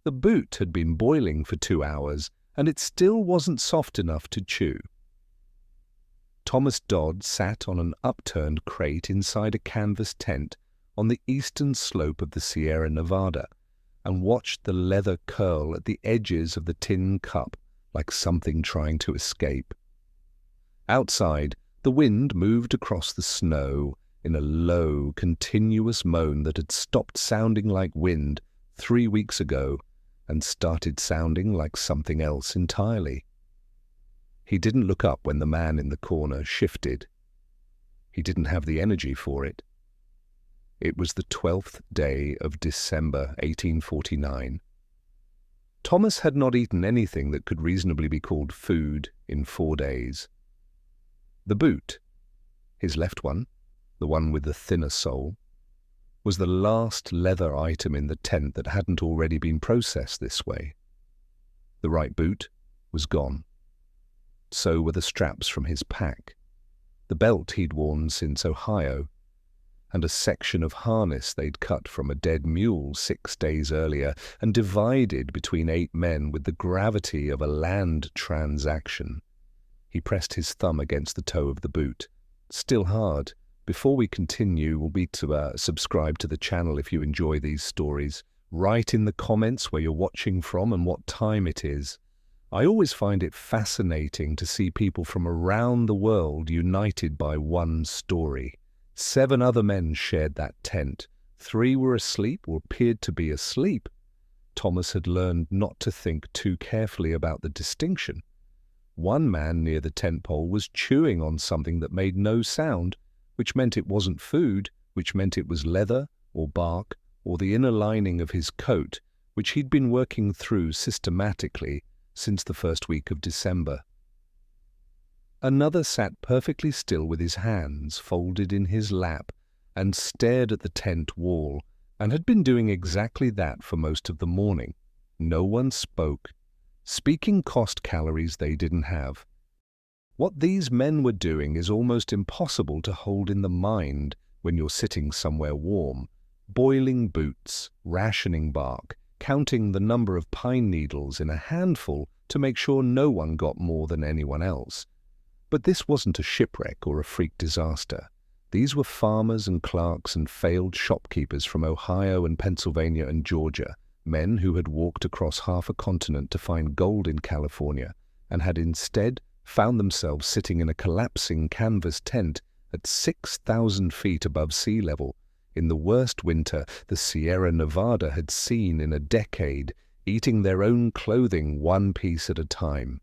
The boot had been boiling for 2 hours, and it still wasn't soft enough to chew. Thomas Dodd sat on an upturned crate inside a canvas tent on the eastern slope of the Sierra Nevada and watched the leather curl at the edges of the tin cup like something trying to escape. Outside, the wind moved across the snow in a low, continuous moan that had stopped sounding like wind 3 weeks ago and started sounding like something else entirely. He didn't look up when the man in the corner shifted. He didn't have the energy for it. It was the 12th day of December 1849. Thomas had not eaten anything that could reasonably be called food in 4 days. The boot, his left one, the one with the thinner sole, was the last leather item in the tent that hadn't already been processed this way. The right boot was gone. So were the straps from his pack, the belt he'd worn since Ohio, and a section of harness they'd cut from a dead mule 6 days earlier and divided between 8 men with the gravity of a land transaction. He pressed his thumb against the toe of the boot. Still hard. Before we continue, we'll be to subscribe to the channel if you enjoy these stories. Write in the comments where you're watching from and what time it is. I always find it fascinating to see people from around the world united by one story. 7 other men shared that tent. 3 were asleep or appeared to be asleep. Thomas had learned not to think too carefully about the distinction. One man near the tent pole was chewing on something that made no sound, which meant it wasn't food, which meant it was leather or bark or the inner lining of his coat, which he'd been working through systematically since the first week of December. Another sat perfectly still with his hands folded in his lap and stared at the tent wall, and had been doing exactly that for most of the morning. No one spoke. Speaking cost calories they didn't have. What these men were doing is almost impossible to hold in the mind when you're sitting somewhere warm. Boiling boots, rationing bark, counting the number of pine needles in a handful to make sure no one got more than anyone else. But this wasn't a shipwreck or a freak disaster. These were farmers and clerks and failed shopkeepers from Ohio and Pennsylvania and Georgia, men who had walked across half a continent to find gold in California and had instead found themselves sitting in a collapsing canvas tent at 6,000 feet above sea level in the worst winter the Sierra Nevada had seen in a decade, eating their own clothing one piece at a time.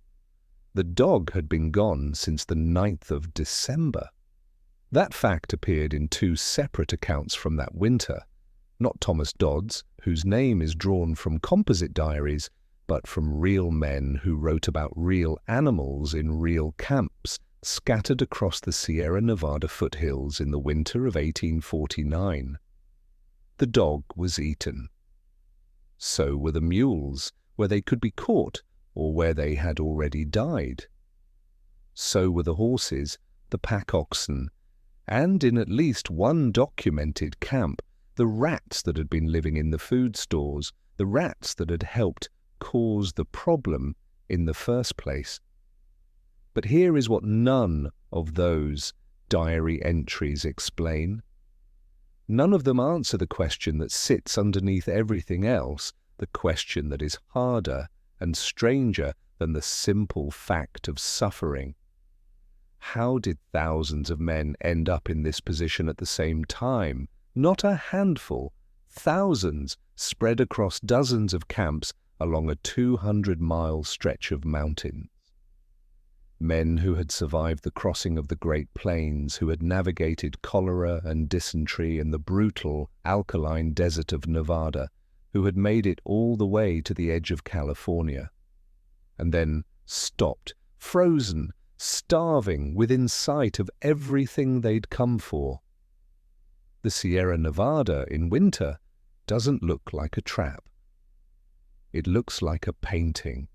The dog had been gone since the 9th of December. That fact appeared in 2 separate accounts from that winter, not Thomas Dodd's, whose name is drawn from composite diaries, but from real men who wrote about real animals in real camps scattered across the Sierra Nevada foothills in the winter of 1849. The dog was eaten. So were the mules, where they could be caught or where they had already died. So were the horses, the pack oxen, and in at least one documented camp, the rats that had been living in the food stores, the rats that had helped cause the problem in the first place. But here is what none of those diary entries explain. None of them answer the question that sits underneath everything else, the question that is harder and stranger than the simple fact of suffering. How did thousands of men end up in this position at the same time? Not a handful, thousands spread across dozens of camps along a 200-mile stretch of mountains. Men who had survived the crossing of the Great Plains, who had navigated cholera and dysentery in the brutal, alkaline desert of Nevada, who had made it all the way to the edge of California, and then stopped, frozen, starving within sight of everything they'd come for. The Sierra Nevada in winter doesn't look like a trap. It looks like a painting.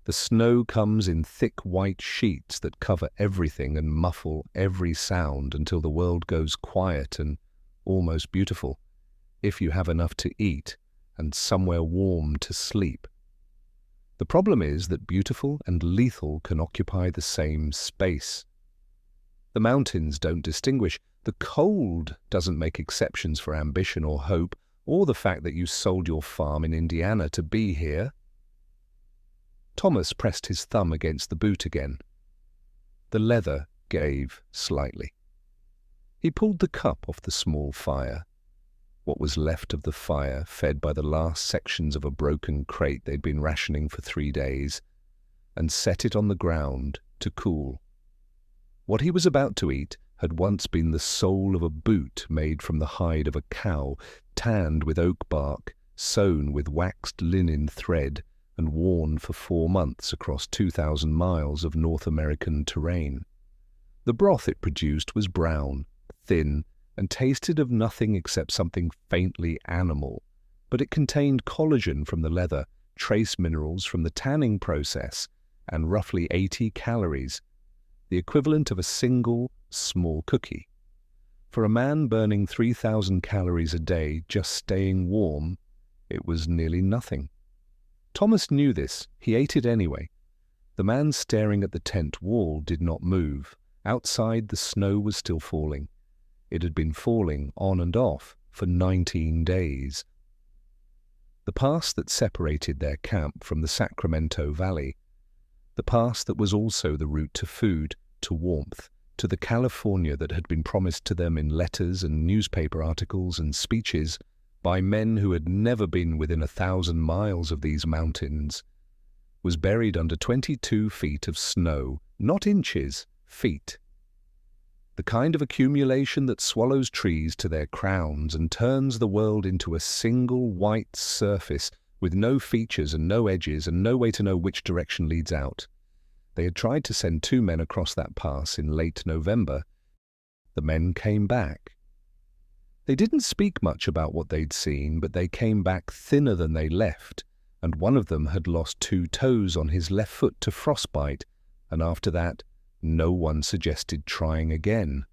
The snow comes in thick white sheets that cover everything and muffle every sound until the world goes quiet and almost beautiful, if you have enough to eat and somewhere warm to sleep. The problem is that beautiful and lethal can occupy the same space. The mountains don't distinguish. The cold doesn't make exceptions for ambition or hope, or the fact that you sold your farm in Indiana to be here. Thomas pressed his thumb against the boot again. The leather gave slightly. He pulled the cup off the small fire. What was left of the fire, fed by the last sections of a broken crate they'd been rationing for 3 days, and set it on the ground to cool. What he was about to eat had once been the sole of a boot made from the hide of a cow, tanned with oak bark, sewn with waxed linen thread, and worn for 4 months across 2,000 miles of North American terrain. The broth it produced was brown, thin, and tasted of nothing except something faintly animal, but it contained collagen from the leather, trace minerals from the tanning process, and roughly 80 calories, the equivalent of a single small cookie. For a man burning 3,000 calories a day just staying warm, it was nearly nothing. Thomas knew this. He ate it anyway. The man staring at the tent wall did not move. Outside, the snow was still falling. It had been falling on and off for 19 days. The pass that separated their camp from the Sacramento Valley, the pass that was also the route to food, to warmth, to the California that had been promised to them in letters and newspaper articles and speeches by men who had never been within 1,000 miles of these mountains, was buried under 22 feet of snow, not inches, feet. The kind of accumulation that swallows trees to their crowns and turns the world into a single white surface with no features and no edges and no way to know which direction leads out. They had tried to send 2 men across that pass in late November. The men came back. They didn't speak much about what they'd seen, but they came back thinner than they left, and one of them had lost 2 toes on his left foot to frostbite, and after that, no one suggested trying again.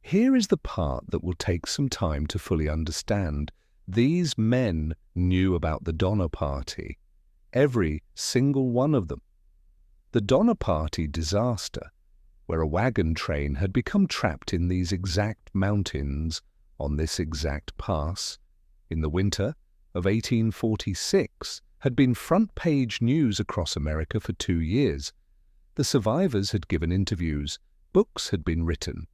Here is the part that will take some time to fully understand. These men knew about the Donner Party, every single one of them. The Donner Party disaster, where a wagon train had become trapped in these exact mountains on this exact pass in the winter of 1846, had been front-page news across America for 2 years. The survivors had given interviews, books had been written.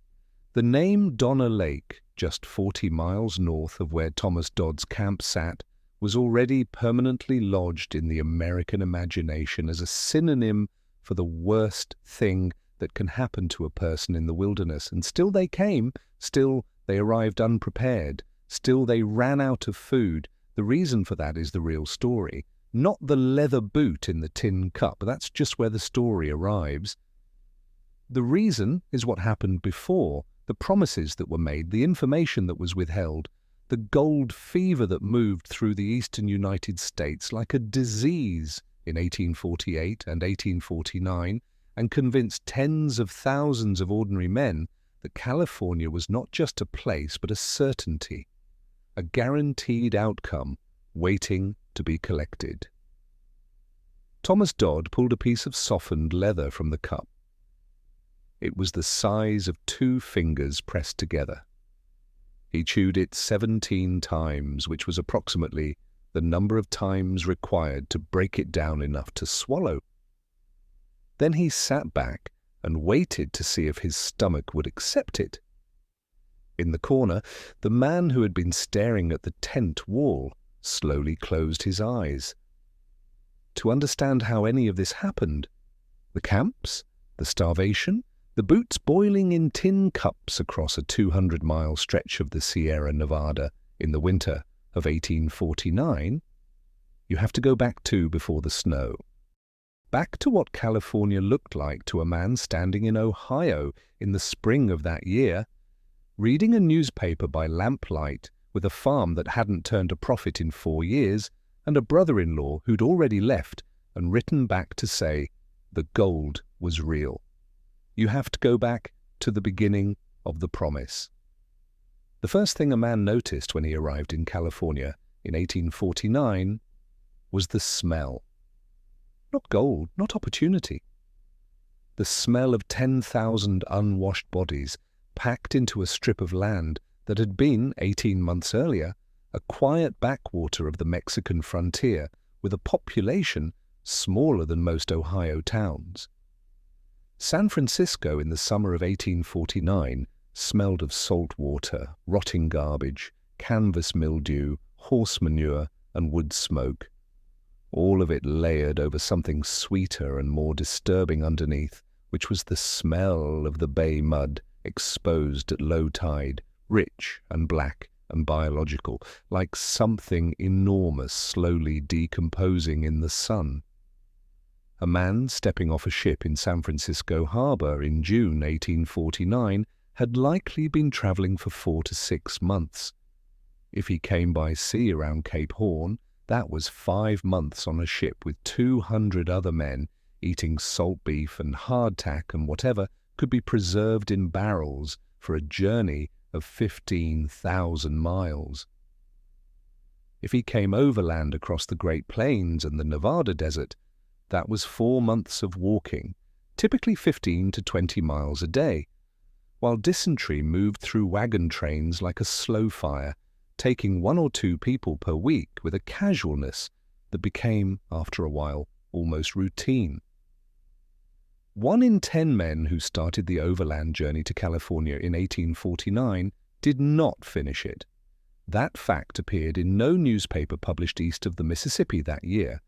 The name Donner Lake, just 40 miles north of where Thomas Dodd's camp sat, was already permanently lodged in the American imagination as a synonym for the worst thing that can happen to a person in the wilderness. And still they came, still they arrived unprepared, still they ran out of food. The reason for that is the real story. Not the leather boot in the tin cup. That's just where the story arrives. The reason is what happened before, the promises that were made, the information that was withheld, the gold fever that moved through the eastern United States like a disease in 1848 and 1849 and convinced tens of thousands of ordinary men that California was not just a place but a certainty, a guaranteed outcome waiting to be collected. Thomas Dodd pulled a piece of softened leather from the cup. It was the size of 2 fingers pressed together. He chewed it 17 times, which was approximately the number of times required to break it down enough to swallow. Then he sat back and waited to see if his stomach would accept it. In the corner, the man who had been staring at the tent wall slowly closed his eyes. To understand how any of this happened, the camps, the starvation, the boots boiling in tin cups across a 200-mile stretch of the Sierra Nevada in the winter of 1849, you have to go back to before the snow. Back to what California looked like to a man standing in Ohio in the spring of that year, reading a newspaper by lamplight with a farm that hadn't turned a profit in 4 years, and a brother-in-law who'd already left and written back to say the gold was real. You have to go back to the beginning of the promise. The first thing a man noticed when he arrived in California in 1849 was the smell. Not gold, not opportunity. The smell of 10,000 unwashed bodies packed into a strip of land that had been, 18 months earlier, a quiet backwater of the Mexican frontier with a population smaller than most Ohio towns. San Francisco in the summer of 1849 smelled of salt water, rotting garbage, canvas mildew, horse manure, and wood smoke, all of it layered over something sweeter and more disturbing underneath, which was the smell of the bay mud exposed at low tide, rich and black and biological, like something enormous slowly decomposing in the sun. A man stepping off a ship in San Francisco Harbor in June 1849 had likely been traveling for 4 to 6 months. If he came by sea around Cape Horn, that was 5 months on a ship with 200 other men eating salt beef and hardtack and whatever could be preserved in barrels for a journey of 15,000 miles. If he came overland across the Great Plains and the Nevada desert, that was 4 months of walking, typically 15 to 20 miles a day, while dysentery moved through wagon trains like a slow fire, taking 1 or 2 people per week with a casualness that became, after a while, almost routine. 1 in 10 men who started the overland journey to California in 1849 did not finish it. That fact appeared in no newspaper published east of the Mississippi that year.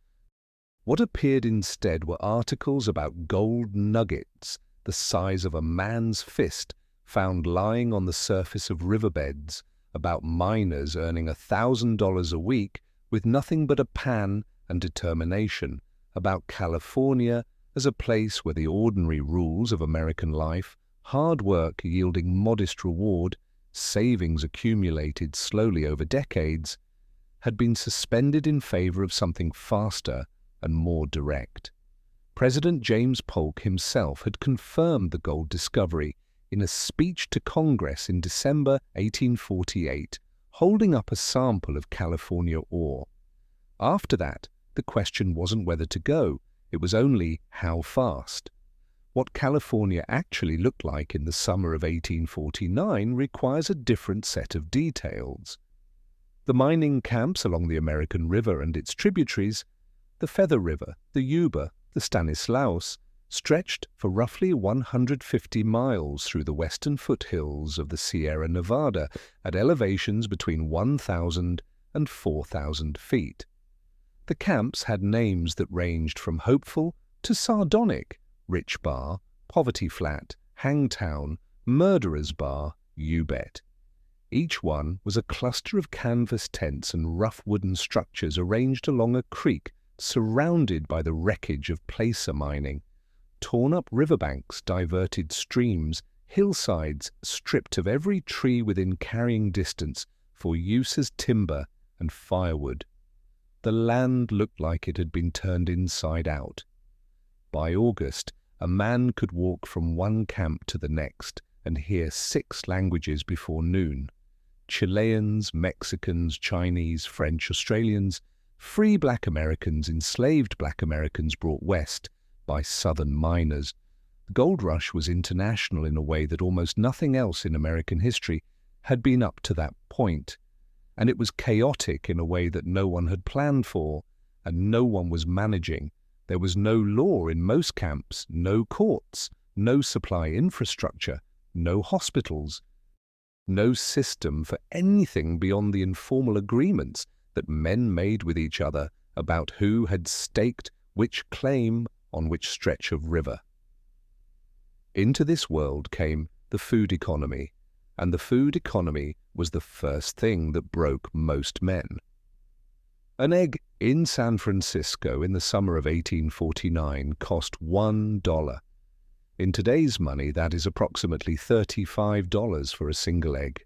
What appeared instead were articles about gold nuggets the size of a man's fist found lying on the surface of riverbeds, about miners earning $1,000 a week with nothing but a pan and determination, about California as a place where the ordinary rules of American life, hard work yielding modest reward, savings accumulated slowly over decades, had been suspended in favor of something faster and more direct. President James Polk himself had confirmed the gold discovery in a speech to Congress in December 1848, holding up a sample of California ore. After that, the question wasn't whether to go, it was only how fast. What California actually looked like in the summer of 1849 requires a different set of details. The mining camps along the American River and its tributaries, the Feather River, the Yuba, the Stanislaus, stretched for roughly 150 miles through the western foothills of the Sierra Nevada at elevations between 1,000 and 4,000 feet. The camps had names that ranged from hopeful to sardonic: Rich Bar, Poverty Flat, Hangtown, Murderer's Bar, You Bet. Each one was a cluster of canvas tents and rough wooden structures arranged along a creek surrounded by the wreckage of placer mining. Torn-up riverbanks diverted streams, hillsides stripped of every tree within carrying distance for use as timber and firewood. The land looked like it had been turned inside out. By August, a man could walk from one camp to the next and hear 6 languages before noon: Chileans, Mexicans, Chinese, French, Australians, free black Americans, enslaved black Americans brought west by Southern miners. The gold rush was international in a way that almost nothing else in American history had been up to that point, and it was chaotic in a way that no one had planned for, and no one was managing. There was no law in most camps, no courts, no supply infrastructure, no hospitals, no system for anything beyond the informal agreements that men made with each other about who had staked which claim on which stretch of river. Into this world came the food economy, and the food economy was the first thing that broke most men. An egg in San Francisco in the summer of 1849 cost $1. In today's money, that is approximately $35 for a single egg.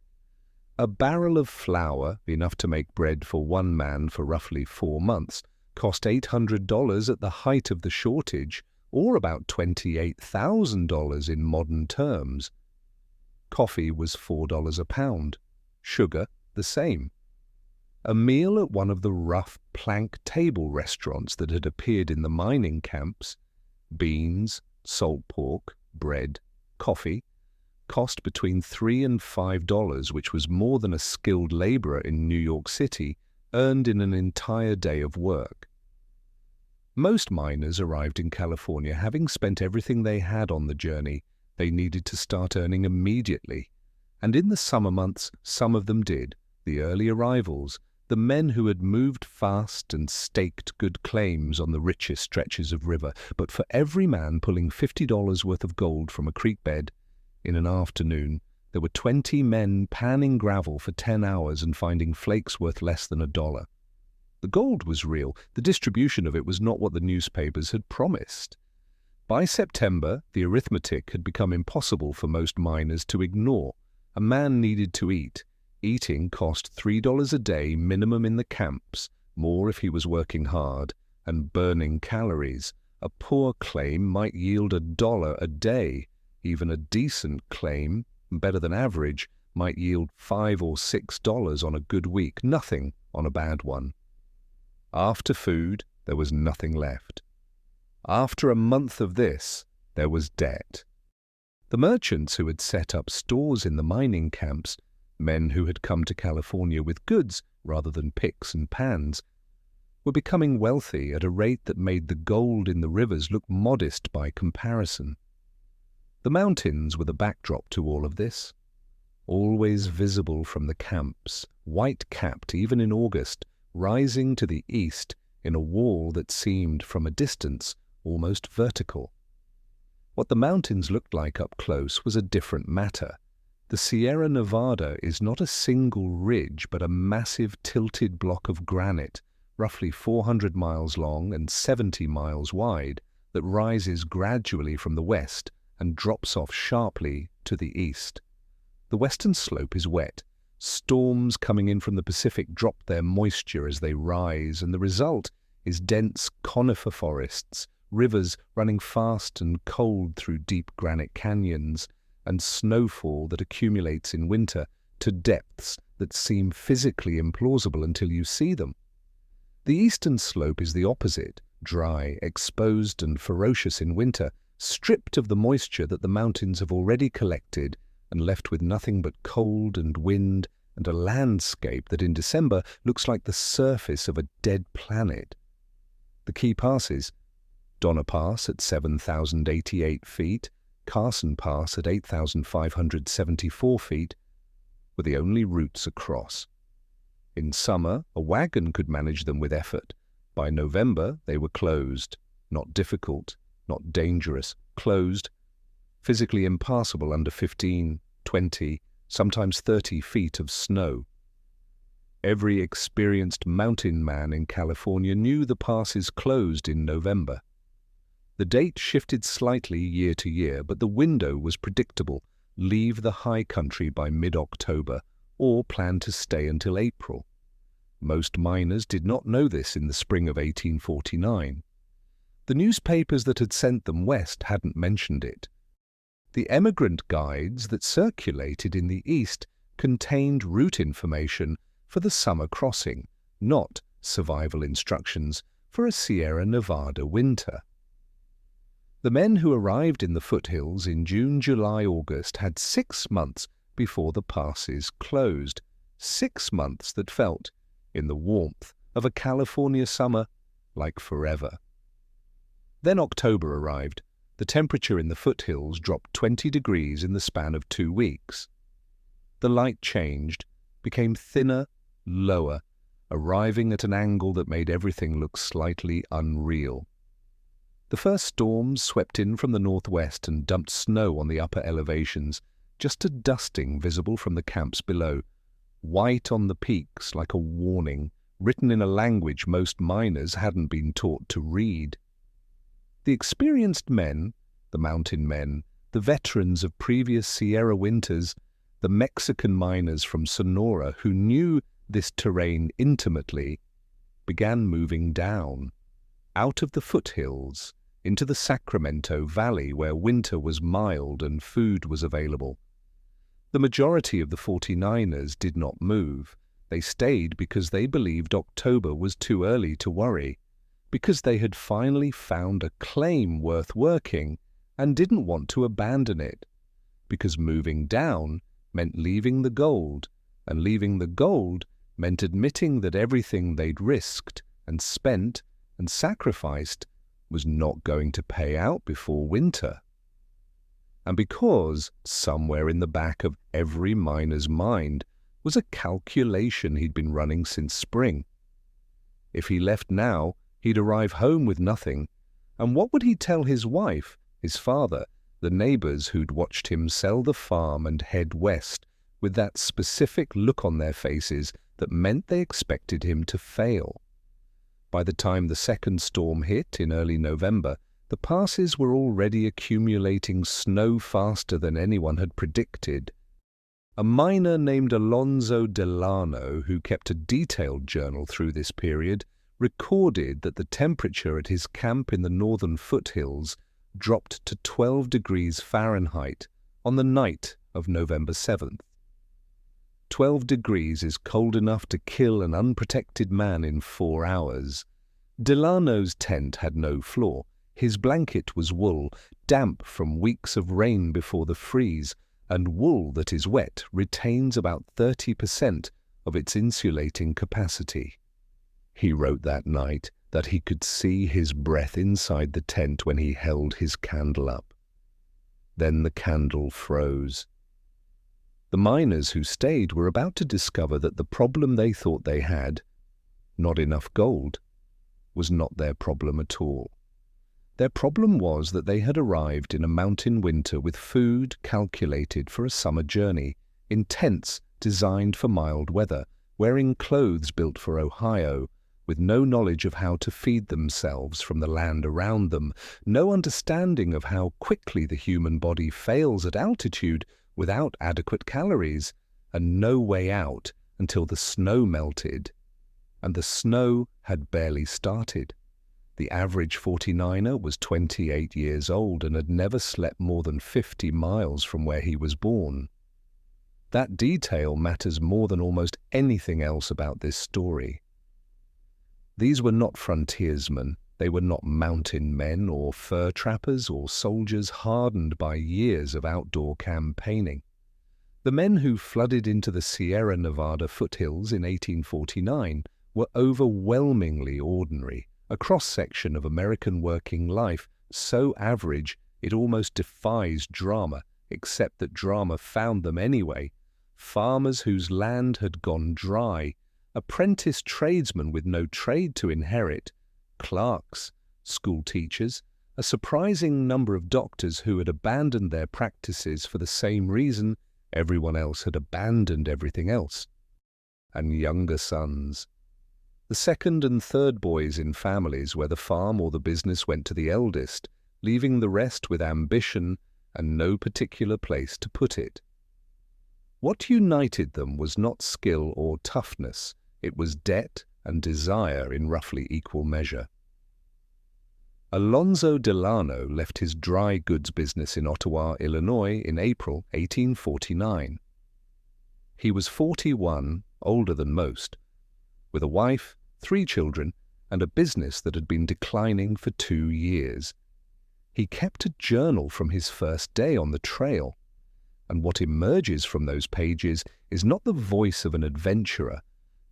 A barrel of flour, enough to make bread for one man for roughly 4 months, cost $800 at the height of the shortage, or about $28,000 in modern terms. Coffee was $4 a pound, sugar the same. A meal at one of the rough plank table restaurants that had appeared in the mining camps, beans, salt pork, bread, coffee, cost between $3 and $5, which was more than a skilled laborer in New York City earned in an entire day of work. Most miners arrived in California having spent everything they had on the journey. They needed to start earning immediately. And in the summer months, some of them did. The early arrivals, the men who had moved fast and staked good claims on the richest stretches of river. But for every man pulling $50 worth of gold from a creek bed in an afternoon, there were 20 men panning gravel for 10 hours and finding flakes worth less than $1. The gold was real. The distribution of it was not what the newspapers had promised. By September, the arithmetic had become impossible for most miners to ignore. A man needed to eat. Eating cost $3 a day minimum in the camps, more if he was working hard and burning calories. A poor claim might yield $1 a day. Even a decent claim, better than average, might yield $5 or $6 on a good week, nothing on a bad one. After food, there was nothing left. After a month of this, there was debt. The merchants who had set up stores in the mining camps, men who had come to California with goods rather than picks and pans, were becoming wealthy at a rate that made the gold in the rivers look modest by comparison. The mountains were the backdrop to all of this. Always visible from the camps, white-capped even in August, rising to the east in a wall that seemed, from a distance, almost vertical. What the mountains looked like up close was a different matter. The Sierra Nevada is not a single ridge but a massive tilted block of granite, roughly 400 miles long and 70 miles wide, that rises gradually from the west and drops off sharply to the east. The western slope is wet. Storms coming in from the Pacific drop their moisture as they rise, and the result is dense conifer forests, rivers running fast and cold through deep granite canyons, and snowfall that accumulates in winter to depths that seem physically implausible until you see them. The eastern slope is the opposite, dry, exposed and ferocious in winter, stripped of the moisture that the mountains have already collected and left with nothing but cold and wind and a landscape that in December looks like the surface of a dead planet. The key passes, Donner Pass at 7,088 feet, Carson Pass at 8,574 feet, were the only routes across. In summer, a wagon could manage them with effort. By November, they were closed, not difficult, not dangerous, closed, physically impassable under 15, 20, sometimes 30 feet of snow. Every experienced mountain man in California knew the passes closed in November. The date shifted slightly year to year, but the window was predictable: leave the high country by mid-October or plan to stay until April. Most miners did not know this in the spring of 1849. The newspapers that had sent them west hadn't mentioned it. The emigrant guides that circulated in the east contained route information for the summer crossing, not survival instructions for a Sierra Nevada winter. The men who arrived in the foothills in June, July, August had 6 months before the passes closed. 6 months that felt, in the warmth of a California summer, like forever. Then October arrived. The temperature in the foothills dropped 20 degrees in the span of 2 weeks. The light changed, became thinner, lower, arriving at an angle that made everything look slightly unreal. The first storms swept in from the northwest and dumped snow on the upper elevations, just a dusting visible from the camps below, white on the peaks like a warning, written in a language most miners hadn't been taught to read. The experienced men, the mountain men, the veterans of previous Sierra winters, the Mexican miners from Sonora who knew this terrain intimately, began moving down, out of the foothills, into the Sacramento Valley where winter was mild and food was available. The majority of the 49ers did not move. They stayed because they believed October was too early to worry, because they had finally found a claim worth working and didn't want to abandon it, because moving down meant leaving the gold, and leaving the gold meant admitting that everything they'd risked and spent and sacrificed was not going to pay out before winter. And because somewhere in the back of every miner's mind was a calculation he'd been running since spring. If he left now, he'd arrive home with nothing, and what would he tell his wife, his father, the neighbors who'd watched him sell the farm and head west with that specific look on their faces that meant they expected him to fail? By the time the second storm hit in early November, the passes were already accumulating snow faster than anyone had predicted. A miner named Alonzo Delano, who kept a detailed journal through this period, recorded that the temperature at his camp in the northern foothills dropped to 12 degrees Fahrenheit on the night of November 7th. 12 degrees is cold enough to kill an unprotected man in 4 hours. Delano's tent had no floor. His blanket was wool, damp from weeks of rain before the freeze, and wool that is wet retains about 30% of its insulating capacity. He wrote that night that he could see his breath inside the tent when he held his candle up. Then the candle froze. The miners who stayed were about to discover that the problem they thought they had, not enough gold, was not their problem at all. Their problem was that they had arrived in a mountain winter with food calculated for a summer journey, in tents designed for mild weather, wearing clothes built for Ohio, with no knowledge of how to feed themselves from the land around them, no understanding of how quickly the human body fails at altitude without adequate calories, and no way out until the snow melted. And the snow had barely started. The average 49er was 28 years old and had never slept more than 50 miles from where he was born. That detail matters more than almost anything else about this story. These were not frontiersmen. They were not mountain men or fur trappers or soldiers hardened by years of outdoor campaigning. The men who flooded into the Sierra Nevada foothills in 1849 were overwhelmingly ordinary, a cross-section of American working life so average it almost defies drama, except that drama found them anyway. Farmers whose land had gone dry, apprentice tradesmen with no trade to inherit, clerks, school teachers, a surprising number of doctors who had abandoned their practices for the same reason everyone else had abandoned everything else, and younger sons. The second and third boys in families where the farm or the business went to the eldest, leaving the rest with ambition and no particular place to put it. What united them was not skill or toughness, it was debt and desire in roughly equal measure. Alonzo Delano left his dry goods business in Ottawa, Illinois in April 1849. He was 41, older than most, with a wife, 3 children, and a business that had been declining for 2 years. He kept a journal from his first day on the trail, and what emerges from those pages is not the voice of an adventurer,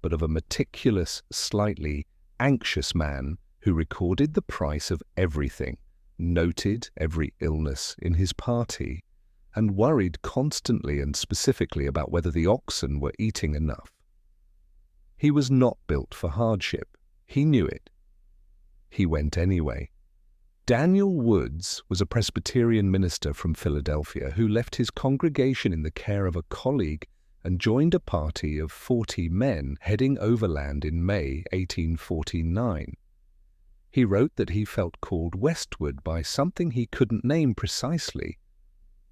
but of a meticulous, slightly anxious man who recorded the price of everything, noted every illness in his party, and worried constantly and specifically about whether the oxen were eating enough. He was not built for hardship. He knew it. He went anyway. Daniel Woods was a Presbyterian minister from Philadelphia who left his congregation in the care of a colleague and joined a party of 40 men heading overland in May 1849. He wrote that he felt called westward by something he couldn't name precisely.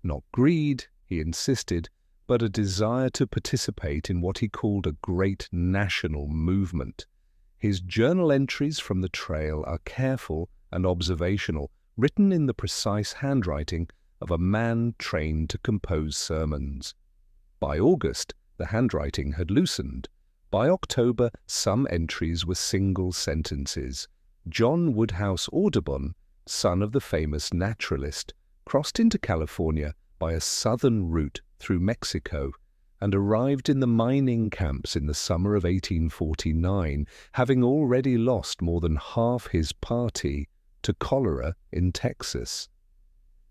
Not greed, he insisted, but a desire to participate in what he called a great national movement. His journal entries from the trail are careful and observational, written in the precise handwriting of a man trained to compose sermons. By August, the handwriting had loosened, By October, some entries were single sentences. John Woodhouse Audubon, son of the famous naturalist, crossed into California by a southern route through Mexico and arrived in the mining camps in the summer of 1849, having already lost more than half his party to cholera in Texas.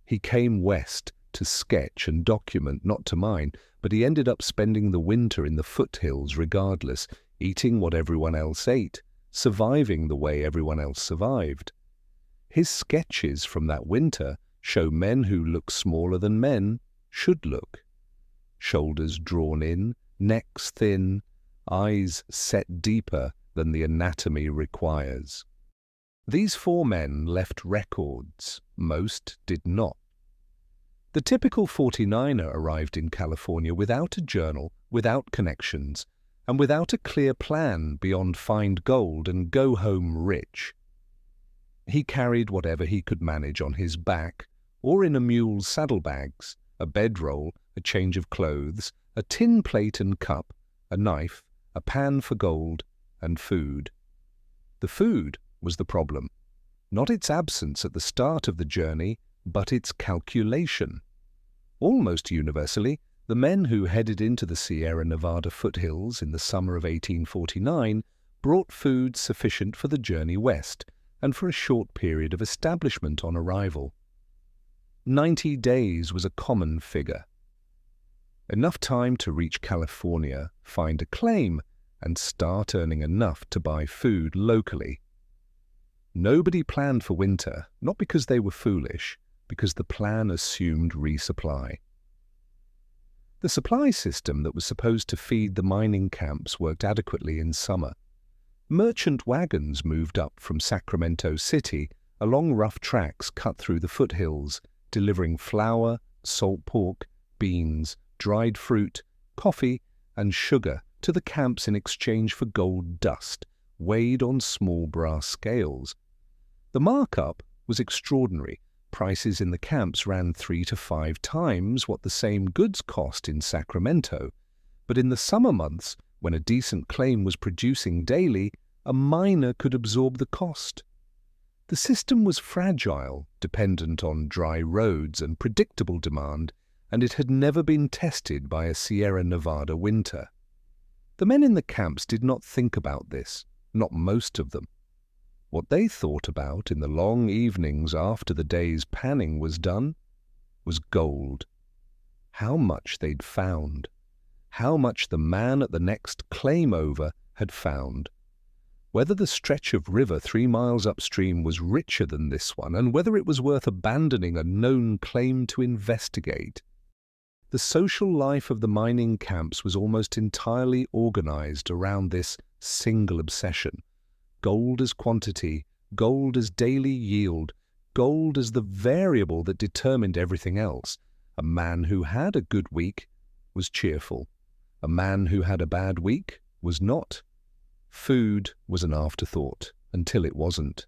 He came west to sketch and document, not to mine, but he ended up spending the winter in the foothills regardless, eating what everyone else ate, surviving the way everyone else survived. His sketches from that winter show men who look smaller than men should look. Shoulders drawn in, necks thin, eyes set deeper than the anatomy requires. These 4 men left records. Most did not. The typical 49er arrived in California without a journal, without connections, and without a clear plan beyond find gold and go home rich. He carried whatever he could manage on his back or in a mule's saddlebags, a bedroll, a change of clothes, a tin plate and cup, a knife, a pan for gold, and food. The food was the problem, not its absence at the start of the journey, but its calculation. Almost universally, the men who headed into the Sierra Nevada foothills in the summer of 1849 brought food sufficient for the journey west and for a short period of establishment on arrival. 90 days was a common figure. Enough time to reach California, find a claim, and start earning enough to buy food locally. Nobody planned for winter, not because they were foolish, because the plan assumed resupply. The supply system that was supposed to feed the mining camps worked adequately in summer. Merchant wagons moved up from Sacramento City along rough tracks cut through the foothills, delivering flour, salt pork, beans, dried fruit, coffee, and sugar to the camps in exchange for gold dust, weighed on small brass scales. The markup was extraordinary. Prices in the camps ran 3 to 5 times what the same goods cost in Sacramento, but in the summer months, when a decent claim was producing daily, a miner could absorb the cost. The system was fragile, dependent on dry roads and predictable demand, and it had never been tested by a Sierra Nevada winter. The men in the camps did not think about this, not most of them. What they thought about in the long evenings after the day's panning was done was gold. How much they'd found. How much the man at the next claim over had found. Whether the stretch of river 3 miles upstream was richer than this one, and whether it was worth abandoning a known claim to investigate. The social life of the mining camps was almost entirely organized around this single obsession. Gold as quantity, gold as daily yield, gold as the variable that determined everything else. A man who had a good week was cheerful. A man who had a bad week was not. Food was an afterthought, until it wasn't.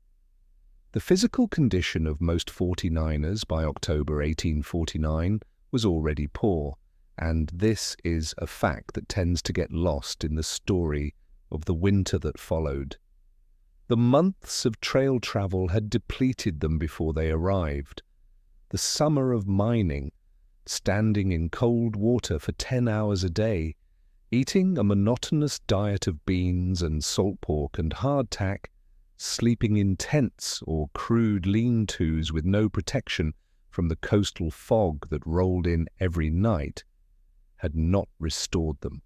The physical condition of most 49ers by October 1849 was already poor, and this is a fact that tends to get lost in the story of the winter that followed. The months of trail travel had depleted them before they arrived. The summer of mining, standing in cold water for 10 hours a day, eating a monotonous diet of beans and salt pork and hardtack, sleeping in tents or crude lean-tos with no protection from the coastal fog that rolled in every night, had not restored them.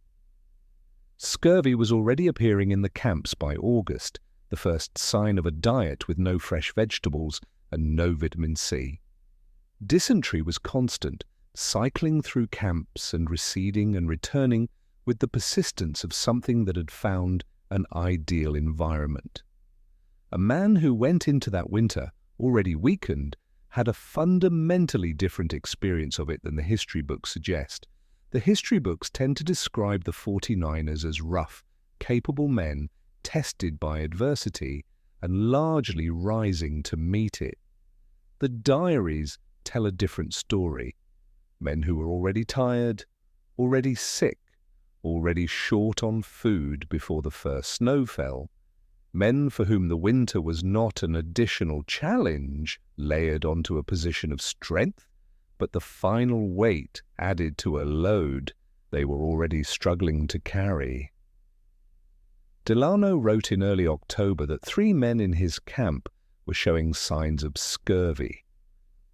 Scurvy was already appearing in the camps by August, the first sign of a diet with no fresh vegetables and no vitamin C. Dysentery was constant, cycling through camps and receding and returning with the persistence of something that had found an ideal environment. A man who went into that winter, already weakened, had a fundamentally different experience of it than the history books suggest. The history books tend to describe the 49ers as rough, capable men tested by adversity and largely rising to meet it. The diaries tell a different story. Men who were already tired, already sick, already short on food before the first snow fell, men for whom the winter was not an additional challenge layered onto a position of strength, but the final weight added to a load they were already struggling to carry. Delano wrote in early October that 3 men in his camp were showing signs of scurvy.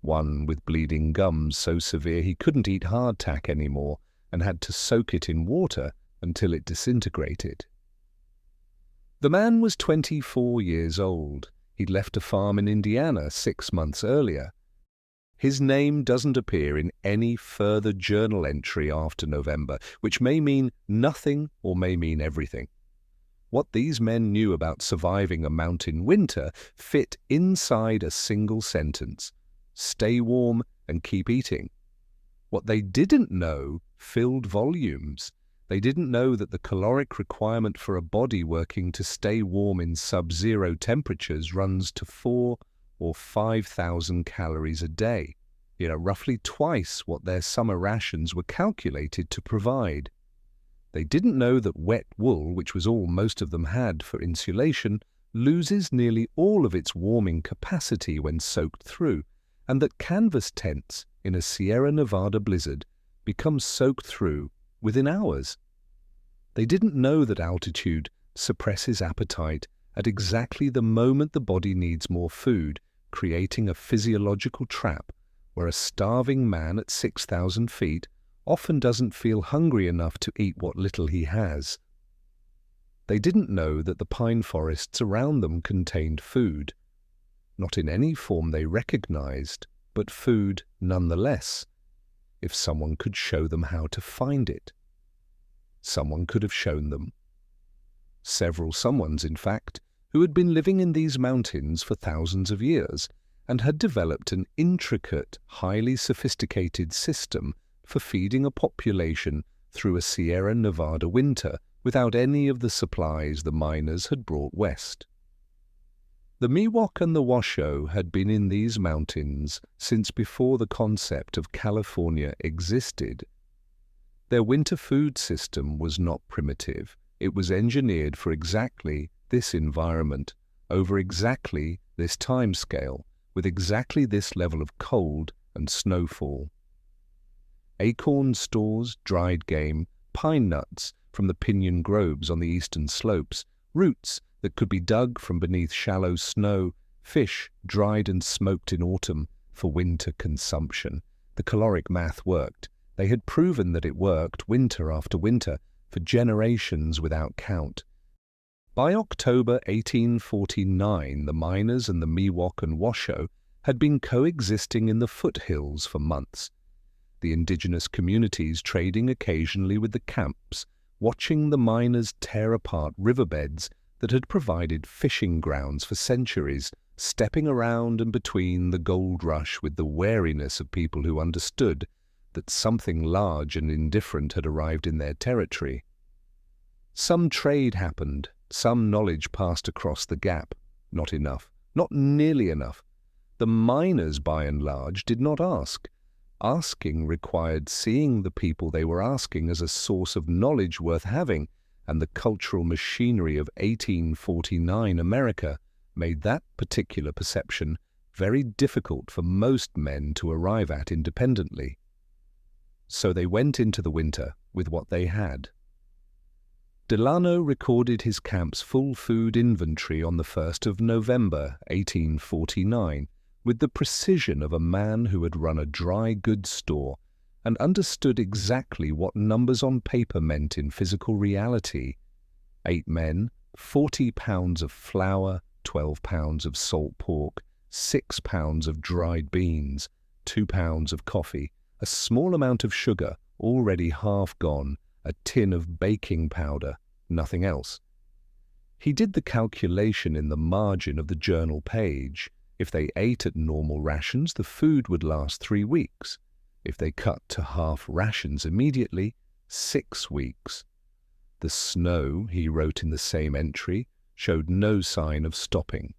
One with bleeding gums so severe he couldn't eat hardtack anymore and had to soak it in water until it disintegrated. The man was 24 years old. He'd left a farm in Indiana 6 months earlier. His name doesn't appear in any further journal entry after November, which may mean nothing or may mean everything. What these men knew about surviving a mountain winter fit inside a single sentence: stay warm and keep eating. What they didn't know filled volumes. They didn't know that the caloric requirement for a body working to stay warm in sub-zero temperatures runs to 4,000 or 5,000 calories a day, roughly twice what their summer rations were calculated to provide. They didn't know that wet wool, which was all most of them had for insulation, loses nearly all of its warming capacity when soaked through, and that canvas tents in a Sierra Nevada blizzard become soaked through within hours. They didn't know that altitude suppresses appetite at exactly the moment the body needs more food, creating a physiological trap where a starving man at 6,000 feet often doesn't feel hungry enough to eat what little he has. They didn't know that the pine forests around them contained food, not in any form they recognized, but food nonetheless, if someone could show them how to find it. Someone could have shown them. Several someones, in fact, who had been living in these mountains for thousands of years and had developed an intricate, highly sophisticated system for feeding a population through a Sierra Nevada winter without any of the supplies the miners had brought west. The Miwok and the Washoe had been in these mountains since before the concept of California existed. Their winter food system was not primitive. It was engineered for exactly this environment, over exactly this time scale, with exactly this level of cold and snowfall. Acorn stores, dried game, pine nuts from the pinyon groves on the eastern slopes, roots that could be dug from beneath shallow snow, fish dried and smoked in autumn for winter consumption. The caloric math worked. They had proven that it worked winter after winter for generations without count. By October 1849, the miners and the Miwok and Washoe had been coexisting in the foothills for months. The indigenous communities trading occasionally with the camps, watching the miners tear apart riverbeds that had provided fishing grounds for centuries, stepping around and between the gold rush with the wariness of people who understood that something large and indifferent had arrived in their territory. Some trade happened, some knowledge passed across the gap. Not enough, not nearly enough. The miners, by and large, did not ask. Asking required seeing the people they were asking as a source of knowledge worth having, and the cultural machinery of 1849 America made that particular perception very difficult for most men to arrive at independently. So they went into the winter with what they had. Delano recorded his camp's full food inventory on the 1st of November, 1849, with the precision of a man who had run a dry goods store and understood exactly what numbers on paper meant in physical reality. 8 men, 40 pounds of flour, 12 pounds of salt pork, 6 pounds of dried beans, 2 pounds of coffee, a small amount of sugar, already half gone, a tin of baking powder, nothing else. He did the calculation in the margin of the journal page. If they ate at normal rations, the food would last 3 weeks. If they cut to half rations immediately, 6 weeks. The snow, he wrote in the same entry, showed no sign of stopping.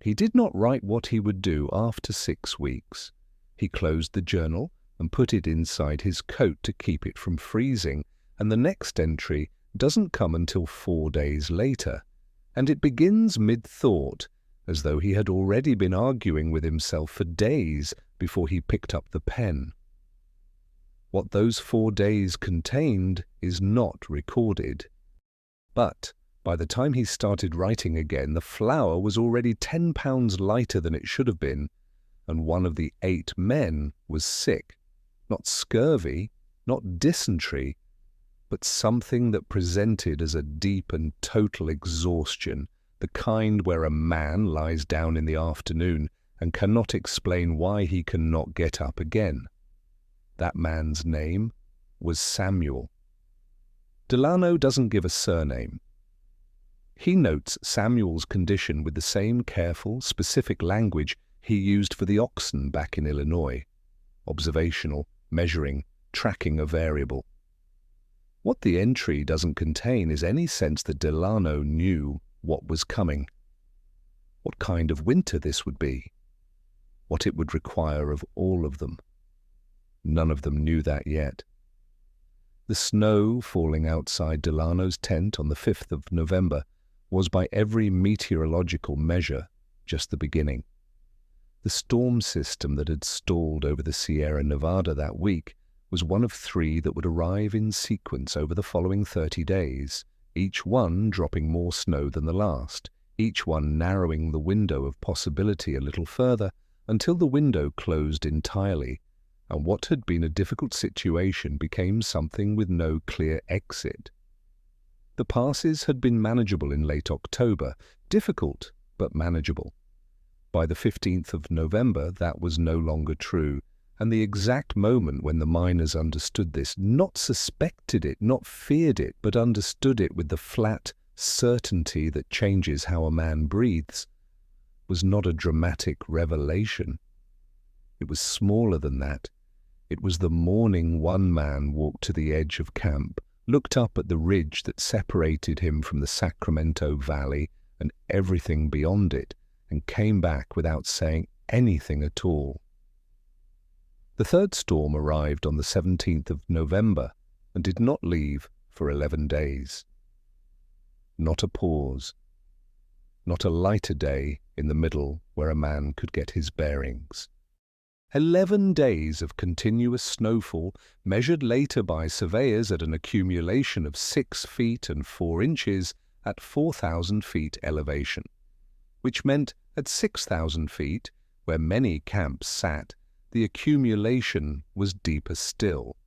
He did not write what he would do after 6 weeks. He closed the journal and put it inside his coat to keep it from freezing, and the next entry doesn't come until 4 days later, and it begins mid-thought, as though he had already been arguing with himself for days before he picked up the pen. What those 4 days contained is not recorded. But by the time he started writing again, the flour was already 10 pounds lighter than it should have been, and one of the 8 men was sick. Not scurvy, not dysentery, but something that presented as a deep and total exhaustion, the kind where a man lies down in the afternoon and cannot explain why he cannot get up again. That man's name was Samuel. Delano doesn't give a surname. He notes Samuel's condition with the same careful, specific language he used for the oxen back in Illinois. Observational, measuring, tracking a variable. What the entry doesn't contain is any sense that Delano knew what was coming. What kind of winter this would be. What it would require of all of them. None of them knew that yet. The snow falling outside Delano's tent on the 5th of November was by every meteorological measure just the beginning. The storm system that had stalled over the Sierra Nevada that week was one of 3 that would arrive in sequence over the following 30 days, each one dropping more snow than the last, each one narrowing the window of possibility a little further until the window closed entirely, and what had been a difficult situation became something with no clear exit. The passes had been manageable in late October, difficult but manageable. By the 15th of November, that was no longer true, and the exact moment when the miners understood this, not suspected it, not feared it, but understood it with the flat certainty that changes how a man breathes, was not a dramatic revelation. It was smaller than that. It was the morning one man walked to the edge of camp, looked up at the ridge that separated him from the Sacramento Valley and everything beyond it, and came back without saying anything at all. The third storm arrived on the 17th of November and did not leave for 11 days. Not a pause. Not a lighter day in the middle where a man could get his bearings. 11 days of continuous snowfall, measured later by surveyors at an accumulation of 6 feet and 4 inches at 4,000 feet elevation, which meant at 6,000 feet, where many camps sat, the accumulation was deeper still.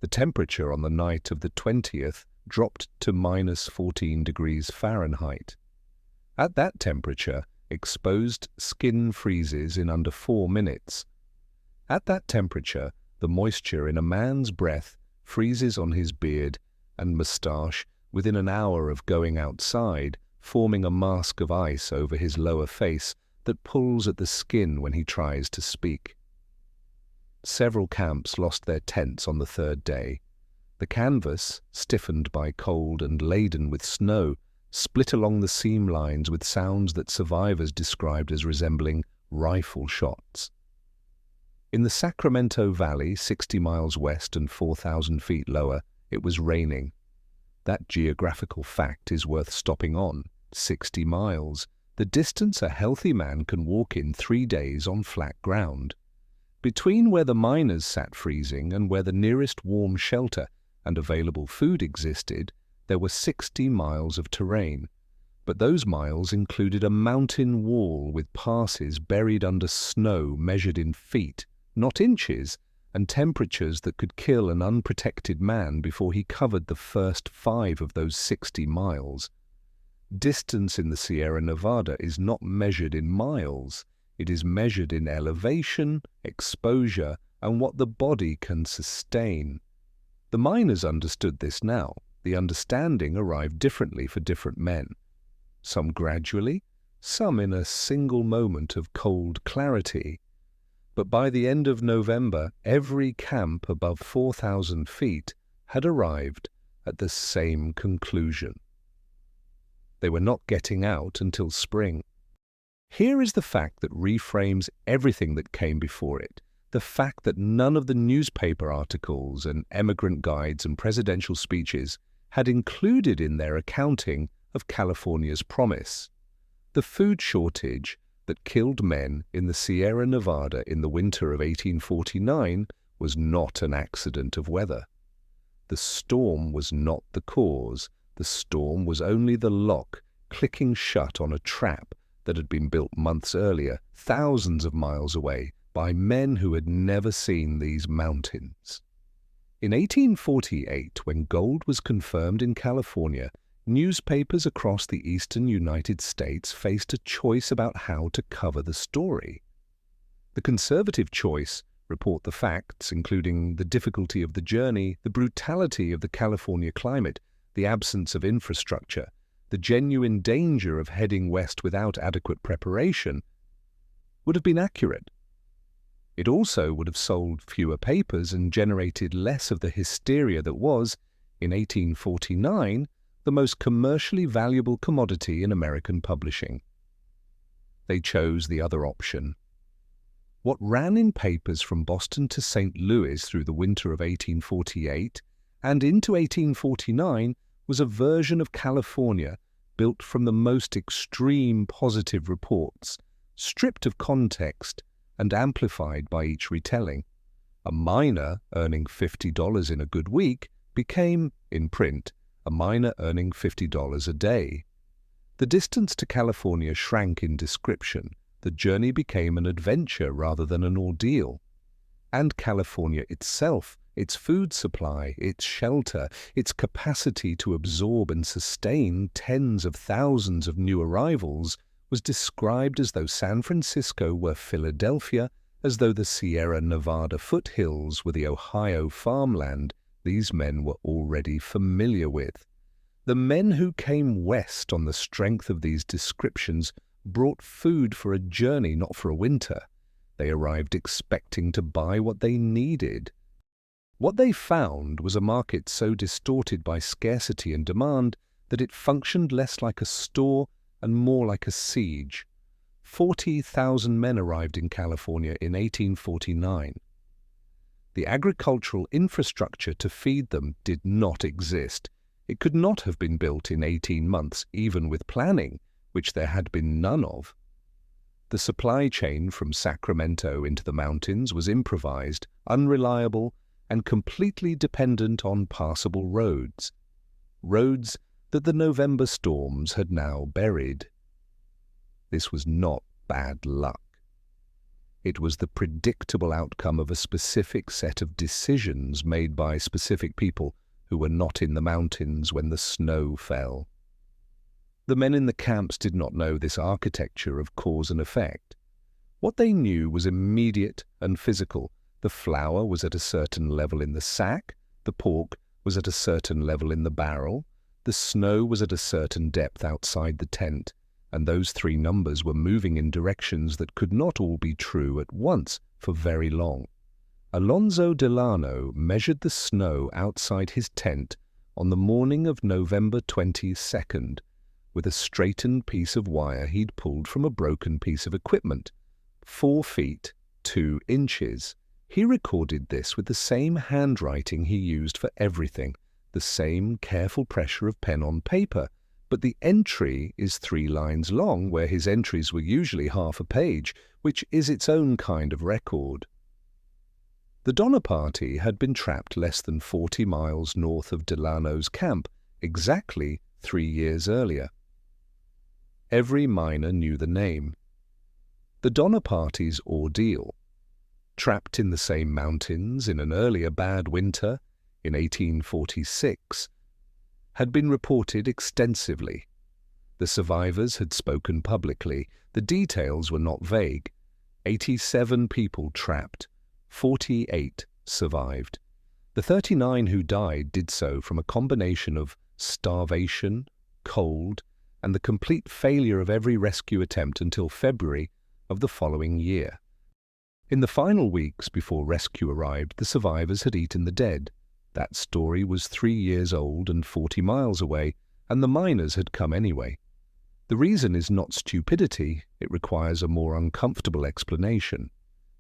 The temperature on the night of the 20th dropped to minus 14 degrees Fahrenheit. At that temperature, exposed skin freezes in under 4 minutes. At that temperature, the moisture in a man's breath freezes on his beard and moustache within an hour of going outside, forming a mask of ice over his lower face that pulls at the skin when he tries to speak. Several camps lost their tents on the 3rd day. The canvas, stiffened by cold and laden with snow, split along the seam lines with sounds that survivors described as resembling rifle shots. In the Sacramento Valley, 60 miles west and 4,000 feet lower, it was raining. That geographical fact is worth stopping on. 60 miles, the distance a healthy man can walk in 3 days on flat ground. Between where the miners sat freezing and where the nearest warm shelter and available food existed, there were 60 miles of terrain. But those miles included a mountain wall with passes buried under snow measured in feet, not inches, and temperatures that could kill an unprotected man before he covered the first 5 of those 60 miles. Distance in the Sierra Nevada is not measured in miles. It is measured in elevation, exposure, and what the body can sustain. The miners understood this now. The understanding arrived differently for different men. Some gradually, some in a single moment of cold clarity. But by the end of November, every camp above 4,000 feet had arrived at the same conclusion. They were not getting out until spring. Here is the fact that reframes everything that came before it. the fact that none of the newspaper articles and emigrant guides and presidential speeches had included in their accounting of California's promise. The food shortage that killed men in the Sierra Nevada in the winter of 1849 was not an accident of weather. The storm was not the cause. The storm was only the lock clicking shut on a trap that had been built months earlier, thousands of miles away, by men who had never seen these mountains. In 1848, when gold was confirmed in California, newspapers across the eastern United States faced a choice about how to cover the story. The conservative choice: report the facts, including the difficulty of the journey, the brutality of the California climate, the absence of infrastructure, the genuine danger of heading west without adequate preparation, would have been accurate. It also would have sold fewer papers and generated less of the hysteria that was, in 1849, the most commercially valuable commodity in American publishing. They chose the other option. What ran in papers from Boston to St. Louis through the winter of 1848 and into 1849 was a version of California built from the most extreme positive reports, stripped of context and amplified by each retelling. A miner earning $50 in a good week became, in print, a miner earning $50 a day. The distance to California shrank in description. The journey became an adventure rather than an ordeal. And California itself, its food supply, its shelter, its capacity to absorb and sustain tens of thousands of new arrivals, was described as though San Francisco were Philadelphia, as though the Sierra Nevada foothills were the Ohio farmland these men were already familiar with. The men who came west on the strength of these descriptions brought food for a journey, not for a winter. They arrived expecting to buy what they needed. What they found was a market so distorted by scarcity and demand that it functioned less like a store and more like a siege. 40,000 men arrived in California in 1849. The agricultural infrastructure to feed them did not exist. It could not have been built in 18 months, even with planning, which there had been none of. The supply chain from Sacramento into the mountains was improvised, unreliable, and completely dependent on passable roads. Roads that the November storms had now buried. This was not bad luck. It was the predictable outcome of a specific set of decisions made by specific people who were not in the mountains when the snow fell. The men in the camps did not know this architecture of cause and effect. What they knew was immediate and physical. The flour was at a certain level in the sack, the pork was at a certain level in the barrel, the snow was at a certain depth outside the tent, and those three numbers were moving in directions that could not all be true at once for very long. Alonzo Delano measured the snow outside his tent on the morning of November 22nd with a straightened piece of wire he'd pulled from a broken piece of equipment, 4 feet 2 inches. He recorded this with the same handwriting he used for everything, the same careful pressure of pen on paper, but the entry is 3 lines long, where his entries were usually half a page, which is its own kind of record. The Donner Party had been trapped less than 40 miles north of Delano's camp, exactly 3 years earlier. Every miner knew the name. The Donner Party's ordeal, trapped in the same mountains in an earlier bad winter, in 1846, had been reported extensively. The survivors had spoken publicly. The details were not vague. 87 people trapped. 48 survived. The 39 who died did so from a combination of starvation, cold, and the complete failure of every rescue attempt until February of the following year. In the final weeks before rescue arrived, the survivors had eaten the dead. That story was 3 years old and 40 miles away, and the miners had come anyway. The reason is not stupidity, it requires a more uncomfortable explanation.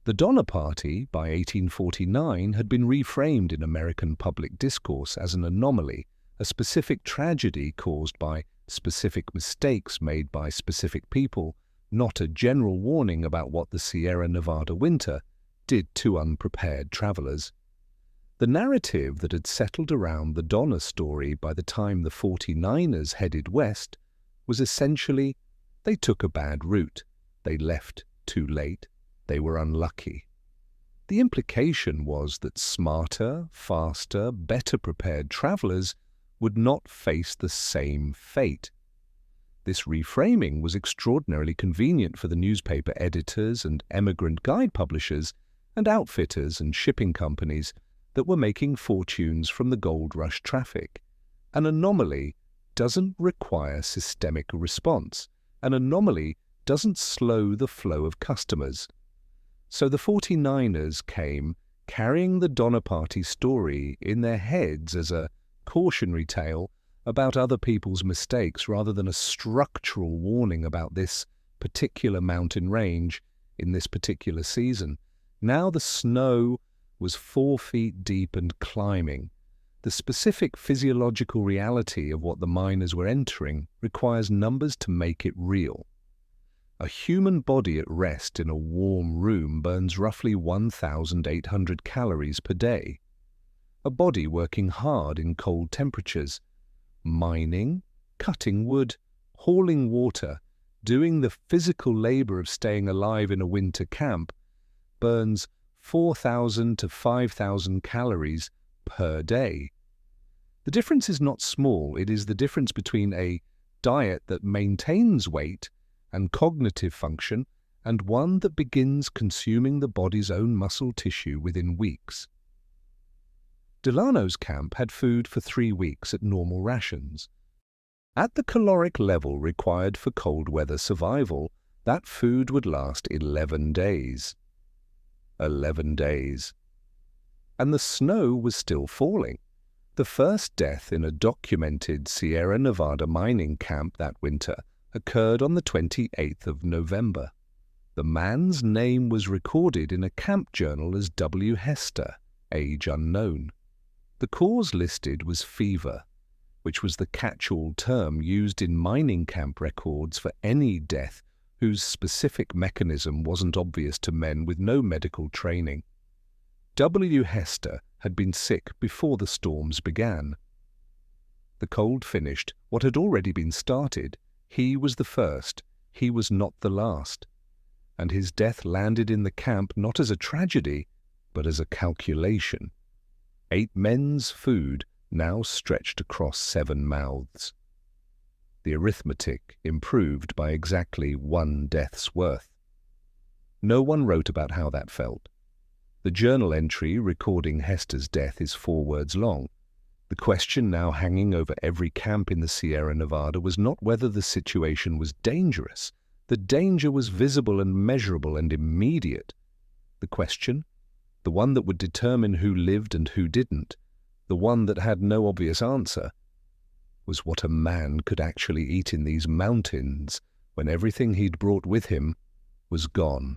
The Donner Party, by 1849, had been reframed in American public discourse as an anomaly, a specific tragedy caused by specific mistakes made by specific people, not a general warning about what the Sierra Nevada winter did to unprepared travelers. The narrative that had settled around the Donner story by the time the 49ers headed west was essentially, they took a bad route, they left too late, they were unlucky. The implication was that smarter, faster, better prepared travelers would not face the same fate. This reframing was extraordinarily convenient for the newspaper editors and emigrant guide publishers and outfitters and shipping companies that were making fortunes from the gold rush traffic. An anomaly doesn't require systemic response. An anomaly doesn't slow the flow of customers. So the 49ers came carrying the Donner Party story in their heads as a cautionary tale about other people's mistakes rather than a structural warning about this particular mountain range in this particular season. Now the snow was 4 feet deep and climbing. The specific physiological reality of what the miners were entering requires numbers to make it real. A human body at rest in a warm room burns roughly 1,800 calories per day. A body working hard in cold temperatures, mining, cutting wood, hauling water, doing the physical labor of staying alive in a winter camp, burns 4,000 to 5,000 calories per day. The difference is not small. It is the difference between a diet that maintains weight and cognitive function and one that begins consuming the body's own muscle tissue within weeks. Delano's camp had food for 3 weeks at normal rations. At the caloric level required for cold weather survival, that food would last 11 days. 11 days. And the snow was still falling. The first death in a documented Sierra Nevada mining camp that winter occurred on the 28th of November. The man's name was recorded in a camp journal as W. Hester, age unknown. The cause listed was fever, which was the catch-all term used in mining camp records for any death whose specific mechanism wasn't obvious to men with no medical training. W. Hester had been sick before the storms began. The cold finished what had already been started. He was the first, he was not the last. And his death landed in the camp not as a tragedy, but as a calculation. 8 men's food now stretched across 7 mouths. The arithmetic improved by exactly 1 death's worth. No one wrote about how that felt. The journal entry recording Hester's death is 4 words long. The question now hanging over every camp in the Sierra Nevada was not whether the situation was dangerous. The danger was visible and measurable and immediate. The question, the one that would determine who lived and who didn't, the one that had no obvious answer, was what a man could actually eat in these mountains when everything he'd brought with him was gone.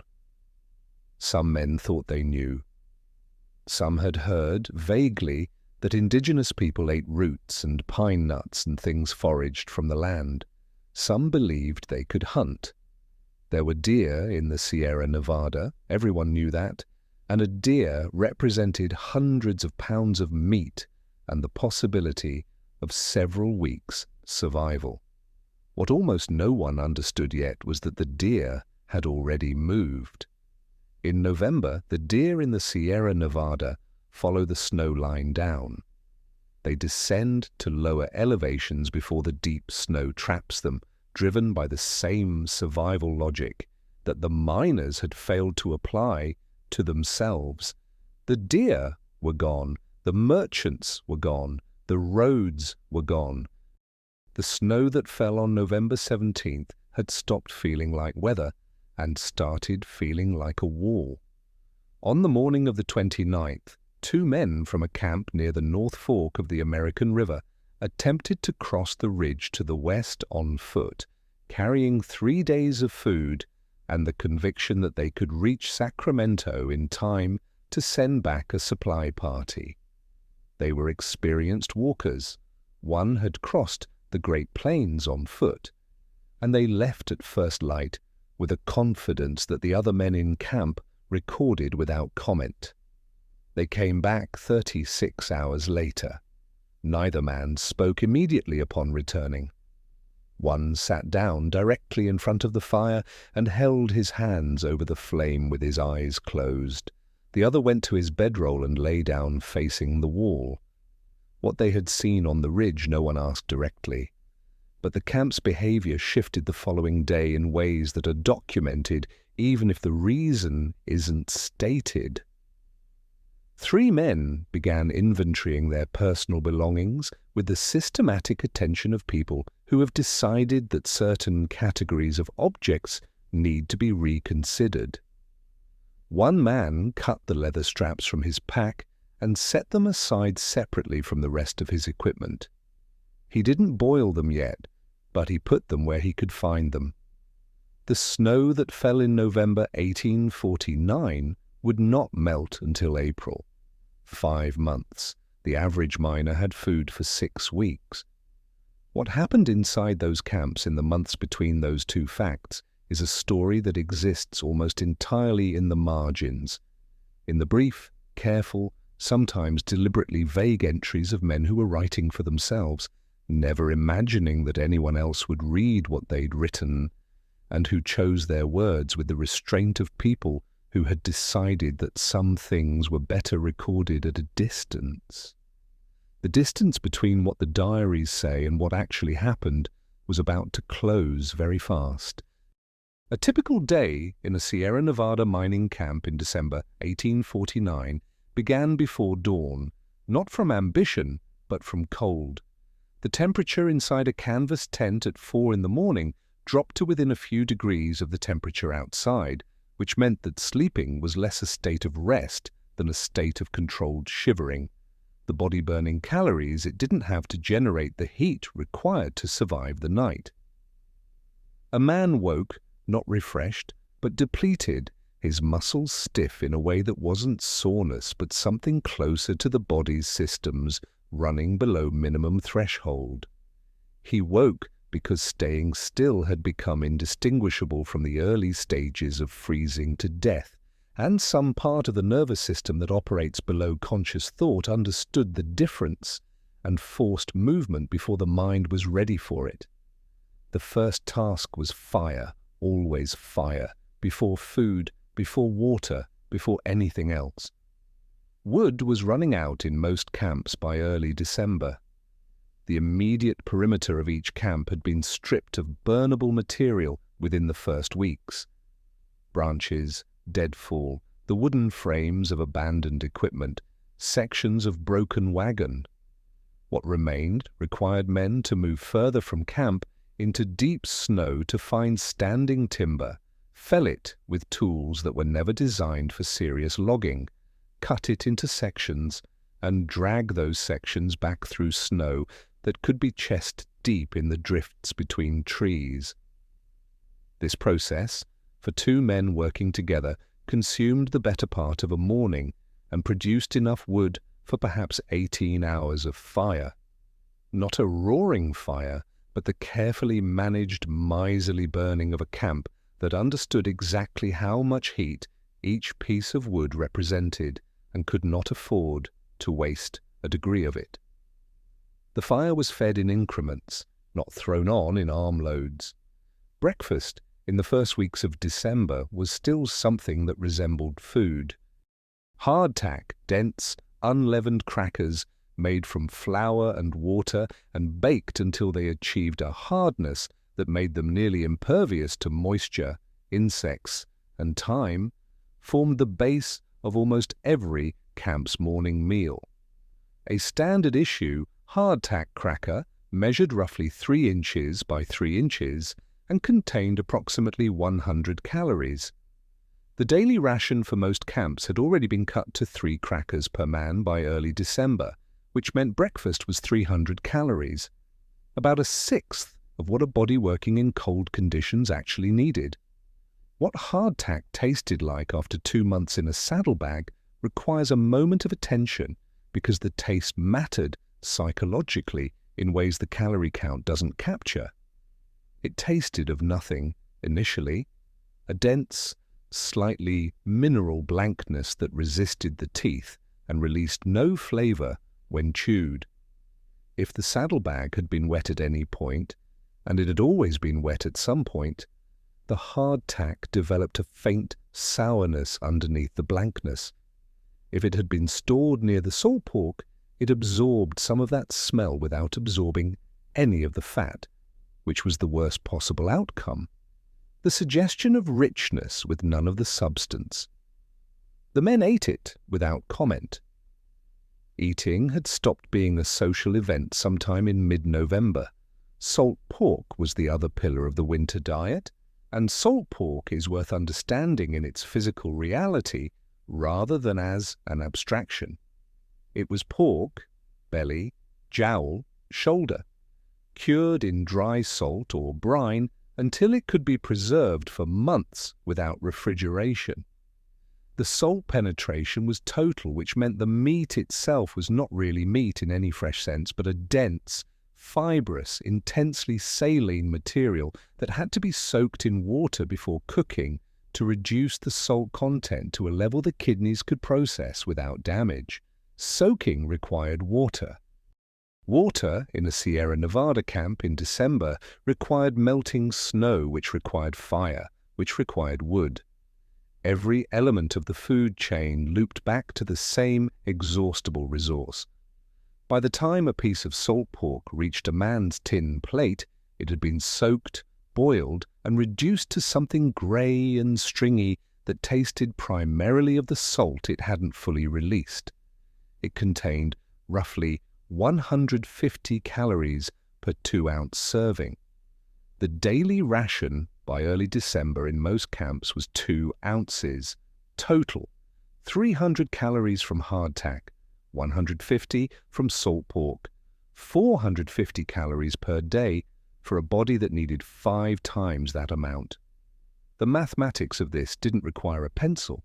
Some men thought they knew. Some had heard, vaguely, that indigenous people ate roots and pine nuts and things foraged from the land. Some believed they could hunt. There were deer in the Sierra Nevada, everyone knew that, and a deer represented hundreds of pounds of meat and the possibility of several weeks' survival. What almost no one understood yet was that the deer had already moved. In November, the deer in the Sierra Nevada follow the snow line down. They descend to lower elevations before the deep snow traps them, driven by the same survival logic that the miners had failed to apply to themselves. The deer were gone, the merchants were gone, the roads were gone. The snow that fell on November 17th had stopped feeling like weather and started feeling like a wall. On the morning of the 29th, 2 men from a camp near the North Fork of the American River attempted to cross the ridge to the west on foot, carrying 3 days of food and the conviction that they could reach Sacramento in time to send back a supply party. They were experienced walkers. One had crossed the Great Plains on foot, and they left at first light with a confidence that the other men in camp recorded without comment. They came back 36 hours later. Neither man spoke immediately upon returning. One sat down directly in front of the fire and held his hands over the flame with his eyes closed. The other went to his bedroll and lay down facing the wall. What they had seen on the ridge no one asked directly, but the camp's behavior shifted the following day in ways that are documented even if the reason isn't stated. 3 men began inventorying their personal belongings with the systematic attention of people who have decided that certain categories of objects need to be reconsidered. One man cut the leather straps from his pack and set them aside separately from the rest of his equipment. He didn't boil them yet, but he put them where he could find them. The snow that fell in November 1849 would not melt until April. 5 months. The average miner had food for 6 weeks. What happened inside those camps in the months between those 2 facts is a story that exists almost entirely in the margins, in the brief, careful, sometimes deliberately vague entries of men who were writing for themselves, never imagining that anyone else would read what they'd written, and who chose their words with the restraint of people who had decided that some things were better recorded at a distance. The distance between what the diaries say and what actually happened was about to close very fast. A typical day in a Sierra Nevada mining camp in December 1849 began before dawn, not from ambition, but from cold. The temperature inside a canvas tent at 4 in the morning dropped to within a few degrees of the temperature outside, which meant that sleeping was less a state of rest than a state of controlled shivering. The body burning calories it didn't have to generate the heat required to survive the night. A man woke, not refreshed, but depleted, his muscles stiff in a way that wasn't soreness but something closer to the body's systems running below minimum threshold. He woke because staying still had become indistinguishable from the early stages of freezing to death, and some part of the nervous system that operates below conscious thought understood the difference and forced movement before the mind was ready for it. The first task was fire, always fire, before food, before water, before anything else. Wood was running out in most camps by early December. The immediate perimeter of each camp had been stripped of burnable material within the first weeks. Branches, deadfall, the wooden frames of abandoned equipment, sections of broken wagon. What remained required men to move further from camp into deep snow to find standing timber, fell it with tools that were never designed for serious logging, cut it into sections, and drag those sections back through snow that could be chest deep in the drifts between trees. This process, for 2 men working together, consumed the better part of a morning and produced enough wood for perhaps 18 hours of fire. Not a roaring fire, but the carefully managed, miserly burning of a camp that understood exactly how much heat each piece of wood represented and could not afford to waste a degree of it. The fire was fed in increments, not thrown on in armloads. Breakfast in the first weeks of December was still something that resembled food. Hardtack, dense, unleavened crackers made from flour and water and baked until they achieved a hardness that made them nearly impervious to moisture, insects, and time, formed the base of almost every camp's morning meal. A standard issue hardtack cracker measured roughly 3 inches by 3 inches and contained approximately 100 calories. The daily ration for most camps had already been cut to 3 crackers per man by early December, which meant breakfast was 300 calories, about a sixth of what a body working in cold conditions actually needed. What hardtack tasted like after 2 months in a saddlebag requires a moment of attention because the taste mattered psychologically in ways the calorie count doesn't capture. It tasted of nothing initially, a dense, slightly mineral blankness that resisted the teeth and released no flavor when chewed. If the saddlebag had been wet at any point, and it had always been wet at some point, the hardtack developed a faint sourness underneath the blankness. If it had been stored near the salt pork, it absorbed some of that smell without absorbing any of the fat, which was the worst possible outcome. The suggestion of richness with none of the substance. The men ate it without comment. Eating had stopped being a social event sometime in mid-November. Salt pork was the other pillar of the winter diet, and salt pork is worth understanding in its physical reality rather than as an abstraction. It was pork, belly, jowl, shoulder, cured in dry salt or brine until it could be preserved for months without refrigeration. The salt penetration was total, which meant the meat itself was not really meat in any fresh sense, but a dense, fibrous, intensely saline material that had to be soaked in water before cooking to reduce the salt content to a level the kidneys could process without damage. Soaking required water. Water in a Sierra Nevada camp in December required melting snow, which required fire, which required wood. Every element of the food chain looped back to the same exhaustible resource. By the time a piece of salt pork reached a man's tin plate, it had been soaked, boiled, and reduced to something grey and stringy that tasted primarily of the salt it hadn't fully released. It contained roughly 150 calories per 2-ounce serving. The daily ration by early December in most camps was 2 ounces. Total, 300 calories from hardtack, 150 from salt pork, 450 calories per day for a body that needed 5 times that amount. The mathematics of this didn't require a pencil.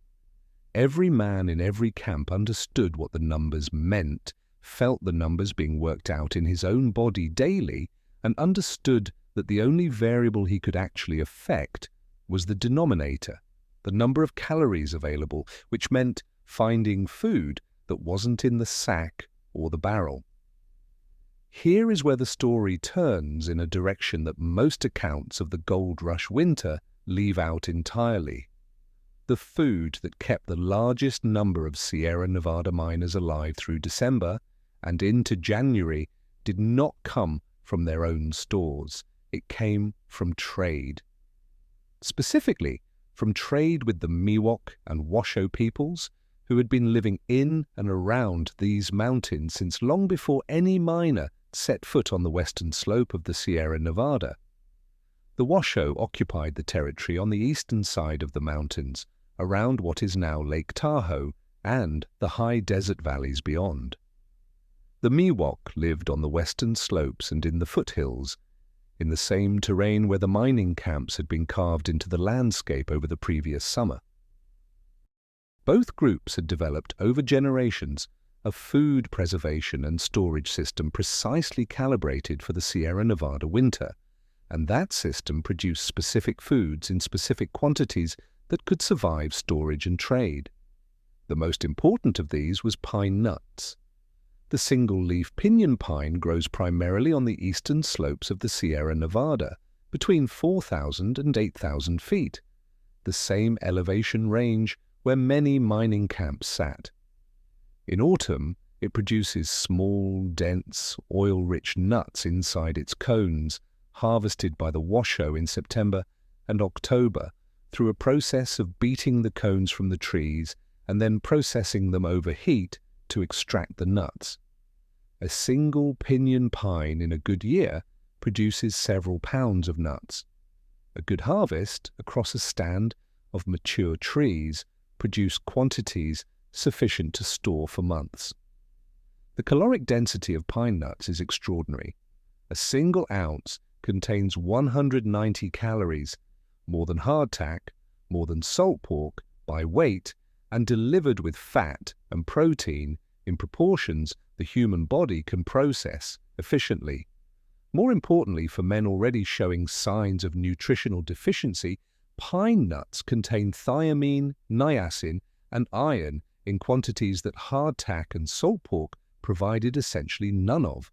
Every man in every camp understood what the numbers meant, felt the numbers being worked out in his own body daily, and understood that the only variable he could actually affect was the denominator, the number of calories available, which meant finding food that wasn't in the sack or the barrel. Here is where the story turns in a direction that most accounts of the Gold Rush winter leave out entirely. The food that kept the largest number of Sierra Nevada miners alive through December and into January did not come from their own stores. It came from trade. Specifically, from trade with the Miwok and Washoe peoples, who had been living in and around these mountains since long before any miner set foot on the western slope of the Sierra Nevada. The Washoe occupied the territory on the eastern side of the mountains, around what is now Lake Tahoe and the high desert valleys beyond. The Miwok lived on the western slopes and in the foothills, in the same terrain where the mining camps had been carved into the landscape over the previous summer. Both groups had developed over generations a food preservation and storage system precisely calibrated for the Sierra Nevada winter, and that system produced specific foods in specific quantities that could survive storage and trade. The most important of these was pine nuts. The single-leaf pinyon pine grows primarily on the eastern slopes of the Sierra Nevada, between 4,000 and 8,000 feet, the same elevation range where many mining camps sat. In autumn, it produces small, dense, oil-rich nuts inside its cones, harvested by the Washoe in September and October through a process of beating the cones from the trees and then processing them over heat to extract the nuts. A single pinyon pine in a good year produces several pounds of nuts. A good harvest across a stand of mature trees produced quantities sufficient to store for months. The caloric density of pine nuts is extraordinary. A single ounce contains 190 calories, more than hardtack, more than salt pork, by weight, and delivered with fat and protein in proportions the human body can process efficiently. More importantly, for men already showing signs of nutritional deficiency, pine nuts contain thiamine, niacin, and iron in quantities that hardtack and salt pork provided essentially none of.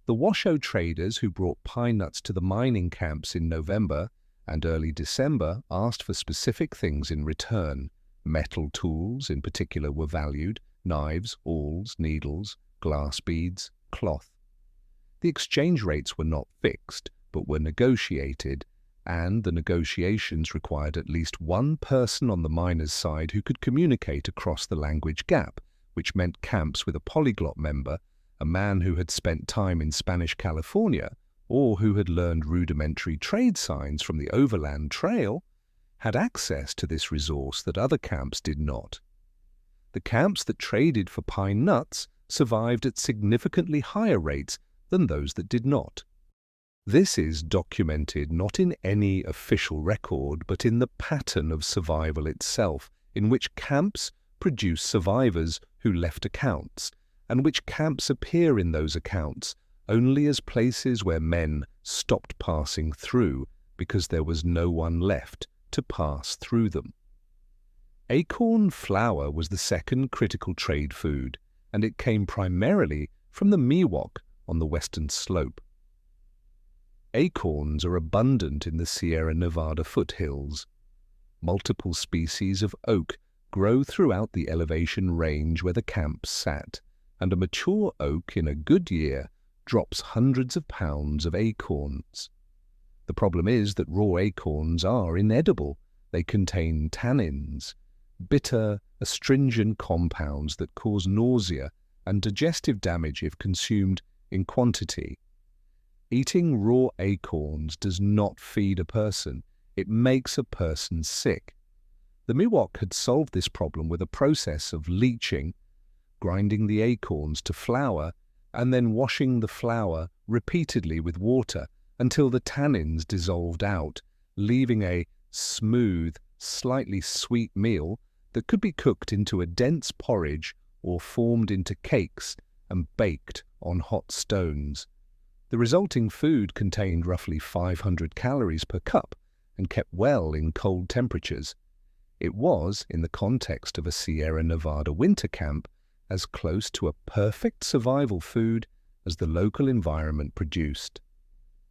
The Washoe traders who brought pine nuts to the mining camps in November and early December asked for specific things in return. Metal tools, in particular, were valued: knives, awls, needles, glass beads, cloth. The exchange rates were not fixed, but were negotiated, and the negotiations required at least one person on the miners' side who could communicate across the language gap, which meant camps with a polyglot member, a man who had spent time in Spanish California or who had learned rudimentary trade signs from the overland trail, had access to this resource that other camps did not. The camps that traded for pine nuts survived at significantly higher rates than those that did not. This is documented not in any official record, but in the pattern of survival itself, in which camps produce survivors who left accounts, and which camps appear in those accounts only as places where men stopped passing through because there was no one left to pass through them. Acorn flour was the second critical trade food, and it came primarily from the Miwok on the western slope. Acorns are abundant in the Sierra Nevada foothills. Multiple species of oak grow throughout the elevation range where the camps sat, and a mature oak in a good year drops hundreds of pounds of acorns. The problem is that raw acorns are inedible. They contain tannins, bitter, astringent compounds that cause nausea and digestive damage if consumed in quantity. Eating raw acorns does not feed a person, it makes a person sick. The Miwok had solved this problem with a process of leaching, grinding the acorns to flour, and then washing the flour repeatedly with water until the tannins dissolved out, leaving a smooth, slightly sweet meal that could be cooked into a dense porridge or formed into cakes and baked on hot stones. The resulting food contained roughly 500 calories per cup and kept well in cold temperatures. It was, in the context of a Sierra Nevada winter camp, as close to a perfect survival food as the local environment produced.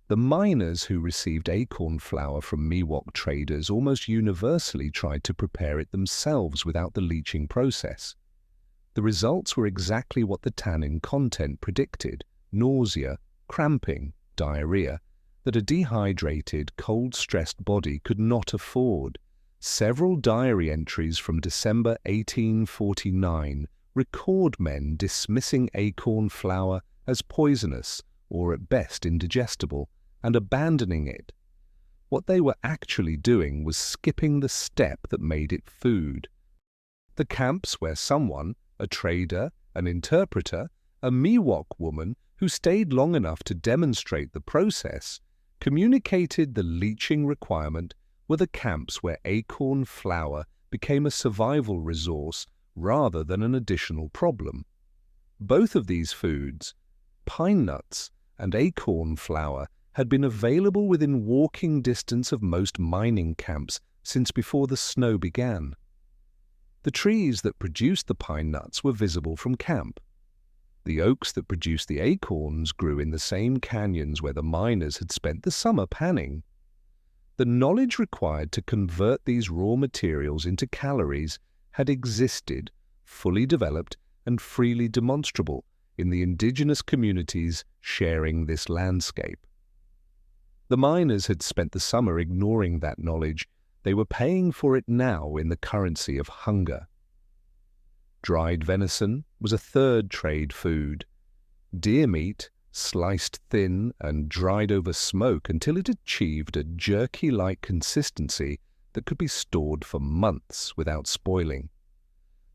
The miners who received acorn flour from Miwok traders almost universally tried to prepare it themselves without the leaching process. The results were exactly what the tannin content predicted: nausea, cramping, diarrhea, that a dehydrated, cold-stressed body could not afford. Several diary entries from December 1849 record men dismissing acorn flour as poisonous or at best indigestible and abandoning it. What they were actually doing was skipping the step that made it food. The camps where someone, a trader, an interpreter, a Miwok woman who stayed long enough to demonstrate the process, communicated the leaching requirement, were the camps where acorn flour became a survival resource rather than an additional problem. Both of these foods, pine nuts and acorn flour, had been available within walking distance of most mining camps since before the snow began. The trees that produced the pine nuts were visible from camp. The oaks that produced the acorns grew in the same canyons where the miners had spent the summer panning. The knowledge required to convert these raw materials into calories had existed, fully developed and freely demonstrable, in the indigenous communities sharing this landscape. The miners had spent the summer ignoring that knowledge. They were paying for it now in the currency of hunger. Dried venison was a third trade food. Deer meat, sliced thin and dried over smoke until it achieved a jerky-like consistency that could be stored for months without spoiling.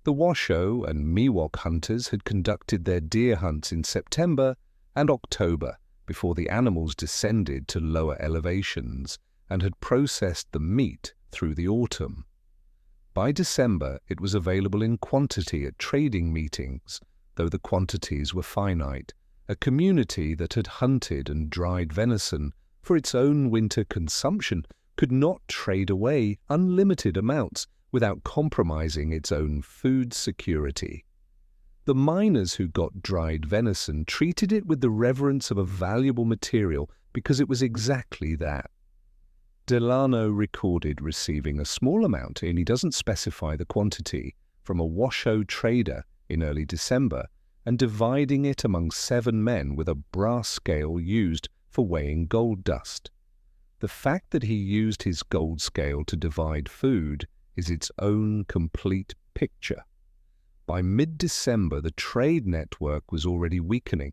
The Washoe and Miwok hunters had conducted their deer hunts in September and October before the animals descended to lower elevations, and had processed the meat through the autumn. By December, it was available in quantity at trading meetings, though the quantities were finite. A community that had hunted and dried venison for its own winter consumption could not trade away unlimited amounts without compromising its own food security. The miners who got dried venison treated it with the reverence of a valuable material because it was exactly that. Delano recorded receiving a small amount, and he doesn't specify the quantity, from a Washoe trader in early December, and dividing it among 7 men with a brass scale used for weighing gold dust. The fact that he used his gold scale to divide food is its own complete picture. By mid-December, the trade network was already weakening.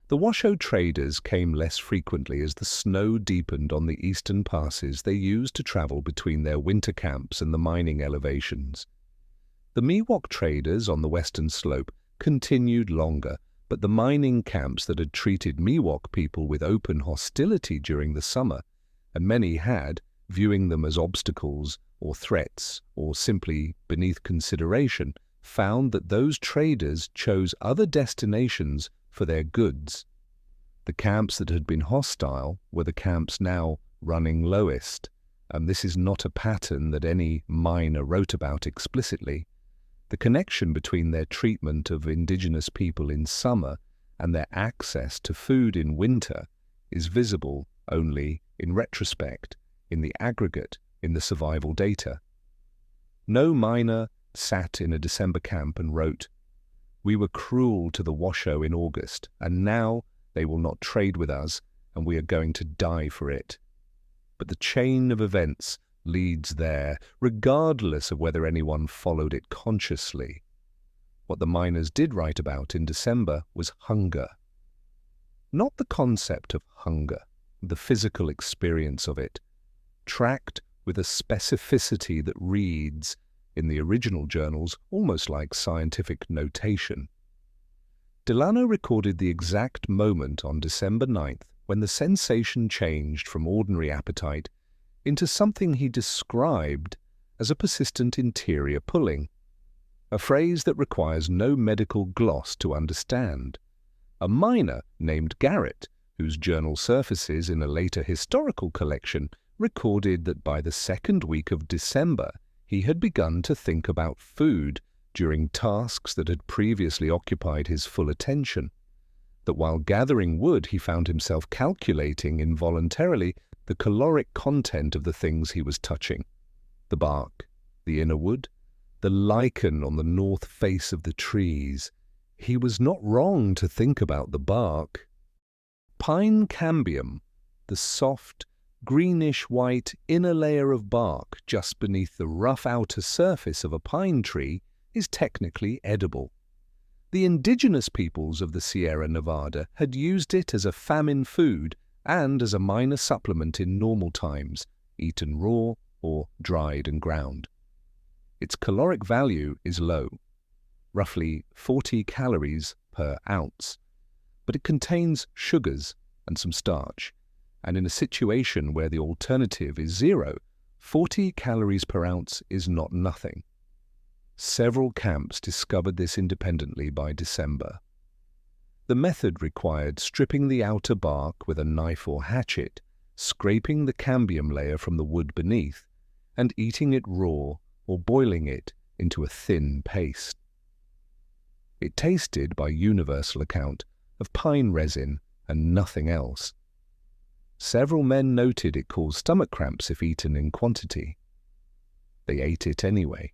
The Washoe traders came less frequently as the snow deepened on the eastern passes they used to travel between their winter camps and the mining elevations. The Miwok traders on the western slope continued longer, but the mining camps that had treated Miwok people with open hostility during the summer, and many had, viewing them as obstacles or threats or simply beneath consideration, found that those traders chose other destinations for their goods. The camps that had been hostile were the camps now running lowest, and this is not a pattern that any miner wrote about explicitly. The connection between their treatment of indigenous people in summer and their access to food in winter is visible only in retrospect, in the aggregate, in the survival data. No miner sat in a December camp and wrote, "We were cruel to the Washoe in August, and now they will not trade with us, and we are going to die for it." But the chain of events leads there, regardless of whether anyone followed it consciously. What the miners did write about in December was hunger. Not the concept of hunger, the physical experience of it, tracked with a specificity that reads, in the original journals, almost like scientific notation. Delano recorded the exact moment on December 9th when the sensation changed from ordinary appetite into something he described as a persistent interior pulling, a phrase that requires no medical gloss to understand. A miner named Garrett, whose journal surfaces in a later historical collection, recorded that by the second week of December he had begun to think about food during tasks that had previously occupied his full attention, that while gathering wood he found himself calculating involuntarily the caloric content of the things he was touching, the bark, the inner wood, the lichen on the north face of the trees. He was not wrong to think about the bark. Pine cambium, the soft, greenish-white inner layer of bark just beneath the rough outer surface of a pine tree, is technically edible. The indigenous peoples of the Sierra Nevada had used it as a famine food and as a minor supplement in normal times, eaten raw or dried and ground. Its caloric value is low, roughly 40 calories per ounce, but it contains sugars and some starch, and in a situation where the alternative is 0, 40 calories per ounce is not nothing. Several camps discovered this independently by December. The method required stripping the outer bark with a knife or hatchet, scraping the cambium layer from the wood beneath, and eating it raw or boiling it into a thin paste. It tasted, by universal account, of pine resin and nothing else. Several men noted it caused stomach cramps if eaten in quantity. They ate it anyway.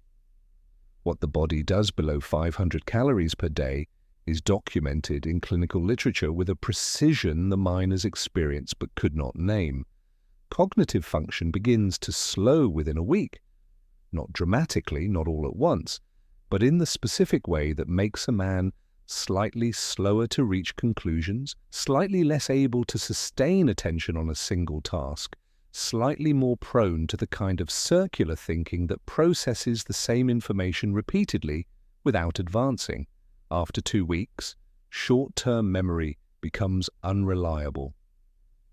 What the body does below 500 calories per day is documented in clinical literature with a precision the miners experienced but could not name. Cognitive function begins to slow within a week, not dramatically, not all at once, but in the specific way that makes a man slightly slower to reach conclusions, slightly less able to sustain attention on a single task, slightly more prone to the kind of circular thinking that processes the same information repeatedly without advancing. After 2 weeks, short-term memory becomes unreliable.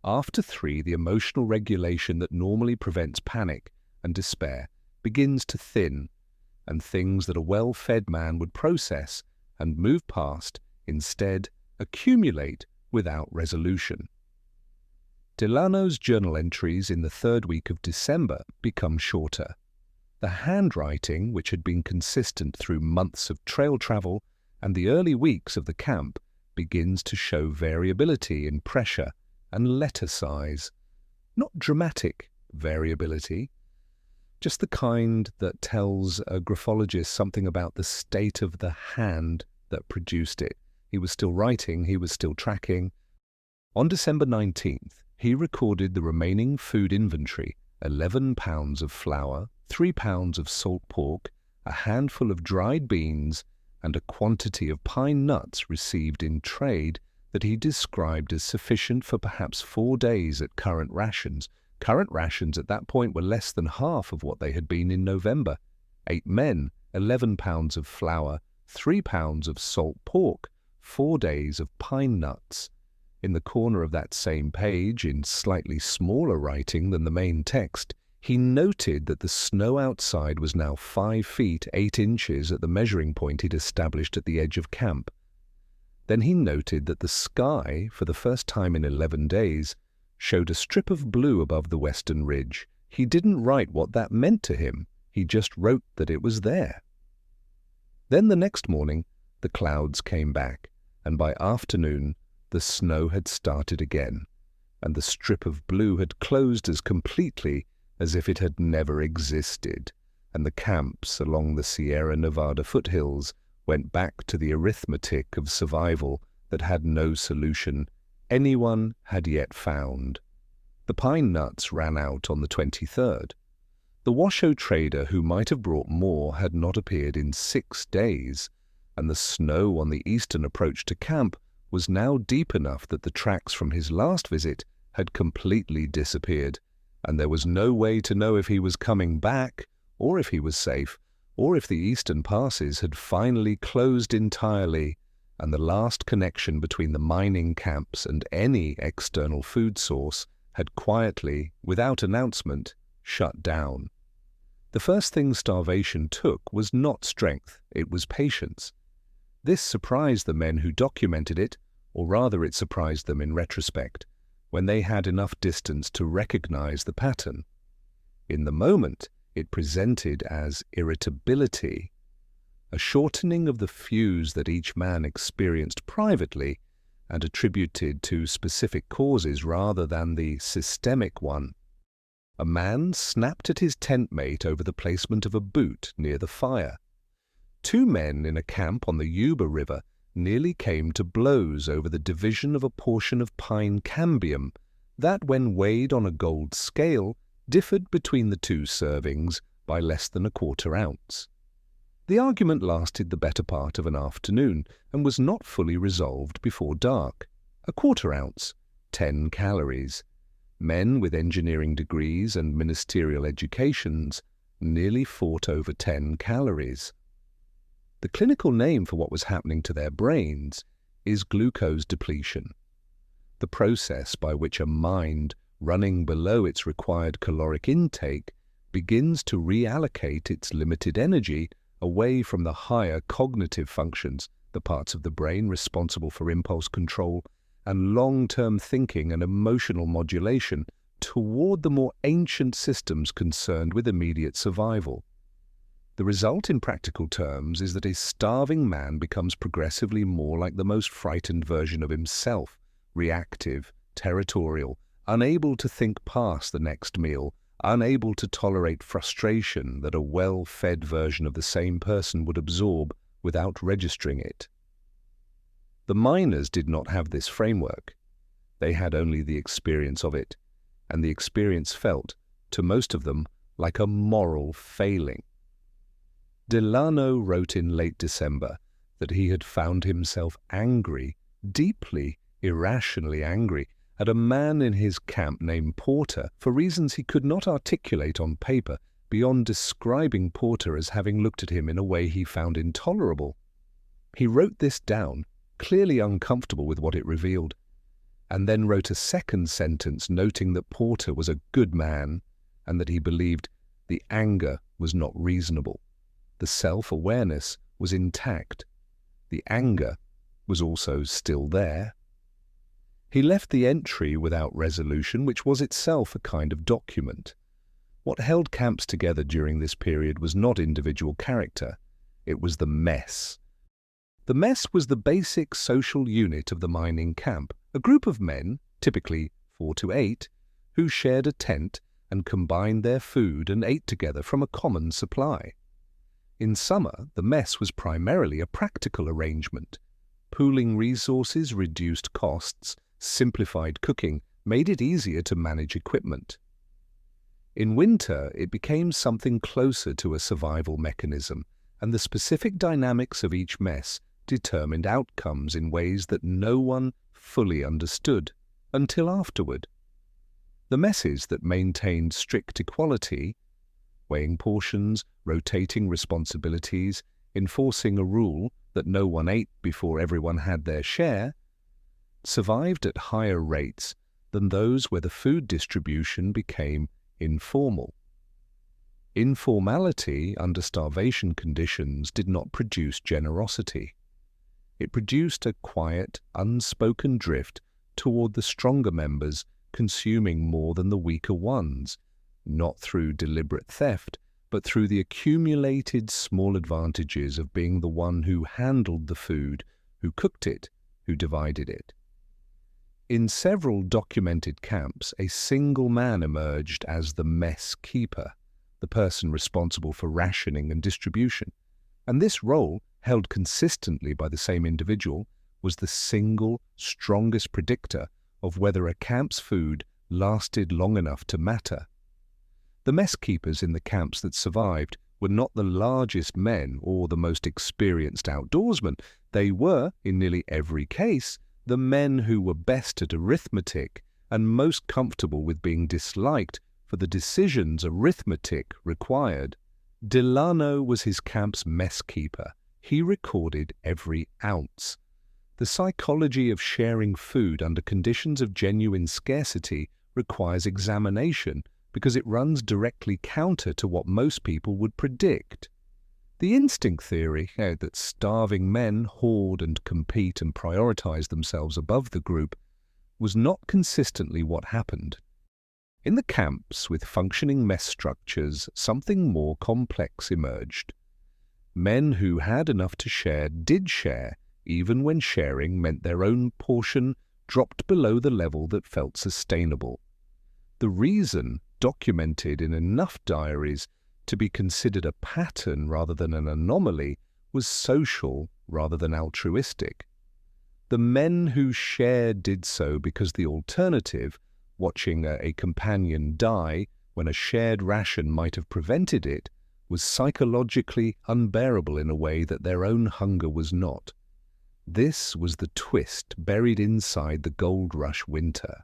After 3, the emotional regulation that normally prevents panic and despair begins to thin, and things that a well-fed man would process and move past instead accumulate without resolution. Delano's journal entries in the third week of December become shorter. The handwriting, which had been consistent through months of trail travel and the early weeks of the camp, begins to show variability in pressure and letter size. Not dramatic variability, just the kind that tells a graphologist something about the state of the hand that produced it. He was still writing, he was still tracking. On December 19th, he recorded the remaining food inventory: 11 pounds of flour, 3 pounds of salt pork, a handful of dried beans, and a quantity of pine nuts received in trade that he described as sufficient for perhaps 4 days at current rations. Current rations at that point were less than half of what they had been in November. 8 men, 11 pounds of flour, 3 pounds of salt pork, 4 days of pine nuts. In the corner of that same page, in slightly smaller writing than the main text, he noted that the snow outside was now 5 feet 8 inches at the measuring point he'd established at the edge of camp. Then he noted that the sky, for the first time in 11 days, showed a strip of blue above the western ridge. He didn't write what that meant to him. He just wrote that it was there. Then the next morning, the clouds came back, and by afternoon, the snow had started again, and the strip of blue had closed as completely as if it had never existed, and the camps along the Sierra Nevada foothills went back to the arithmetic of survival that had no solution anyone had yet found. The pine nuts ran out on the 23rd. The Washoe trader who might have brought more had not appeared in 6 days, and the snow on the eastern approach to camp was now deep enough that the tracks from his last visit had completely disappeared, and there was no way to know if he was coming back, or if he was safe, or if the eastern passes had finally closed entirely, and the last connection between the mining camps and any external food source had quietly, without announcement, shut down. The first thing starvation took was not strength, it was patience. This surprised the men who documented it, or rather it surprised them in retrospect, when they had enough distance to recognize the pattern. In the moment, it presented as irritability, a shortening of the fuse that each man experienced privately and attributed to specific causes rather than the systemic one. A man snapped at his tent mate over the placement of a boot near the fire. 2 men in a camp on the Yuba River nearly came to blows over the division of a portion of pine cambium that, when weighed on a gold scale, differed between the 2 servings by less than 1/4 ounce. The argument lasted the better part of an afternoon and was not fully resolved before dark. 1/4 ounce, 10 calories. Men with engineering degrees and ministerial educations nearly fought over 10 calories. The clinical name for what was happening to their brains is glucose depletion, the process by which a mind running below its required caloric intake begins to reallocate its limited energy away from the higher cognitive functions, the parts of the brain responsible for impulse control and long-term thinking and emotional modulation, toward the more ancient systems concerned with immediate survival. The result in practical terms is that a starving man becomes progressively more like the most frightened version of himself, reactive, territorial, unable to think past the next meal, unable to tolerate frustration that a well-fed version of the same person would absorb without registering it. The miners did not have this framework. They had only the experience of it, and the experience felt, to most of them, like a moral failing. Delano wrote in late December that he had found himself angry, deeply, irrationally angry, at a man in his camp named Porter for reasons he could not articulate on paper beyond describing Porter as having looked at him in a way he found intolerable. He wrote this down, clearly uncomfortable with what it revealed, and then wrote a second sentence noting that Porter was a good man and that he believed The anger was not reasonable. The self-awareness was intact. The anger was also still there. He left the entry without resolution, which was itself a kind of document. What held camps together during this period was not individual character, it was the mess. The mess was the basic social unit of the mining camp, a group of men, typically 4 to 8, who shared a tent and combined their food and ate together from a common supply. In summer, the mess was primarily a practical arrangement. Pooling resources reduced costs, simplified cooking, made it easier to manage equipment. In winter, it became something closer to a survival mechanism, and the specific dynamics of each mess determined outcomes in ways that no one fully understood until afterward. The messes that maintained strict equality, weighing portions, rotating responsibilities, enforcing a rule that no one ate before everyone had their share, survived at higher rates than those where the food distribution became informal. Informality under starvation conditions did not produce generosity. It produced a quiet, unspoken drift toward the stronger members consuming more than the weaker ones, not through deliberate theft, but through the accumulated small advantages of being the one who handled the food, who cooked it, who divided it. In several documented camps, a single man emerged as the mess keeper, the person responsible for rationing and distribution, and this role, held consistently by the same individual, was the single, strongest predictor of whether a camp's food lasted long enough to matter. The mess keepers in the camps that survived were not the largest men or the most experienced outdoorsmen. They were, in nearly every case, the men who were best at arithmetic and most comfortable with being disliked for the decisions arithmetic required. Delano was his camp's mess keeper. He recorded every ounce. The psychology of sharing food under conditions of genuine scarcity requires examination because it runs directly counter to what most people would predict. The instinct theory that starving men hoard and compete and prioritize themselves above the group was not consistently what happened. In the camps with functioning mess structures, something more complex emerged. Men who had enough to share did share, even when sharing meant their own portion dropped below the level that felt sustainable. The reason, documented in enough diaries to be considered a pattern rather than an anomaly, was social rather than altruistic. The men who shared did so because the alternative, watching a companion die when a shared ration might have prevented it, was psychologically unbearable in a way that their own hunger was not. This was the twist buried inside the gold rush winter.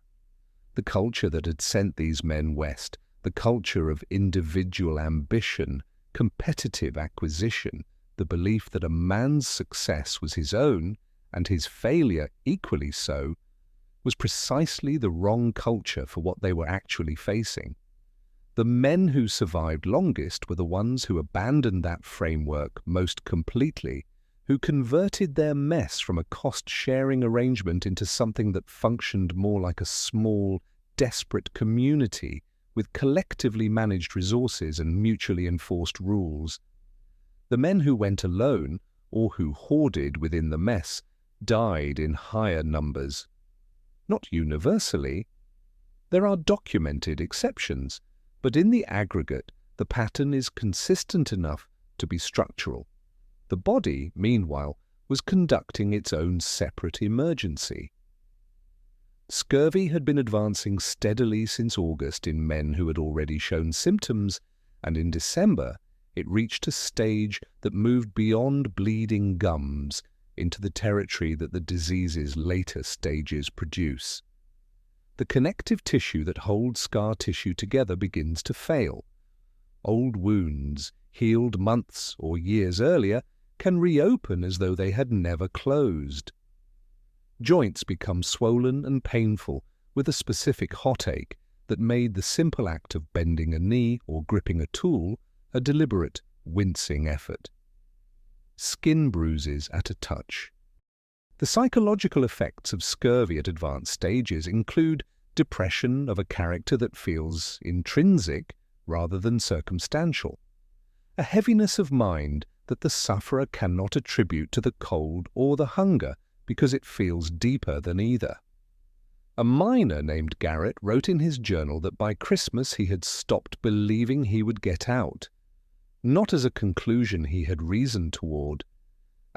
The culture that had sent these men west, the culture of individual ambition, competitive acquisition, the belief that a man's success was his own, and his failure equally so, was precisely the wrong culture for what they were actually facing. The men who survived longest were the ones who abandoned that framework most completely, who converted their mess from a cost-sharing arrangement into something that functioned more like a small, desperate community with collectively managed resources and mutually enforced rules. The men who went alone, or who hoarded within the mess, died in higher numbers. Not universally. There are documented exceptions, but in the aggregate, the pattern is consistent enough to be structural. The body, meanwhile, was conducting its own separate emergency. Scurvy had been advancing steadily since August in men who had already shown symptoms, and in December it reached a stage that moved beyond bleeding gums into the territory that the disease's later stages produce. The connective tissue that holds scar tissue together begins to fail. Old wounds, healed months or years earlier, can reopen as though they had never closed. Joints become swollen and painful with a specific hot ache that made the simple act of bending a knee or gripping a tool a deliberate, wincing effort. Skin bruises at a touch. The psychological effects of scurvy at advanced stages include depression of a character that feels intrinsic rather than circumstantial, a heaviness of mind that the sufferer cannot attribute to the cold or the hunger because it feels deeper than either. A miner named Garrett wrote in his journal that by Christmas he had stopped believing he would get out, not as a conclusion he had reasoned toward,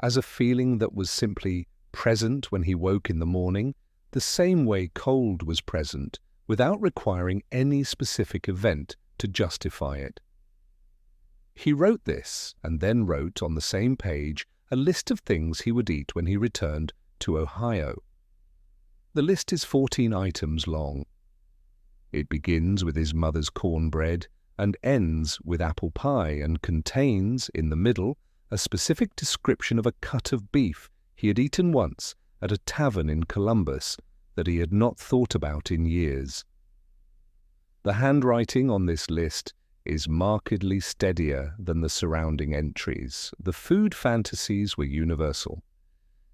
as a feeling that was simply present when he woke in the morning, the same way cold was present, without requiring any specific event to justify it. He wrote this, and then wrote on the same page a list of things he would eat when he returned to Ohio. The list is 14 items long. It begins with his mother's cornbread and ends with apple pie and contains, in the middle, a specific description of a cut of beef he had eaten once at a tavern in Columbus that he had not thought about in years. The handwriting on this list is markedly steadier than the surrounding entries. The food fantasies were universal.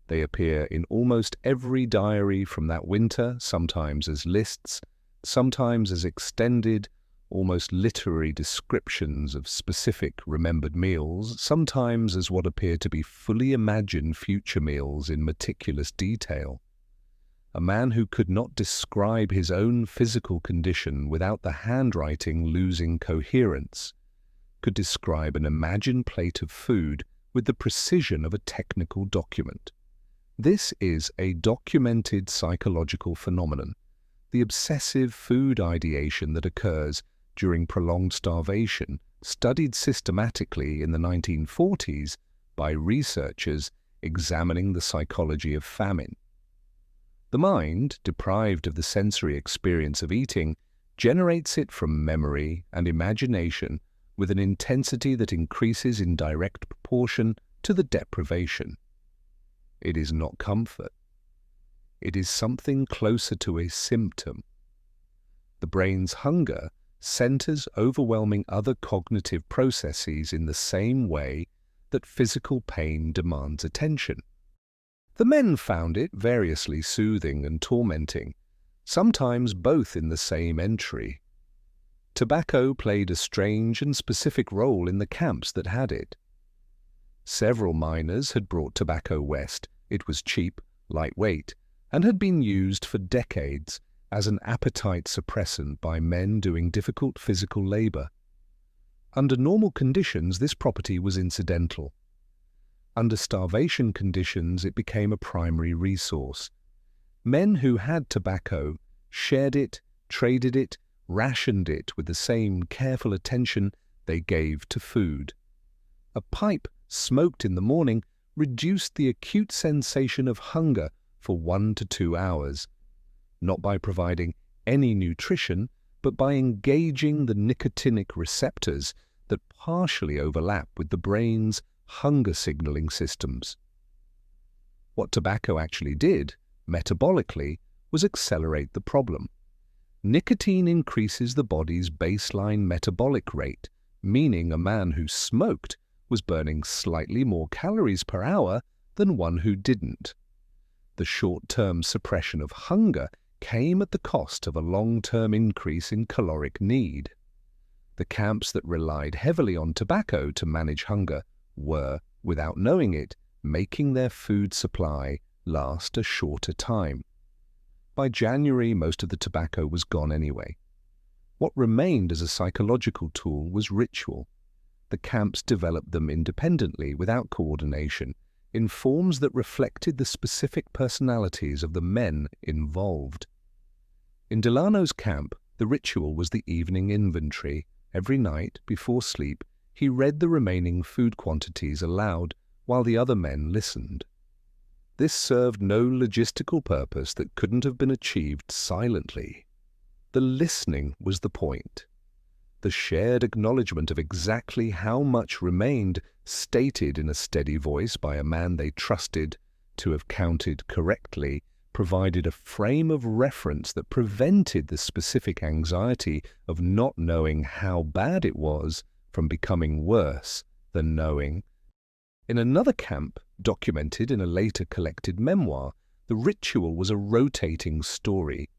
They appear in almost every diary from that winter, sometimes as lists, sometimes as extended, almost literary descriptions of specific remembered meals, sometimes as what appear to be fully imagined future meals in meticulous detail. A man who could not describe his own physical condition without the handwriting losing coherence could describe an imagined plate of food with the precision of a technical document. This is a documented psychological phenomenon, the obsessive food ideation that occurs during prolonged starvation, studied systematically in the 1940s by researchers examining the psychology of famine. The mind, deprived of the sensory experience of eating, generates it from memory and imagination with an intensity that increases in direct proportion to the deprivation. It is not comfort. It is something closer to a symptom. The brain's hunger centers overwhelming other cognitive processes in the same way that physical pain demands attention. The men found it variously soothing and tormenting, sometimes both in the same entry. Tobacco played a strange and specific role in the camps that had it. Several miners had brought tobacco west. It was cheap, lightweight, and had been used for decades as an appetite suppressant by men doing difficult physical labor. Under normal conditions, this property was incidental. Under starvation conditions, it became a primary resource. Men who had tobacco shared it, traded it, rationed it with the same careful attention they gave to food. A pipe smoked in the morning reduced the acute sensation of hunger for 1 to 2 hours, not by providing any nutrition, but by engaging the nicotinic receptors that partially overlap with the brain's hunger signaling systems. What tobacco actually did, metabolically, was accelerate the problem. Nicotine increases the body's baseline metabolic rate, meaning a man who smoked was burning slightly more calories per hour than one who didn't. The short-term suppression of hunger came at the cost of a long-term increase in caloric need. The camps that relied heavily on tobacco to manage hunger were, without knowing it, making their food supply last a shorter time. By January, most of the tobacco was gone anyway. What remained as a psychological tool was ritual. The camps developed them independently, without coordination, in forms that reflected the specific personalities of the men involved. In Delano's camp, the ritual was the evening inventory. Every night, before sleep, he read the remaining food quantities aloud while the other men listened. This served no logistical purpose that couldn't have been achieved silently. The listening was the point. The shared acknowledgement of exactly how much remained, stated in a steady voice by a man they trusted to have counted correctly, provided a frame of reference that prevented the specific anxiety of not knowing how bad it was from becoming worse than knowing. In another camp, documented in a later collected memoir, the ritual was a rotating story.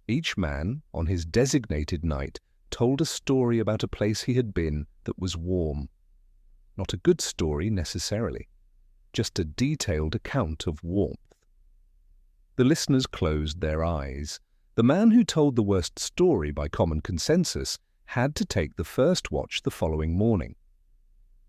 Each man, on his designated night, told a story about a place he had been that was warm. Not a good story necessarily, just a detailed account of warmth. The listeners closed their eyes. The man who told the worst story by common consensus had to take the first watch the following morning.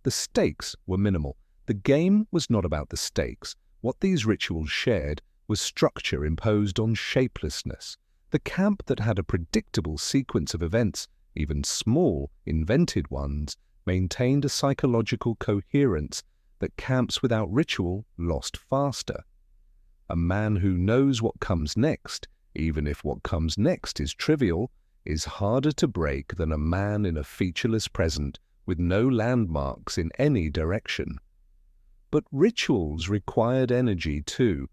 The stakes were minimal. The game was not about the stakes. What these rituals shared was structure imposed on shapelessness. The camp that had a predictable sequence of events, even small, invented ones, maintained a psychological coherence that camps without ritual lost faster. A man who knows what comes next, even if what comes next is trivial, is harder to break than a man in a featureless present with no landmarks in any direction. But rituals required energy too.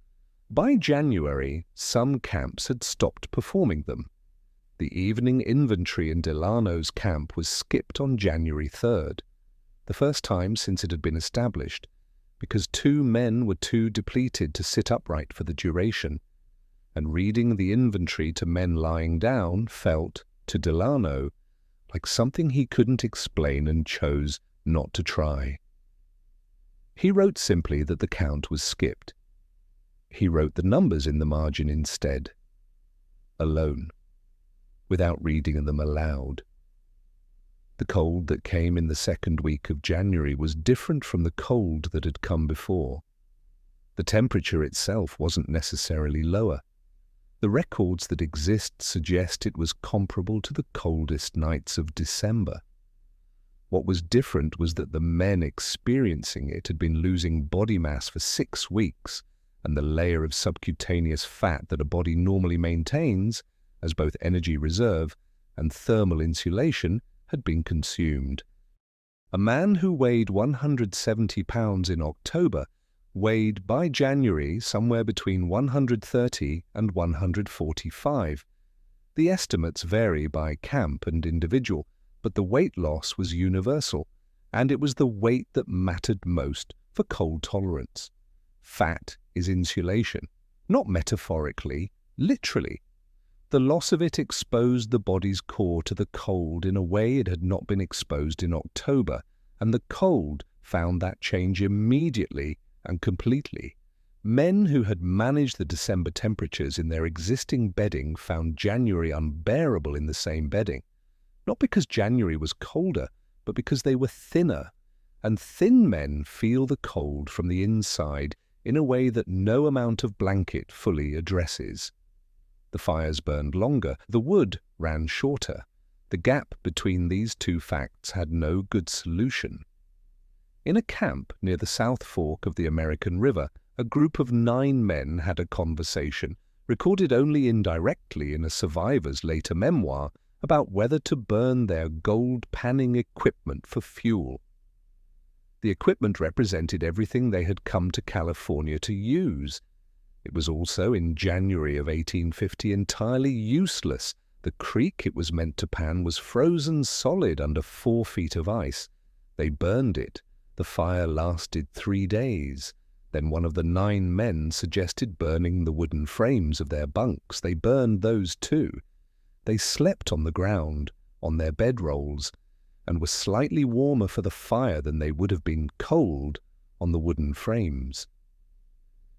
By January, some camps had stopped performing them. The evening inventory in Delano's camp was skipped on January 3rd, the first time since it had been established, because 2 men were too depleted to sit upright for the duration, and reading the inventory to men lying down felt, to Delano, like something he couldn't explain and chose not to try. He wrote simply that the count was skipped. He wrote the numbers in the margin instead, alone, without reading them aloud. The cold that came in the second week of January was different from the cold that had come before. The temperature itself wasn't necessarily lower. The records that exist suggest it was comparable to the coldest nights of December. What was different was that the men experiencing it had been losing body mass for 6 weeks, and the layer of subcutaneous fat that a body normally maintains, as both energy reserve and thermal insulation, had been consumed. A man who weighed 170 pounds in October weighed by January somewhere between 130 and 145. The estimates vary by camp and individual, but the weight loss was universal, and it was the weight that mattered most for cold tolerance. Fat is insulation, not metaphorically, literally. The loss of it exposed the body's core to the cold in a way it had not been exposed in October, and the cold found that change immediately and completely. Men who had managed the December temperatures in their existing bedding found January unbearable in the same bedding, not because January was colder, but because they were thinner, and thin men feel the cold from the inside in a way that no amount of blanket fully addresses. The fires burned longer, the wood ran shorter. The gap between these 2 facts had no good solution. In a camp near the South Fork of the American River, a group of 9 men had a conversation, recorded only indirectly in a survivor's later memoir, about whether to burn their gold panning equipment for fuel. The equipment represented everything they had come to California to use. It was also, in January of 1850, entirely useless. The creek it was meant to pan was frozen solid under 4 feet of ice. They burned it. The fire lasted 3 days. Then one of the 9 men suggested burning the wooden frames of their bunks. They burned those too. They slept on the ground, on their bedrolls, and were slightly warmer for the fire than they would have been cold on the wooden frames.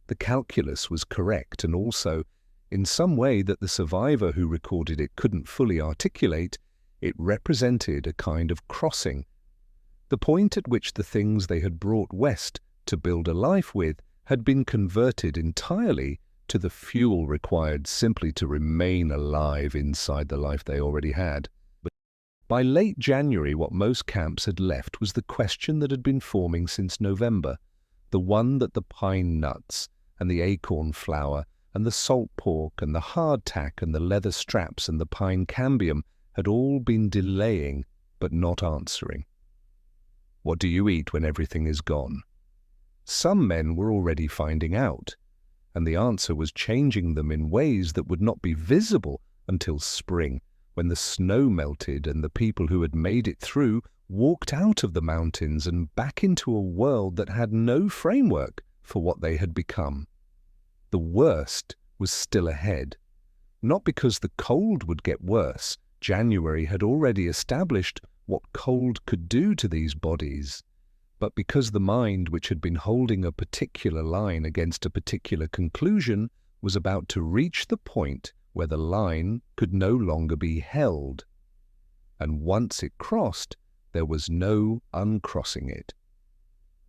The calculus was correct, and also, in some way that the survivor who recorded it couldn't fully articulate, it represented a kind of crossing. The point at which the things they had brought west to build a life with had been converted entirely to the fuel required simply to remain alive inside the life they already had. But by late January, what most camps had left was the question that had been forming since November, the one that the pine nuts and the acorn flour and the salt pork and the hardtack and the leather straps and the pine cambium had all been delaying but not answering. What do you eat when everything is gone? Some men were already finding out, and the answer was changing them in ways that would not be visible until spring, when the snow melted and the people who had made it through walked out of the mountains and back into a world that had no framework for what they had become. The worst was still ahead. Not because the cold would get worse. January had already established what cold could do to these bodies, but because the mind which had been holding a particular line against a particular conclusion was about to reach the point where the line could no longer be held. And once it crossed, there was no uncrossing it.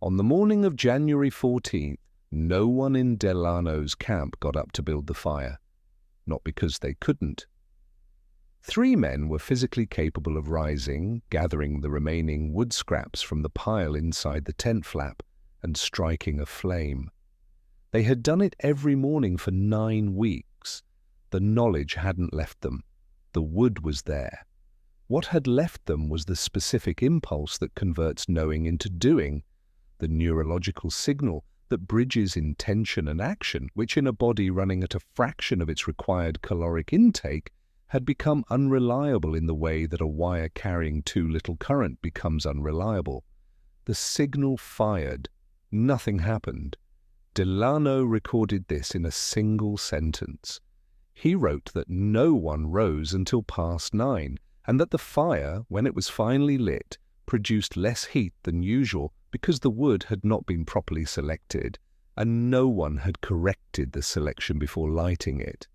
On the morning of January 14th, no one in Delano's camp got up to build the fire. Not because they couldn't. 3 men were physically capable of rising, gathering the remaining wood scraps from the pile inside the tent flap, and striking a flame. They had done it every morning for 9 weeks. The knowledge hadn't left them. The wood was there. What had left them was the specific impulse that converts knowing into doing, the neurological signal that bridges intention and action, which in a body running at a fraction of its required caloric intake had become unreliable in the way that a wire carrying too little current becomes unreliable. The signal fired. Nothing happened. Delano recorded this in a single sentence. He wrote that no one rose until past 9, and that the fire, when it was finally lit, produced less heat than usual because the wood had not been properly selected, and no one had corrected the selection before lighting it.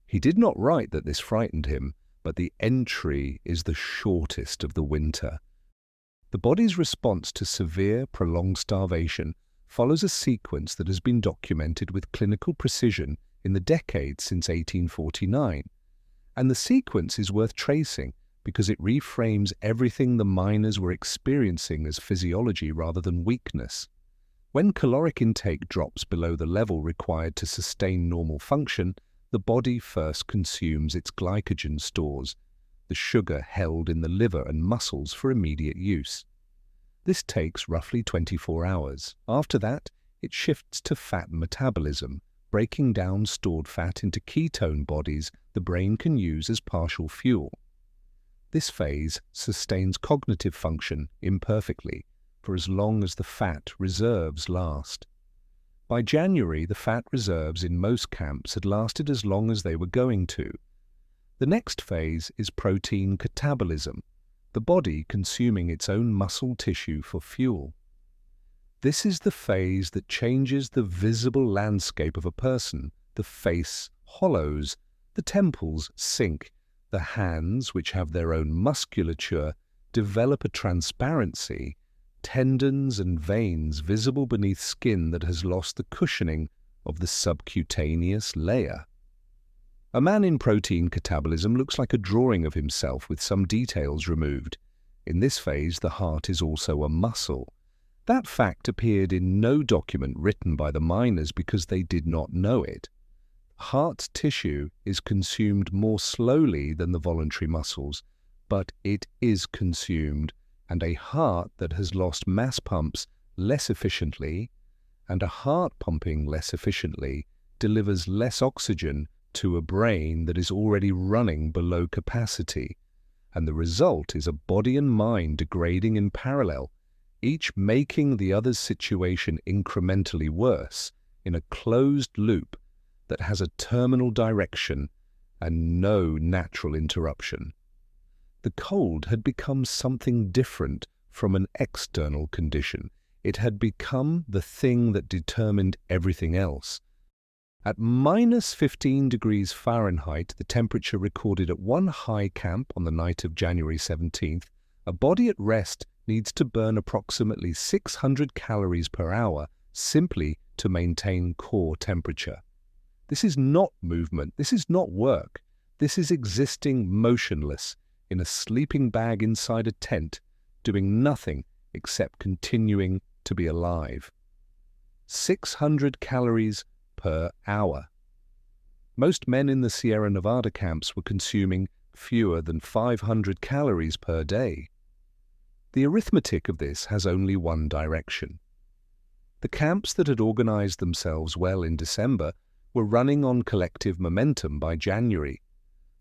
He did not write that this frightened him, but the entry is the shortest of the winter. The body's response to severe, prolonged starvation follows a sequence that has been documented with clinical precision in the decades since 1849. And the sequence is worth tracing because it reframes everything the miners were experiencing as physiology rather than weakness. When caloric intake drops below the level required to sustain normal function, the body first consumes its glycogen stores, the sugar held in the liver and muscles for immediate use. This takes roughly 24 hours. After that, it shifts to fat metabolism, breaking down stored fat into ketone bodies the brain can use as partial fuel. This phase sustains cognitive function imperfectly for as long as the fat reserves last. By January, the fat reserves in most camps had lasted as long as they were going to. The next phase is protein catabolism, the body consuming its own muscle tissue for fuel. This is the phase that changes the visible landscape of a person. The face hollows, the temples sink, the hands, which have their own musculature, develop a transparency, tendons and veins visible beneath skin that has lost the cushioning of the subcutaneous layer. A man in protein catabolism looks like a drawing of himself with some details removed. In this phase, the heart is also a muscle. That fact appeared in no document written by the miners because they did not know it. Heart tissue is consumed more slowly than the voluntary muscles, but it is consumed, and a heart that has lost mass pumps less efficiently, and a heart pumping less efficiently, delivers less oxygen to a brain that is already running below capacity, and the result is a body and mind degrading in parallel, each making the other's situation incrementally worse in a closed loop that has a terminal direction and no natural interruption. The cold had become something different from an external condition. It had become the thing that determined everything else. At -15 degrees Fahrenheit, the temperature recorded at one high camp on the night of January 17th, a body at rest needs to burn approximately 600 calories per hour simply to maintain core temperature. This is not movement, this is not work, this is existing motionless in a sleeping bag inside a tent, doing nothing except continuing to be alive. 600 calories per hour. Most men in the Sierra Nevada camps were consuming fewer than 500 calories per day. The arithmetic of this has only one direction. The camps that had organized themselves well in December were running on collective momentum by January.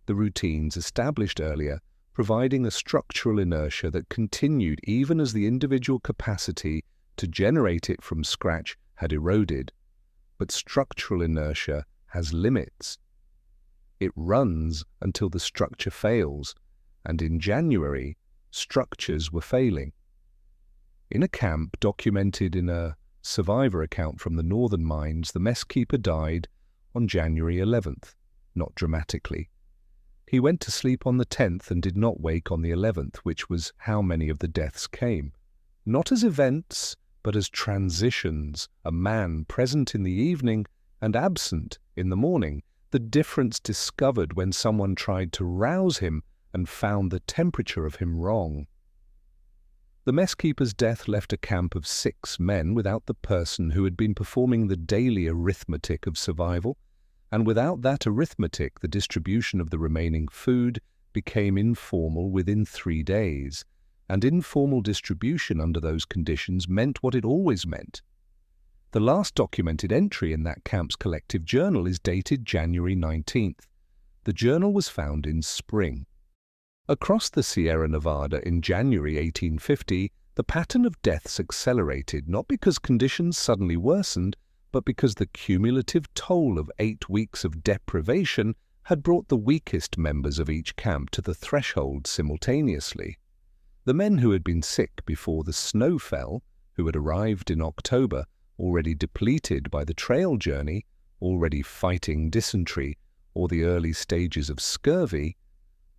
The routines established earlier providing a structural inertia that continued even as the individual capacity to generate it from scratch had eroded. But structural inertia has limits. It runs until the structure fails, and in January, structures were failing. In a camp documented in a survivor account from the northern mines, the messkeeper died on January 11th, not dramatically. He went to sleep on the 10th and did not wake on the 11th, which was how many of the deaths came. Not as events, but as transitions, a man present in the evening and absent in the morning, the difference discovered when someone tried to rouse him and found the temperature of him wrong. The messkeeper's death left a camp of 6 men without the person who had been performing the daily arithmetic of survival, and without that arithmetic the distribution of the remaining food became informal within 3 days, and informal distribution under those conditions meant what it always meant. The last documented entry in that camp's collective journal is dated January 19th. The journal was found in spring. Across the Sierra Nevada in January 1850, the pattern of deaths accelerated not because conditions suddenly worsened, but because the cumulative toll of 8 weeks of deprivation had brought the weakest members of each camp to the threshold simultaneously. The men who had been sick before the snow fell, who had arrived in October, already depleted by the trail journey, already fighting dysentery or the early stages of scurvy,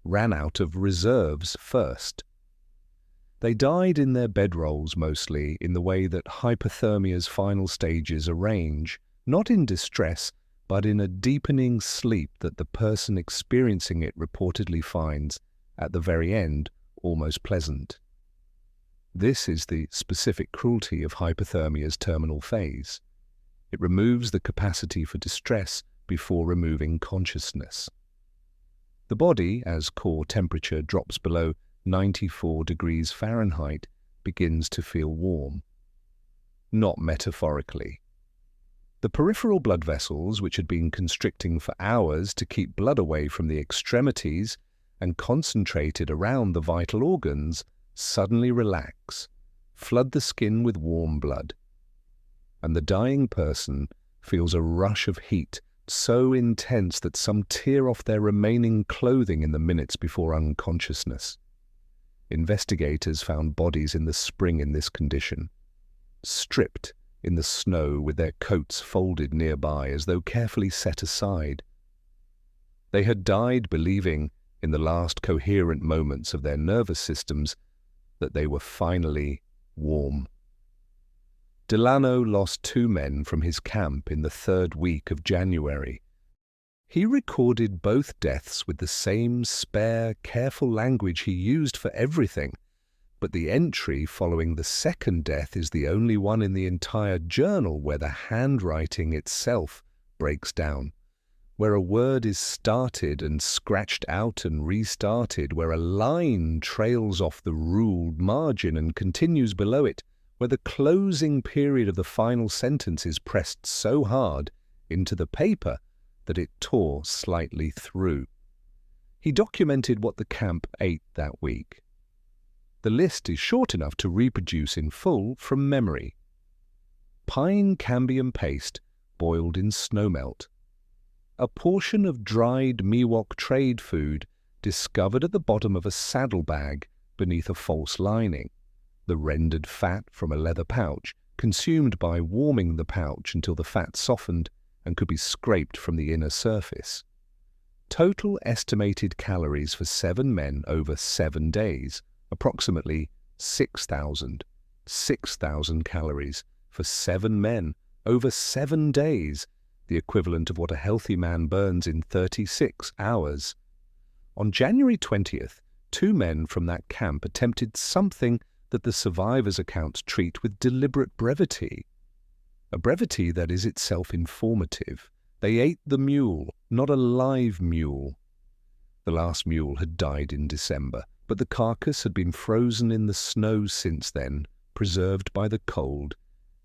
ran out of reserves first. They died in their bedrolls mostly in the way that hypothermia's final stages arrange, not in distress, but in a deepening sleep that the person experiencing it reportedly finds, at the very end, almost pleasant. This is the specific cruelty of hypothermia's terminal phase. It removes the capacity for distress before removing consciousness. The body, as core temperature drops below 94 degrees Fahrenheit, begins to feel warm. Not metaphorically. The peripheral blood vessels, which had been constricting for hours to keep blood away from the extremities and concentrated around the vital organs, suddenly relax, flood the skin with warm blood. And the dying person feels a rush of heat so intense that some tear off their remaining clothing in the minutes before unconsciousness. Investigators found bodies in the spring in this condition, stripped in the snow with their coats folded nearby as though carefully set aside. They had died believing, in the last coherent moments of their nervous systems, that they were finally warm. Delano lost 2 men from his camp in the 3rd week of January. He recorded both deaths with the same spare, careful language he used for everything, but the entry following the 2nd death is the only one in the entire journal where the handwriting itself breaks down, where a word is started and scratched out and restarted, where a line trails off the ruled margin and continues below it, where the closing period of the final sentence is pressed so hard into the paper that it tore slightly through. He documented what the camp ate that week. The list is short enough to reproduce in full from memory. Pine cambium paste boiled in snowmelt. A portion of dried Miwok trade food discovered at the bottom of a saddlebag beneath a false lining. The rendered fat from a leather pouch, consumed by warming the pouch until the fat softened and could be scraped from the inner surface. Total estimated calories for 7 men over 7 days, approximately 6,000. 6,000 calories for 7 men over 7 days, the equivalent of what a healthy man burns in 36 hours. On January 20th, 2 men from that camp attempted something that the survivors' accounts treat with deliberate brevity. A brevity that is itself informative. They ate the mule, not a live mule. The last mule had died in December, but the carcass had been frozen in the snow since then, preserved by the cold,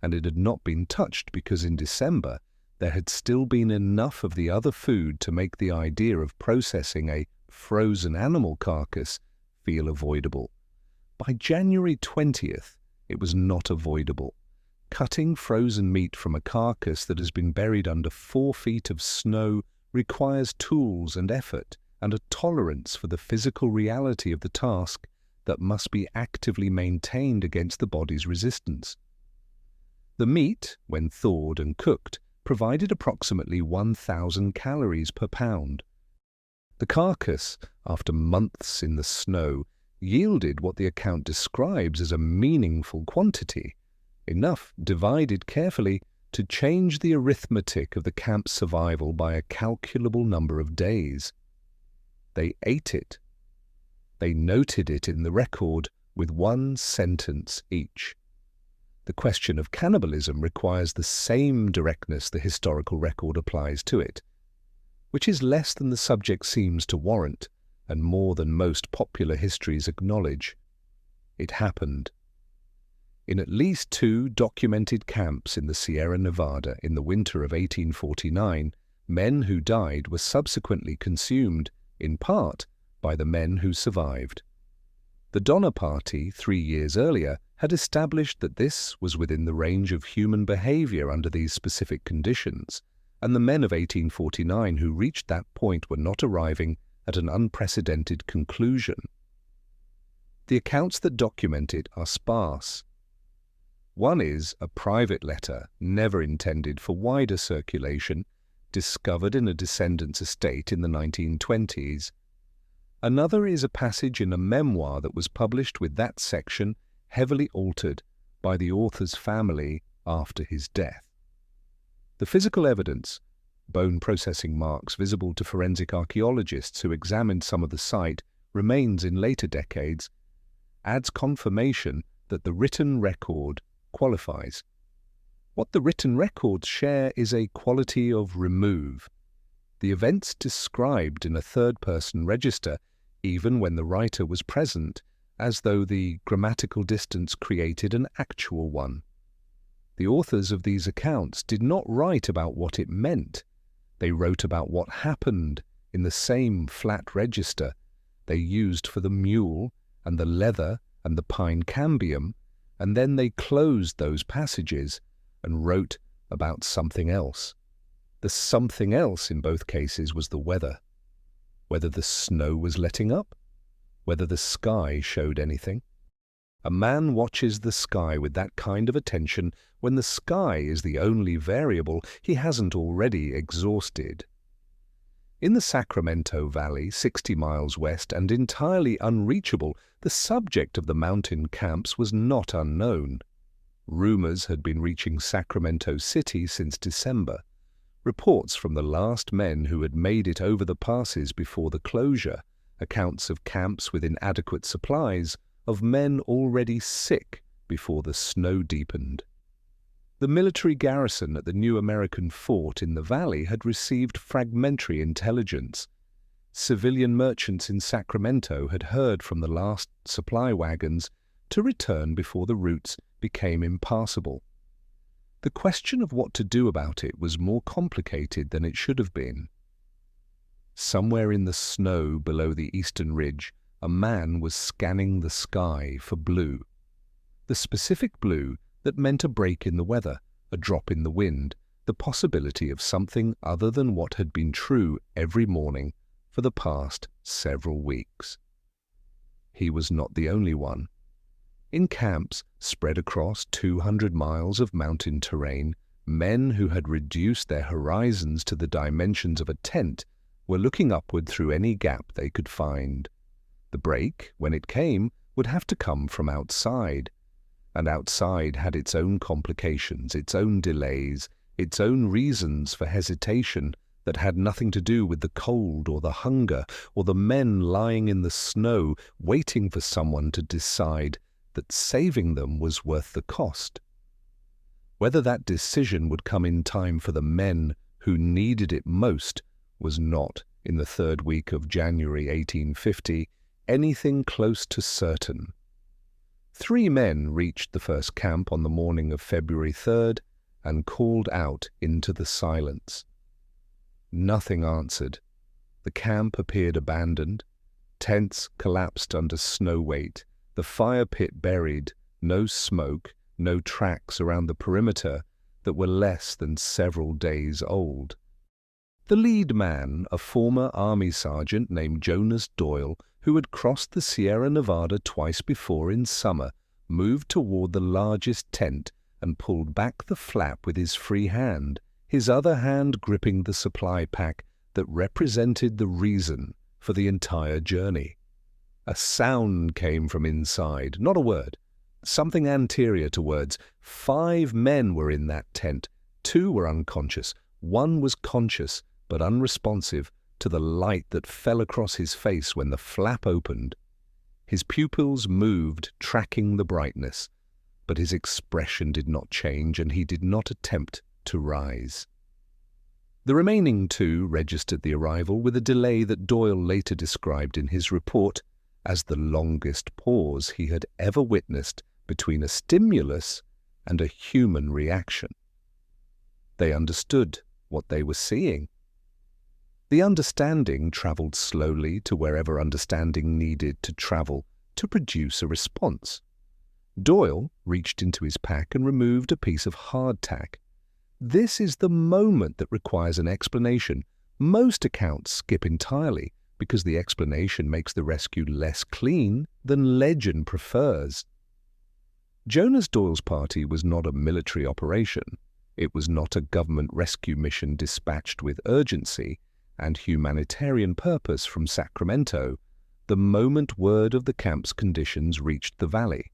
and it had not been touched because in December there had still been enough of the other food to make the idea of processing a frozen animal carcass feel avoidable. By January 20th, it was not avoidable. Cutting frozen meat from a carcass that has been buried under 4 feet of snow requires tools and effort and a tolerance for the physical reality of the task that must be actively maintained against the body's resistance. The meat, when thawed and cooked, provided approximately 1,000 calories per pound. The carcass, after months in the snow, yielded what the account describes as a meaningful quantity, enough, divided carefully, to change the arithmetic of the camp's survival by a calculable number of days. They ate it. They noted it in the record with 1 sentence each. The question of cannibalism requires the same directness the historical record applies to it, which is less than the subject seems to warrant, and more than most popular histories acknowledge. It happened. In at least 2 documented camps in the Sierra Nevada in the winter of 1849, men who died were subsequently consumed, in part, by the men who survived. The Donner Party, 3 years earlier, had established that this was within the range of human behavior under these specific conditions, and the men of 1849 who reached that point were not arriving at an unprecedented conclusion. The accounts that document it are sparse. One is a private letter, never intended for wider circulation, discovered in a descendant's estate in the 1920s. Another is a passage in a memoir that was published with that section heavily altered by the author's family after his death. The physical evidence, bone processing marks visible to forensic archaeologists who examined some of the site, remains in later decades, adds confirmation that the written record qualifies. What the written records share is a quality of remove. The events described in a third-person register, even when the writer was present, as though the grammatical distance created an actual one. The authors of these accounts did not write about what it meant. They wrote about what happened in the same flat register they used for the mule and the leather and the pine cambium, and then they closed those passages and wrote about something else. The something else in both cases was the weather. Whether the snow was letting up, whether the sky showed anything. A man watches the sky with that kind of attention when the sky is the only variable he hasn't already exhausted. In the Sacramento Valley, 60 miles west and entirely unreachable, the subject of the mountain camps was not unknown. Rumors had been reaching Sacramento City since December. Reports from the last men who had made it over the passes before the closure, accounts of camps with inadequate supplies, of men already sick before the snow deepened. The military garrison at the new American fort in the valley had received fragmentary intelligence. Civilian merchants in Sacramento had heard from the last supply wagons to return before the routes became impassable. The question of what to do about it was more complicated than it should have been. Somewhere in the snow below the eastern ridge, a man was scanning the sky for blue. The specific blue that meant a break in the weather, a drop in the wind, the possibility of something other than what had been true every morning for the past several weeks. He was not the only one. In camps spread across 200 miles of mountain terrain, men who had reduced their horizons to the dimensions of a tent were looking upward through any gap they could find. The break, when it came, would have to come from outside, and outside had its own complications, its own delays, its own reasons for hesitation that had nothing to do with the cold or the hunger or the men lying in the snow waiting for someone to decide that saving them was worth the cost. Whether that decision would come in time for the men who needed it most was not, in the 3rd week of January 1850, anything close to certain. 3 men reached the first camp on the morning of February 3rd and called out into the silence. Nothing answered. The camp appeared abandoned. Tents collapsed under snow weight, the fire pit buried, no smoke, no tracks around the perimeter that were less than several days old. The lead man, a former army sergeant named Jonas Doyle, who had crossed the Sierra Nevada twice before in summer, moved toward the largest tent and pulled back the flap with his free hand, his other hand gripping the supply pack that represented the reason for the entire journey. A sound came from inside, not a word, something anterior to words. 5 men were in that tent. 2 were unconscious. 1 was conscious but unresponsive to the light that fell across his face when the flap opened. His pupils moved, tracking the brightness, but his expression did not change, and he did not attempt to rise. The remaining 2 registered the arrival with a delay that Doyle later described in his report as the longest pause he had ever witnessed between a stimulus and a human reaction. They understood what they were seeing. The understanding traveled slowly to wherever understanding needed to travel to produce a response. Doyle reached into his pack and removed a piece of hardtack. This is the moment that requires an explanation. Most accounts skip entirely because the explanation makes the rescue less clean than legend prefers. Jonas Doyle's party was not a military operation. It was not a government rescue mission dispatched with urgency and humanitarian purpose from Sacramento the moment word of the camp's conditions reached the valley.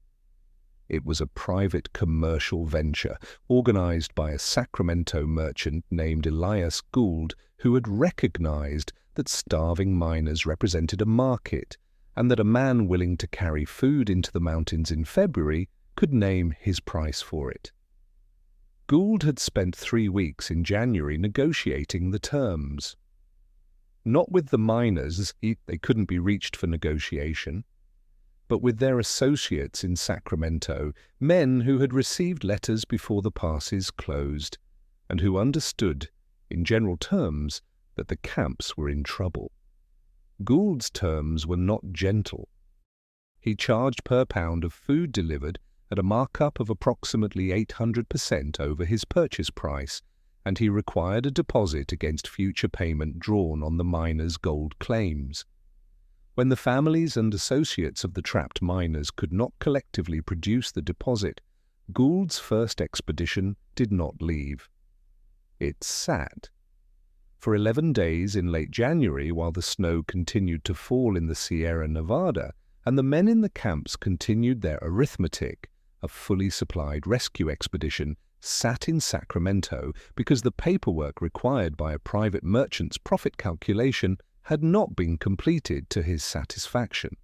It was a private commercial venture organized by a Sacramento merchant named Elias Gould, who had recognized that starving miners represented a market and that a man willing to carry food into the mountains in February could name his price for it. Gould had spent 3 weeks in January negotiating the terms. Not with the miners, they couldn't be reached for negotiation, but with their associates in Sacramento, men who had received letters before the passes closed, and who understood, in general terms, that the camps were in trouble. Gould's terms were not gentle. He charged per pound of food delivered at a markup of approximately 800% over his purchase price, and he required a deposit against future payment drawn on the miners' gold claims. When the families and associates of the trapped miners could not collectively produce the deposit, Gould's first expedition did not leave. It sat. For 11 days in late January, while the snow continued to fall in the Sierra Nevada, and the men in the camps continued their arithmetic, a fully supplied rescue expedition sat in Sacramento because the paperwork required by a private merchant's profit calculation had not been completed to his satisfaction.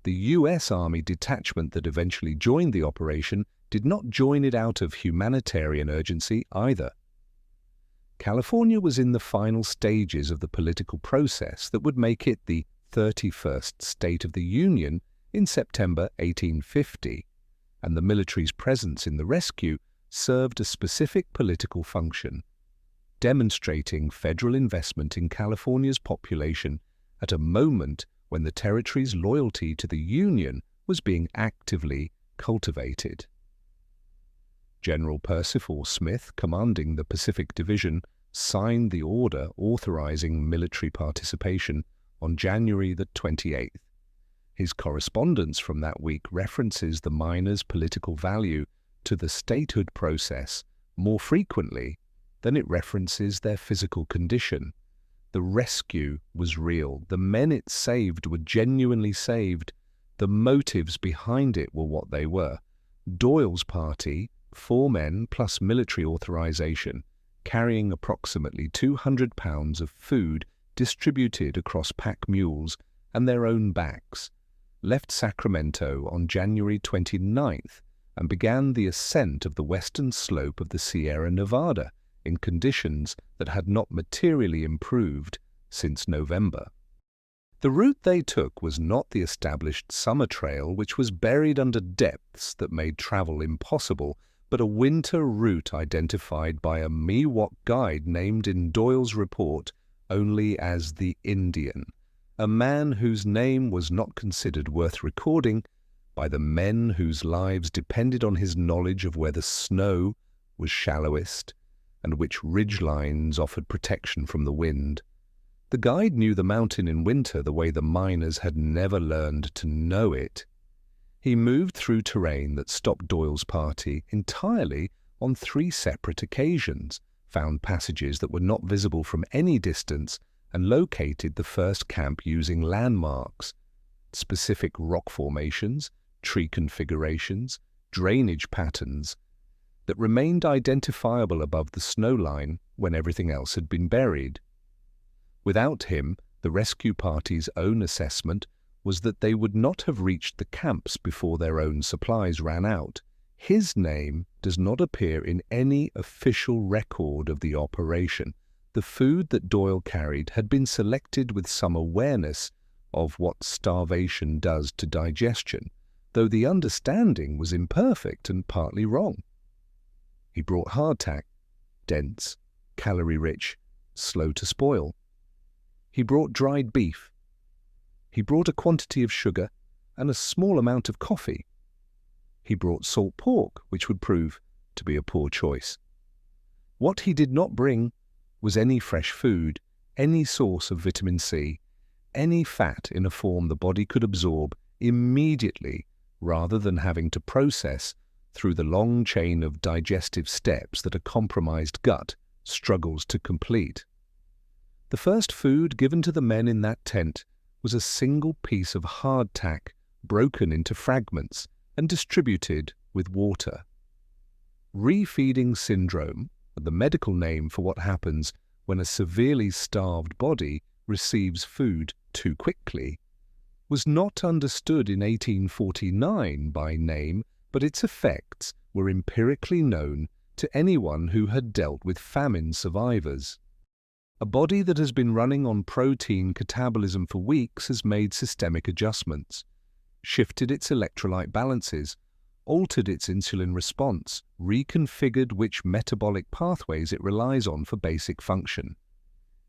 The U.S. Army detachment that eventually joined the operation did not join it out of humanitarian urgency either. California was in the final stages of the political process that would make it the 31st State of the Union in September 1850, and the military's presence in the rescue served a specific political function, demonstrating federal investment in California's population at a moment when the territory's loyalty to the Union was being actively cultivated. General Percival Smith, commanding the Pacific Division, signed the order authorizing military participation on January the 28th. His correspondence from that week references the miners' political value to the statehood process more frequently than it references their physical condition. The rescue was real. The men it saved were genuinely saved. The motives behind it were what they were. Doyle's party, 4 men plus military authorization, carrying approximately 200 pounds of food distributed across pack mules and their own backs, left Sacramento on January 29th and began the ascent of the western slope of the Sierra Nevada in conditions that had not materially improved since November. The route they took was not the established summer trail, which was buried under depths that made travel impossible, but a winter route identified by a Miwok guide named in Doyle's report only as the Indian, a man whose name was not considered worth recording by the men whose lives depended on his knowledge of where the snow was shallowest and which ridgelines offered protection from the wind. The guide knew the mountain in winter the way the miners had never learned to know it. He moved through terrain that stopped Doyle's party entirely on 3 separate occasions, found passages that were not visible from any distance, and located the first camp using landmarks, specific rock formations, tree configurations, drainage patterns that remained identifiable above the snow line when everything else had been buried. Without him, the rescue party's own assessment was that they would not have reached the camps before their own supplies ran out. His name does not appear in any official record of the operation. The food that Doyle carried had been selected with some awareness of what starvation does to digestion, though the understanding was imperfect and partly wrong. He brought hardtack, dense, calorie-rich, slow to spoil. He brought dried beef. He brought a quantity of sugar and a small amount of coffee. He brought salt pork, which would prove to be a poor choice. What he did not bring was any fresh food, any source of vitamin C, any fat in a form the body could absorb immediately rather than having to process through the long chain of digestive steps that a compromised gut struggles to complete. The first food given to the men in that tent was a single piece of hardtack broken into fragments and distributed with water. Refeeding syndrome, the medical name for what happens when a severely starved body receives food too quickly, was not understood in 1849 by name, but its effects were empirically known to anyone who had dealt with famine survivors. A body that has been running on protein catabolism for weeks has made systemic adjustments, shifted its electrolyte balances, altered its insulin response, reconfigured which metabolic pathways it relies on for basic function.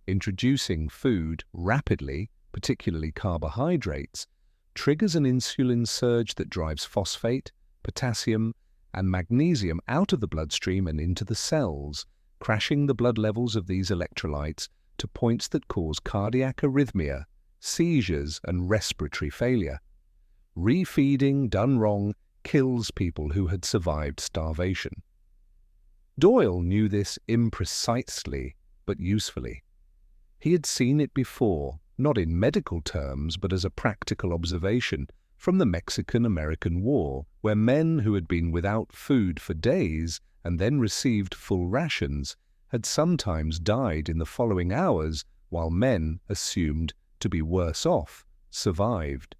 Introducing food rapidly, particularly carbohydrates, triggers an insulin surge that drives phosphate, potassium, and magnesium out of the bloodstream and into the cells, crashing the blood levels of these electrolytes to points that cause cardiac arrhythmia, seizures, and respiratory failure. Refeeding done wrong kills people who had survived starvation. Doyle knew this imprecisely but usefully. He had seen it before, not in medical terms but as a practical observation from the Mexican-American War, where men who had been without food for days and then received full rations had sometimes died in the following hours, while men, assumed to be worse off, survived.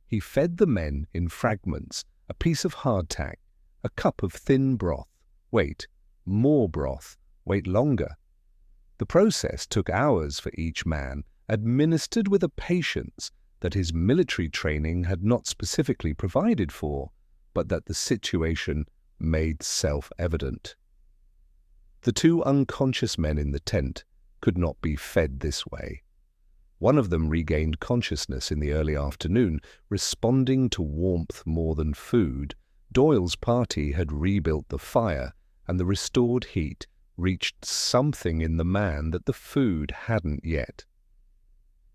He fed the men in fragments, a piece of hardtack, a cup of thin broth. Wait, more broth. Wait longer. The process took hours for each man, administered with a patience that his military training had not specifically provided for, but that the situation made self-evident. The 2 unconscious men in the tent could not be fed this way. One of them regained consciousness in the early afternoon, responding to warmth more than food. Doyle's party had rebuilt the fire, and the restored heat reached something in the man that the food hadn't yet.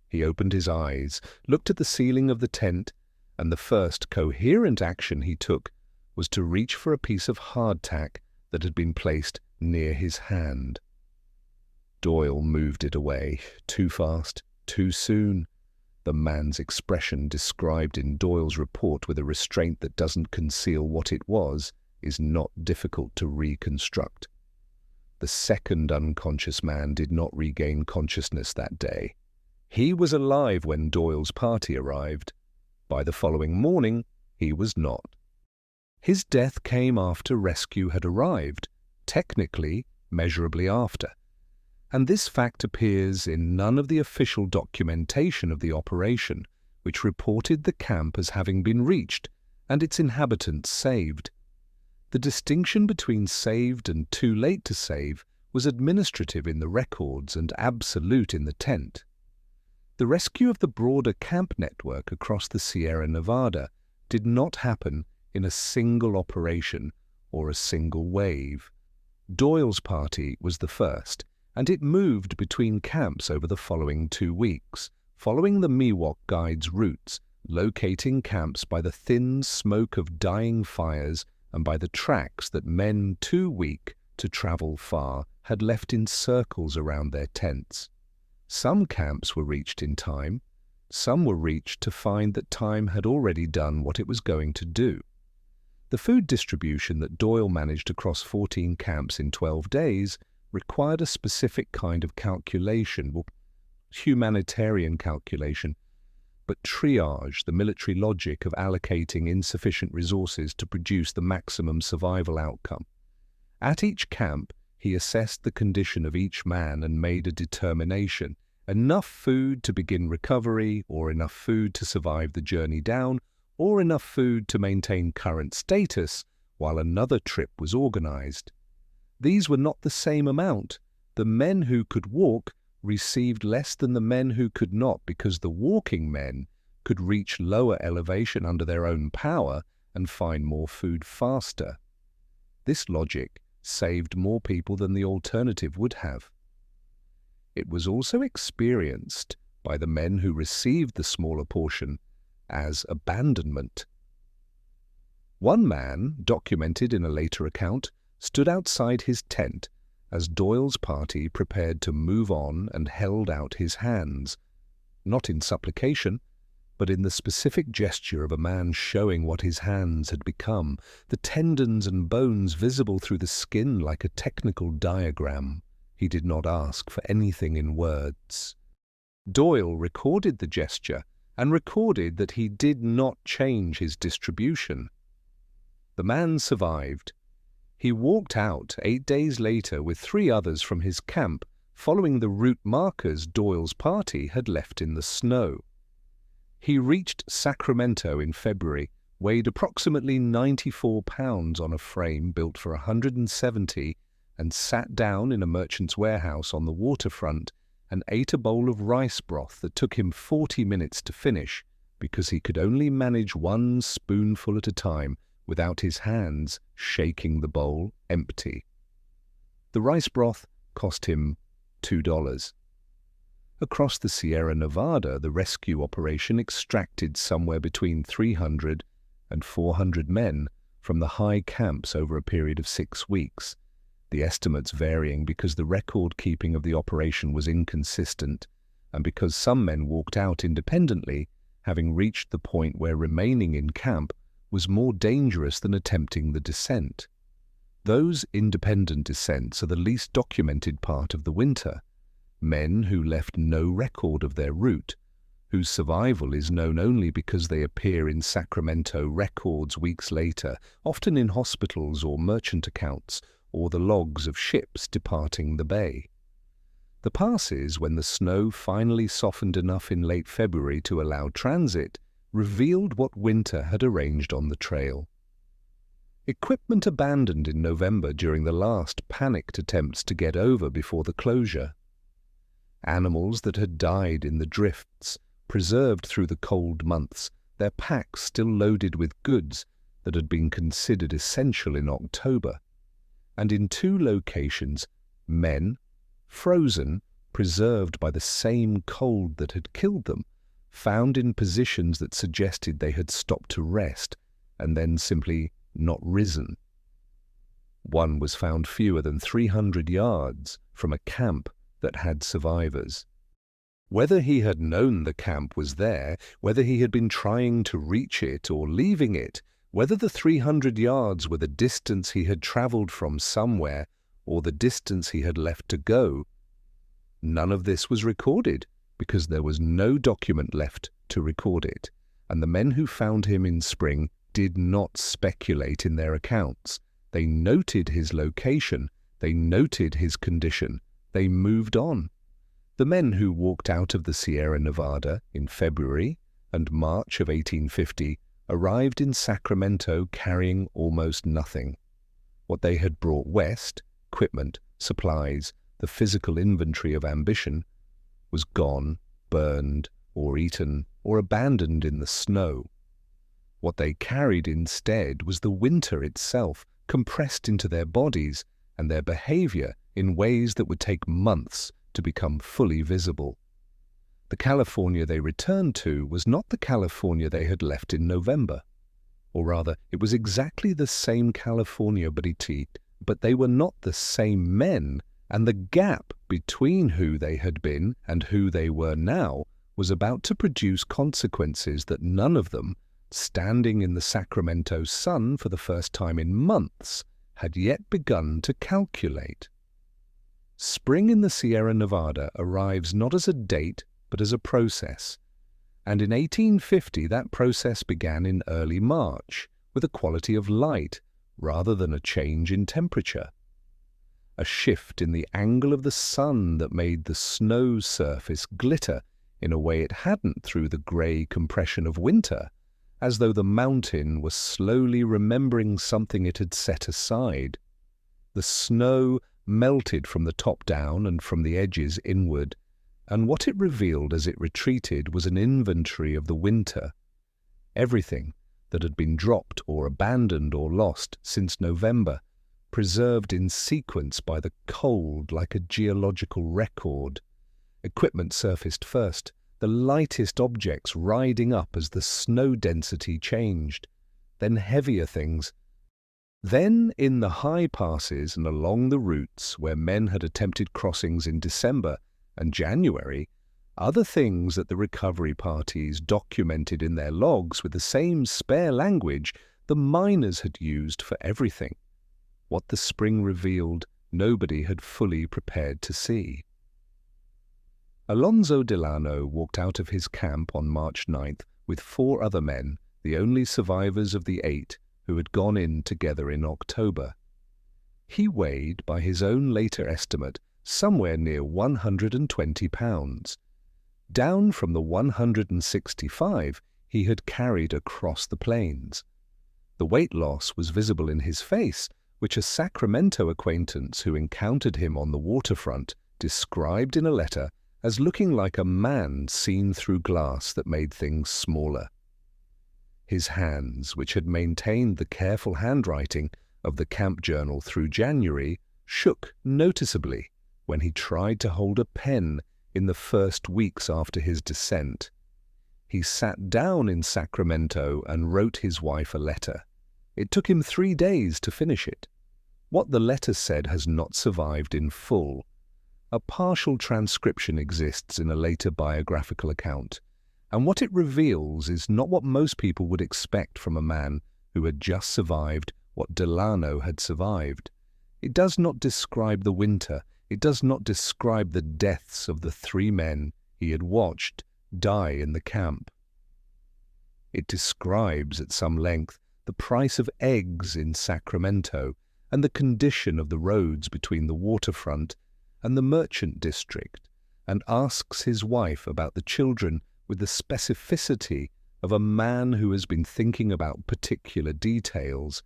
He opened his eyes, looked at the ceiling of the tent, and the first coherent action he took was to reach for a piece of hardtack that had been placed near his hand. Doyle moved it away, too fast, too soon. The man's expression, described in Doyle's report with a restraint that doesn't conceal what it was, is not difficult to reconstruct. The second unconscious man did not regain consciousness that day. He was alive when Doyle's party arrived. By the following morning, he was not. His death came after rescue had arrived, technically, measurably after, and this fact appears in none of the official documentation of the operation, which reported the camp as having been reached and its inhabitants saved. The distinction between saved and too late to save was administrative in the records and absolute in the tent. The rescue of the broader camp network across the Sierra Nevada did not happen in a single operation or a single wave. Doyle's party was the first, and it moved between camps over the following 2 weeks, following the Miwok Guide's routes, locating camps by the thin smoke of dying fires and by the tracks that men too weak to travel far had left in circles around their tents. Some camps were reached in time, some were reached to find that time had already done what it was going to do. The food distribution that Doyle managed across 14 camps in 12 days required a specific kind of calculation, humanitarian calculation, but triage, the military logic of allocating insufficient resources to produce the maximum survival outcome. At each camp, he assessed the condition of each man and made a determination: enough food to begin recovery, or enough food to survive the journey down, or enough food to maintain current status while another trip was organized. These were not the same amount. The men who could walk received less than the men who could not, because the walking men could reach lower elevation under their own power and find more food faster. This logic saved more people than the alternative would have. It was also experienced by the men who received the smaller portion as abandonment. One man, documented in a later account, stood outside his tent as Doyle's party prepared to move on and held out his hands, not in supplication, but in the specific gesture of a man showing what his hands had become, the tendons and bones visible through the skin like a technical diagram. He did not ask for anything in words. Doyle recorded the gesture and recorded that he did not change his distribution. The man survived. He walked out 8 days later with 3 others from his camp, following the route markers Doyle's party had left in the snow. He reached Sacramento in February, weighed approximately 94 pounds on a frame built for 170, and sat down in a merchant's warehouse on the waterfront and ate a bowl of rice broth that took him 40 minutes to finish, because he could only manage 1 spoonful at a time without his hands shaking the bowl empty. The rice broth cost him $2. Across the Sierra Nevada, the rescue operation extracted somewhere between 300 and 400 men from the high camps over a period of 6 weeks, the estimates varying because the record-keeping of the operation was inconsistent and because some men walked out independently, having reached the point where remaining in camp was more dangerous than attempting the descent. Those independent descents are the least documented part of the winter. Men who left no record of their route, whose survival is known only because they appear in Sacramento records weeks later, often in hospitals or merchant accounts, or the logs of ships departing the bay. The passes, when the snow finally softened enough in late February to allow transit, revealed what winter had arranged on the trail. Equipment abandoned in November during the last panicked attempts to get over before the closure. Animals that had died in the drifts, preserved through the cold months, their packs still loaded with goods that had been considered essential in October. And in 2 locations, men, frozen, preserved by the same cold that had killed them, found in positions that suggested they had stopped to rest and then simply not risen. One was found fewer than 300 yards from a camp that had survivors. Whether he had known the camp was there, whether he had been trying to reach it or leaving it, whether the 300 yards were the distance he had traveled from somewhere or the distance he had left to go, none of this was recorded because there was no document left to record it, and the men who found him in spring did not speculate in their accounts. They noted his location, they noted his condition, They moved on. The men who walked out of the Sierra Nevada in February and March of 1850 arrived in Sacramento carrying almost nothing. What they had brought west, equipment, supplies, the physical inventory of ambition, was gone, burned, or eaten, or abandoned in the snow. What they carried instead was the winter itself, compressed into their bodies and their behavior in ways that would take months to become fully visible. The California they returned to was not the California they had left in November. Or rather, it was exactly the same California, but they were not the same men, and the gap between who they had been and who they were now was about to produce consequences that none of them, standing in the Sacramento sun for the first time in months, had yet begun to calculate. Spring in the Sierra Nevada arrives not as a date, but as a process. And in 1850 that process began in early March, with a quality of light, rather than a change in temperature. A shift in the angle of the sun that made the snow surface glitter in a way it hadn't through the grey compression of winter, as though the mountain was slowly remembering something it had set aside. The snow melted from the top down and from the edges inward, and what it revealed as it retreated was an inventory of the winter. Everything that had been dropped or abandoned or lost since November, preserved in sequence by the cold like a geological record. Equipment surfaced first, the lightest objects riding up as the snow density changed, then heavier things. Then, in the high passes and along the routes where men had attempted crossings in December and January, other things that the recovery parties documented in their logs with the same spare language the miners had used for everything. What the spring revealed, nobody had fully prepared to see. Alonzo Delano walked out of his camp on March 9th with 4 other men, the only survivors of the 8 who had gone in together in October. He weighed, by his own later estimate, somewhere near 120 pounds, down from the 165 he had carried across the plains. The weight loss was visible in his face, which a Sacramento acquaintance who encountered him on the waterfront described in a letter as looking like a man seen through glass that made things smaller. His hands, which had maintained the careful handwriting of the camp journal through January, shook noticeably when he tried to hold a pen in the first weeks after his descent. He sat down in Sacramento and wrote his wife a letter. It took him 3 days to finish it. What the letter said has not survived in full. A partial transcription exists in a later biographical account, and what it reveals is not what most people would expect from a man who had just survived what Delano had survived. It does not describe the winter. It does not describe the deaths of the 3 men he had watched die in the camp. It describes at some length the price of eggs in Sacramento and the condition of the roads between the waterfront and the merchant district, and asks his wife about the children with the specificity of a man who has been thinking about particular details,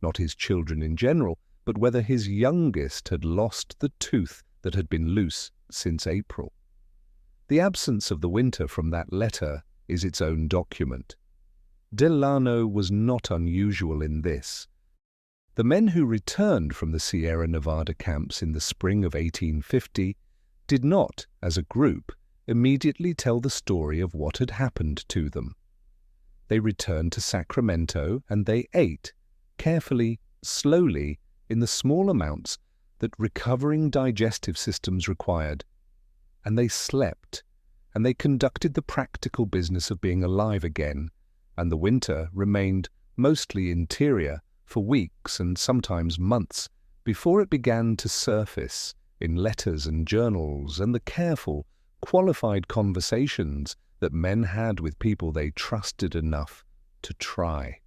not his children in general, but whether his youngest had lost the tooth that had been loose since April. The absence of the winter from that letter is its own document. Delano was not unusual in this. The men who returned from the Sierra Nevada camps in the spring of 1850 did not, as a group, immediately tell the story of what had happened to them. They returned to Sacramento and they ate, carefully, slowly, in the small amounts that recovering digestive systems required, and they slept, and they conducted the practical business of being alive again, and the winter remained mostly interior for weeks and sometimes months before it began to surface in letters and journals and the careful, qualified conversations that men had with people they trusted enough to try.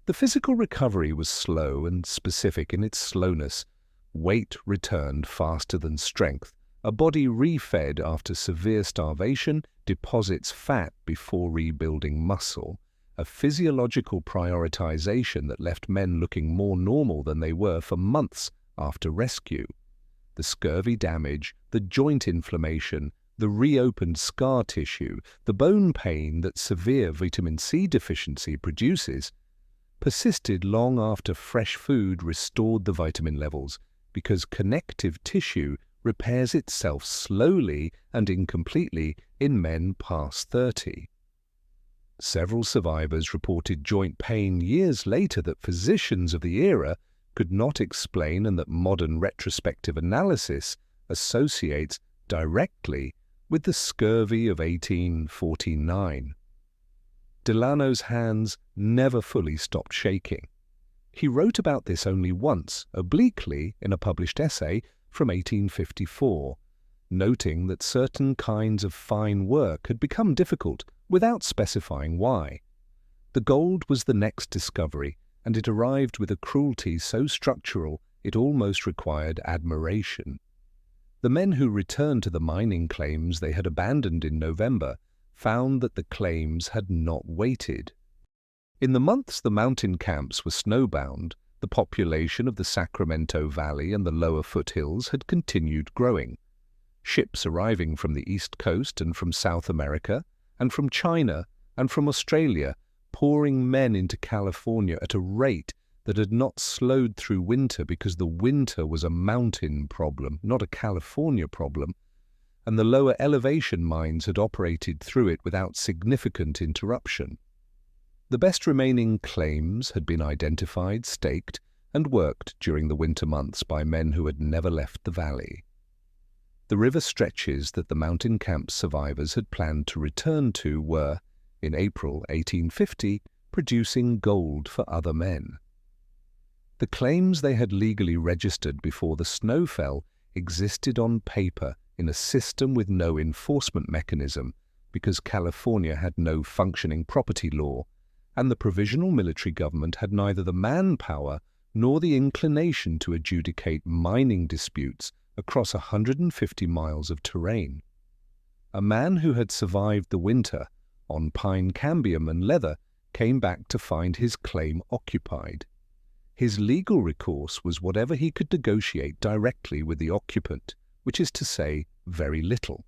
The physical recovery was slow and specific in its slowness, Weight returned faster than strength. A body refed after severe starvation deposits fat before rebuilding muscle, a physiological prioritization that left men looking more normal than they were for months after rescue. The scurvy damage, the joint inflammation, the reopened scar tissue, the bone pain that severe vitamin C deficiency produces, persisted long after fresh food restored the vitamin levels, because connective tissue repairs itself slowly and incompletely in men past 30. Several survivors reported joint pain years later that physicians of the era could not explain, and that modern retrospective analysis associates directly with the scurvy of 1849. Delano's hands never fully stopped shaking. He wrote about this only once, obliquely, in a published essay from 1854, noting that certain kinds of fine work had become difficult without specifying why. The gold was the next discovery, and it arrived with a cruelty so structural it almost required admiration. The men who returned to the mining claims they had abandoned in November found that the claims had not waited. In the months the mountain camps were snowbound, the population of the Sacramento Valley and the lower foothills had continued growing. Ships arriving from the East Coast and from South America, and from China and from Australia, pouring men into California at a rate that had not slowed through winter, because the winter was a mountain problem, not a California problem, and the lower elevation mines had operated through it without significant interruption. The best remaining claims had been identified, staked, and worked during the winter months by men who had never left the valley. The river stretches that the mountain camp survivors had planned to return to were, in April 1850, producing gold for other men. The claims they had legally registered before the snow fell existed on paper in a system with no enforcement mechanism, because California had no functioning property law, and the provisional military government had neither the manpower nor the inclination to adjudicate mining disputes across 150 miles of terrain. A man who had survived the winter on pine cambium and leather came back to find his claim occupied. His legal recourse was whatever he could negotiate directly with the occupant, which is to say, very little.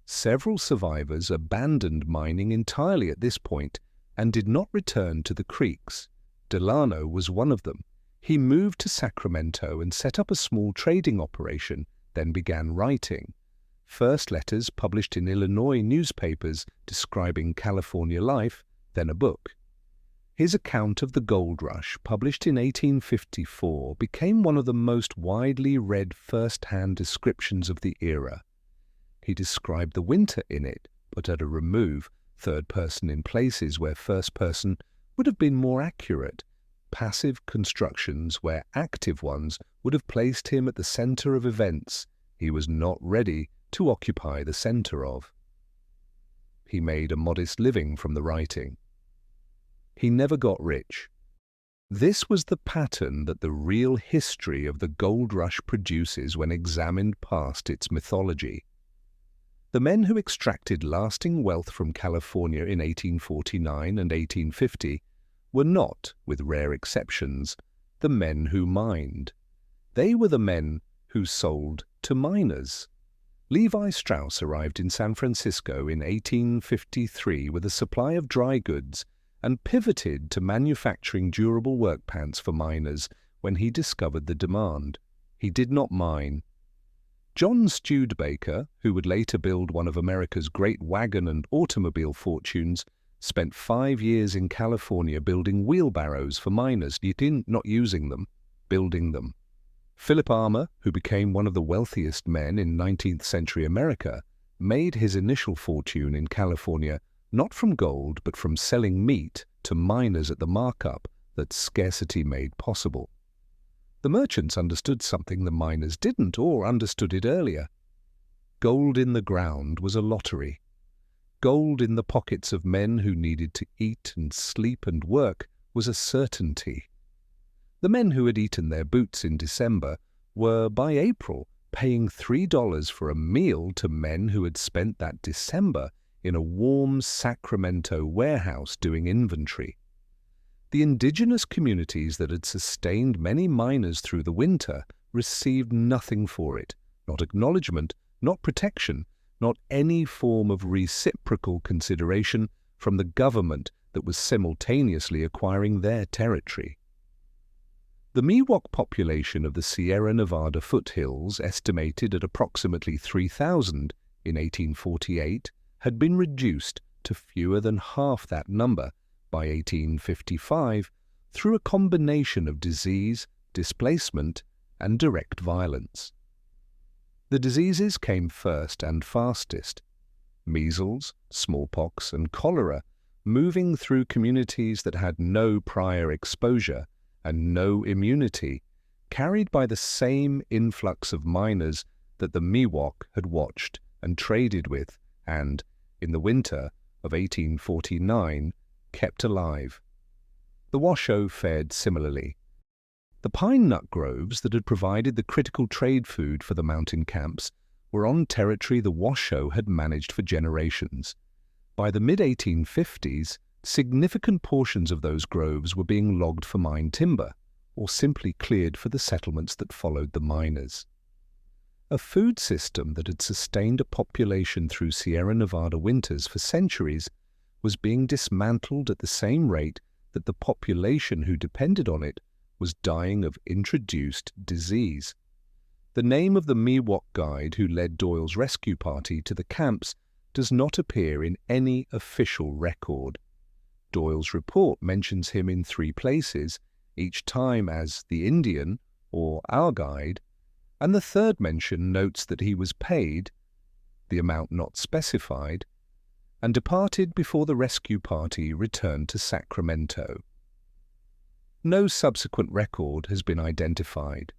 Several survivors abandoned mining entirely at this point and did not return to the creeks. Delano was one of them. He moved to Sacramento and set up a small trading operation, then began writing. First letters published in Illinois newspapers describing California life, then a book. His account of the gold rush, published in 1854, became one of the most widely read first-hand descriptions of the era. He described the winter in it, but at a remove, third person in places where first person would have been more accurate, passive constructions where active ones would have placed him at the center of events he was not ready to occupy the center of. He made a modest living from the writing. He never got rich. This was the pattern that the real history of the gold rush produces when examined past its mythology. The men who extracted lasting wealth from California in 1849 and 1850 were not, with rare exceptions, the men who mined. They were the men who sold to miners. Levi Strauss arrived in San Francisco in 1853 with a supply of dry goods and pivoted to manufacturing durable work pants for miners when he discovered the demand. He did not mine. John Studebaker, who would later build one of America's great wagon and automobile fortunes, spent 5 years in California building wheelbarrows for miners, not using them, building them. Philip Armour, who became one of the wealthiest men in 19th century America, made his initial fortune in California not from gold but from selling meat to miners at the markup that scarcity made possible. The merchants understood something the miners didn't, or understood it earlier. Gold in the ground was a lottery. Gold in the pockets of men who needed to eat and sleep and work was a certainty. The men who had eaten their boots in December were, by April, paying $3 for a meal to men who had spent that December in a warm Sacramento warehouse doing inventory. The indigenous communities that had sustained many miners through the winter received nothing for it, not acknowledgement, not protection, not any form of reciprocal consideration from the government that was simultaneously acquiring their territory. The Miwok population of the Sierra Nevada foothills, estimated at approximately 3,000 in 1848, had been reduced to fewer than half that number by 1855 through a combination of disease, displacement, and direct violence. The diseases came first and fastest: measles, smallpox, and cholera, moving through communities that had no prior exposure and no immunity, carried by the same influx of miners that the Miwok had watched and traded with and, in the winter of 1849, kept alive. The Washoe fared similarly. The pine nut groves that had provided the critical trade food for the mountain camps were on territory the Washoe had managed for generations. By the mid-1850s, significant portions of those groves were being logged for mine timber, or simply cleared for the settlements that followed the miners. A food system that had sustained a population through Sierra Nevada winters for centuries was being dismantled at the same rate that the population who depended on it was dying of introduced disease. The name of the Miwok guide who led Doyle's rescue party to the camps does not appear in any official record. Doyle's report mentions him in 3 places, each time as the Indian, or our guide, and the third mention notes that he was paid, the amount not specified, and departed before the rescue party returned to Sacramento. No subsequent record has been identified.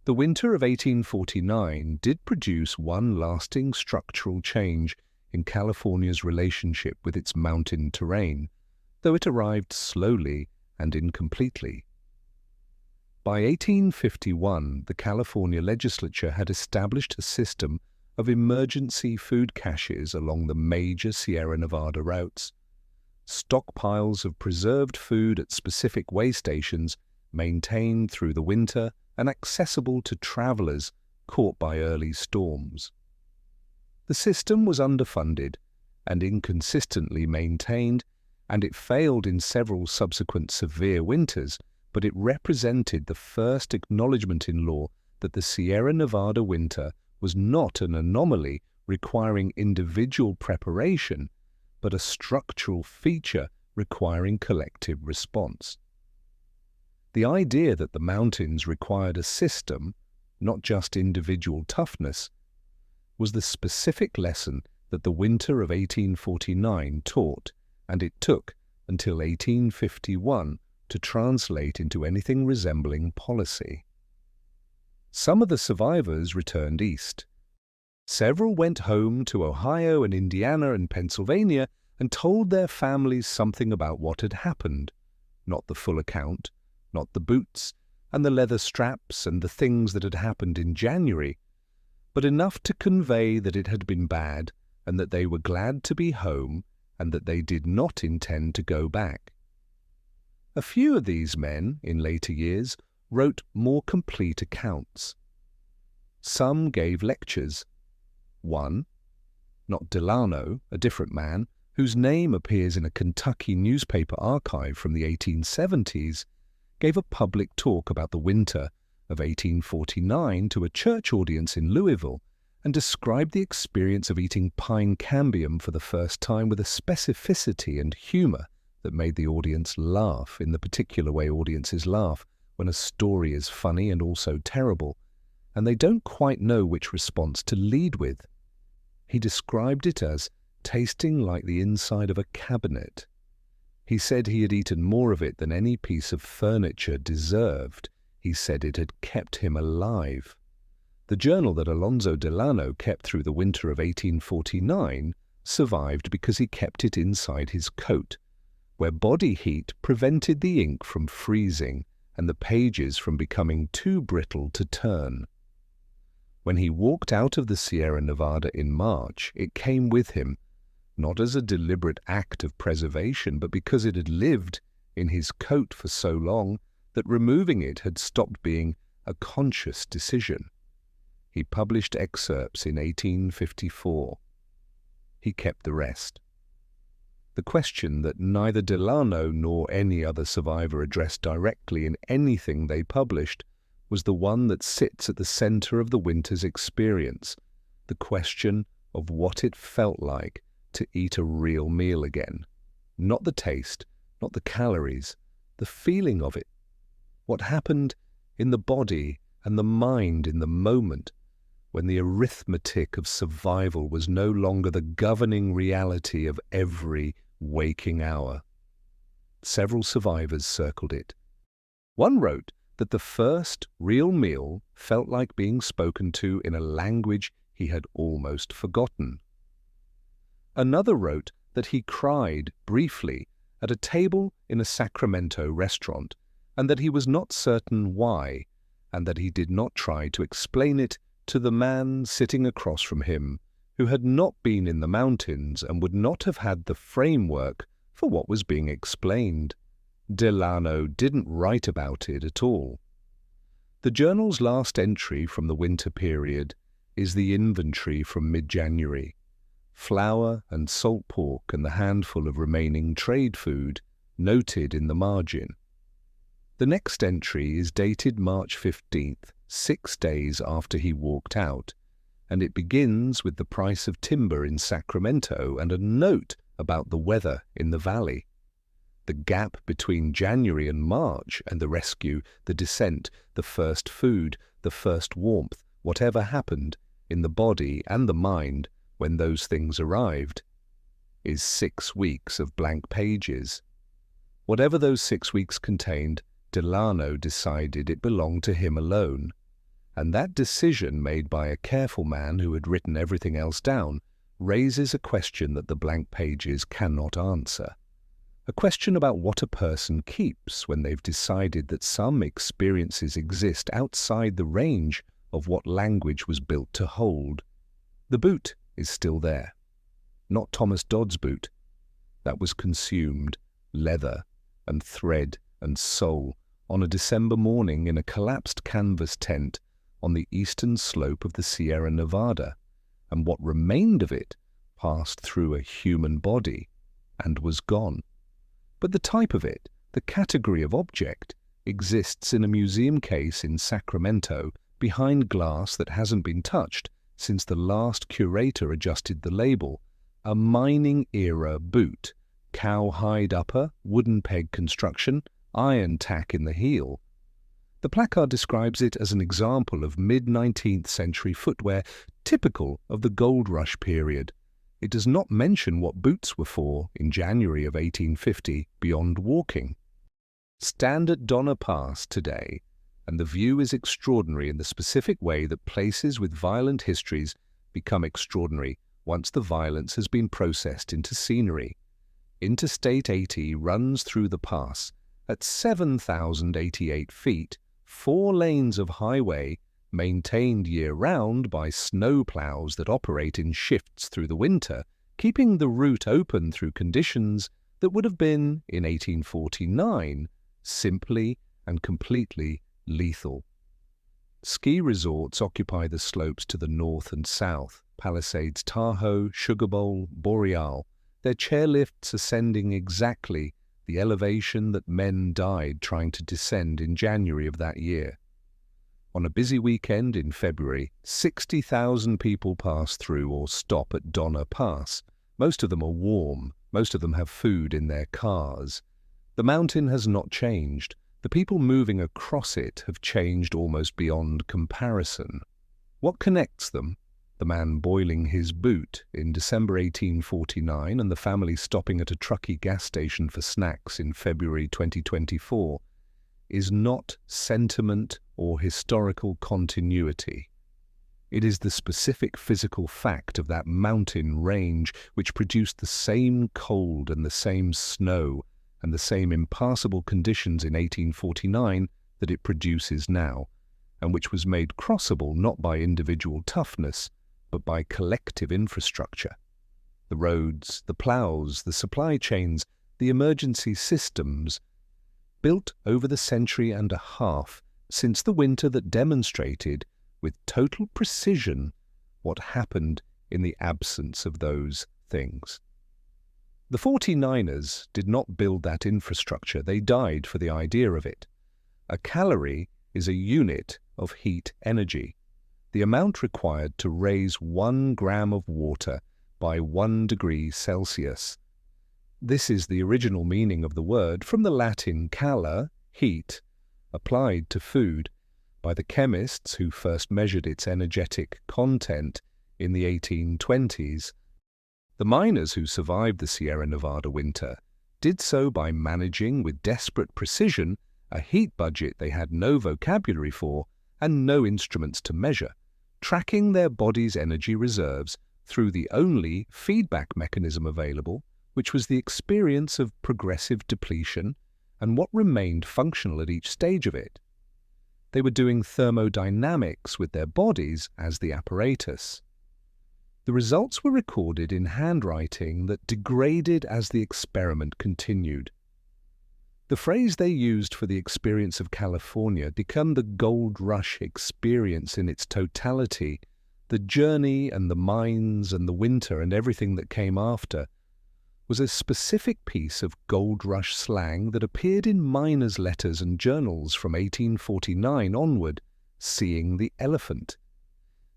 The winter of 1849 did produce one lasting structural change in California's relationship with its mountain terrain, though it arrived slowly and incompletely. By 1851, the California legislature had established a system of emergency food caches along the major Sierra Nevada routes. Stockpiles of preserved food at specific way stations maintained through the winter and accessible to travelers caught by early storms. The system was underfunded and inconsistently maintained, and it failed in several subsequent severe winters, but it represented the first acknowledgement in law that the Sierra Nevada winter was not an anomaly requiring individual preparation, but a structural feature requiring collective response. The idea that the mountains required a system, not just individual toughness, was the specific lesson that the winter of 1849 taught, and it took until 1851 to translate into anything resembling policy. Some of the survivors returned east. Several went home to Ohio and Indiana and Pennsylvania and told their families something about what had happened, not the full account, not the boots and the leather straps and the things that had happened in January, but enough to convey that it had been bad and that they were glad to be home and that they did not intend to go back. A few of these men, in later years, wrote more complete accounts. Some gave lectures. One, not Delano, a different man, whose name appears in a Kentucky newspaper archive from the 1870s, gave a public talk about the winter of 1849 to a church audience in Louisville and described the experience of eating pine cambium for the first time with a specificity and humor that made the audience laugh in the particular way audiences laugh when a story is funny and also terrible, and they don't quite know which response to lead with. He described it as tasting like the inside of a cabinet. He said he had eaten more of it than any piece of furniture deserved. He said it had kept him alive. The journal that Alonzo Delano kept through the winter of 1849 survived because he kept it inside his coat, where body heat prevented the ink from freezing and the pages from becoming too brittle to turn. When he walked out of the Sierra Nevada in March, it came with him, not as a deliberate act of preservation, but because it had lived in his coat for so long that removing it had stopped being a conscious decision. He published excerpts in 1854. He kept the rest. The question that neither Delano nor any other survivor addressed directly in anything they published was the one that sits at the center of the winter's experience, the question of what it felt like to eat a real meal again. Not the taste, not the calories, the feeling of it. What happened in the body and the mind in the moment when the arithmetic of survival was no longer the governing reality of every waking hour. Several survivors circled it. One wrote that the first real meal felt like being spoken to in a language he had almost forgotten. Another wrote that he cried briefly at a table in a Sacramento restaurant, and that he was not certain why, and that he did not try to explain it to the man sitting across from him, who had not been in the mountains and would not have had the framework for what was being explained. Delano didn't write about it at all. The journal's last entry from the winter period is the inventory from mid-January. Flour and salt pork and the handful of remaining trade food noted in the margin. The next entry is dated March 15th, 6 days after he walked out, and it begins with the price of timber in Sacramento and a note about the weather in the valley. The gap between January and March and the rescue, the descent, the first food, the first warmth, whatever happened in the body and the mind when those things arrived, is 6 weeks of blank pages. Whatever those 6 weeks contained, Delano decided it belonged to him alone. And that decision, made by a careful man who had written everything else down, raises a question that the blank pages cannot answer. A question about what a person keeps when they've decided that some experiences exist outside the range of what language was built to hold. The boot is still there. Not Thomas Dodd's boot. That was consumed, leather and thread and sole, on a December morning in a collapsed canvas tent on the eastern slope of the Sierra Nevada, and what remained of it passed through a human body and was gone. But the type of it, the category of object, exists in a museum case in Sacramento behind glass that hasn't been touched since the last curator adjusted the label, a mining-era boot, cowhide upper, wooden peg construction, iron tack in the heel. The placard describes it as an example of mid-19th century footwear typical of the gold rush period. It does not mention what boots were for in January of 1850 beyond walking. Stand at Donner Pass today, and the view is extraordinary in the specific way that places with violent histories become extraordinary once the violence has been processed into scenery. Interstate 80 runs through the pass at 7,088 feet, 4 lanes of highway maintained year-round by snowplows that operate in shifts through the winter, keeping the route open through conditions that would have been, in 1849, simply and completely lethal. Ski resorts occupy the slopes to the north and south, Palisades Tahoe, Sugar Bowl, Boreal, their chairlifts ascending exactly the elevation that men died trying to descend in January of that year. On a busy weekend in February, 60,000 people pass through or stop at Donner Pass. Most of them are warm, most of them have food in their cars. The mountain has not changed. The people moving across it have changed almost beyond comparison. What connects them? The man boiling his boot in December 1849 and the family stopping at a Truckee gas station for snacks in February 2024 is not sentiment or historical continuity. It is the specific physical fact of that mountain range which produced the same cold and the same snow and the same impassable conditions in 1849 that it produces now, and which was made crossable not by individual toughness, but by collective infrastructure. The roads, the ploughs, the supply chains, the emergency systems, built over the century and a half since the winter that demonstrated with total precision what happened in the absence of those things. The 49ers did not build that infrastructure, they died for the idea of it. A calorie is a unit of heat energy, the amount required to raise 1 gram of water by 1 degree Celsius. This is the original meaning of the word from the Latin cala, heat, applied to food by the chemists who first measured its energetic content in the 1820s. The miners who survived the Sierra Nevada winter did so by managing with desperate precision a heat budget they had no vocabulary for and no instruments to measure, tracking their body's energy reserves through the only feedback mechanism available, which was the experience of progressive depletion and what remained functional at each stage of it. They were doing thermodynamics with their bodies as the apparatus. The results were recorded in handwriting that degraded as the experiment continued. The phrase they used for the experience of California became the gold rush experience in its totality, the journey and the mines and the winter and everything that came after, was a specific piece of gold rush slang that appeared in miners' letters and journals from 1849 onward, seeing the elephant.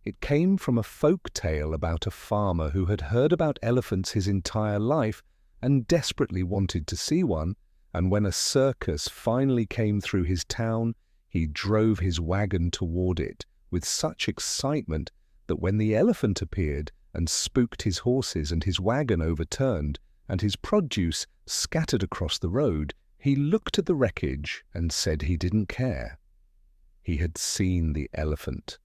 It came from a folk tale about a farmer who had heard about elephants his entire life and desperately wanted to see one, and when a circus finally came through his town, he drove his wagon toward it with such excitement that when the elephant appeared and spooked his horses and his wagon overturned and his produce scattered across the road, he looked at the wreckage and said he didn't care. He had seen the elephant.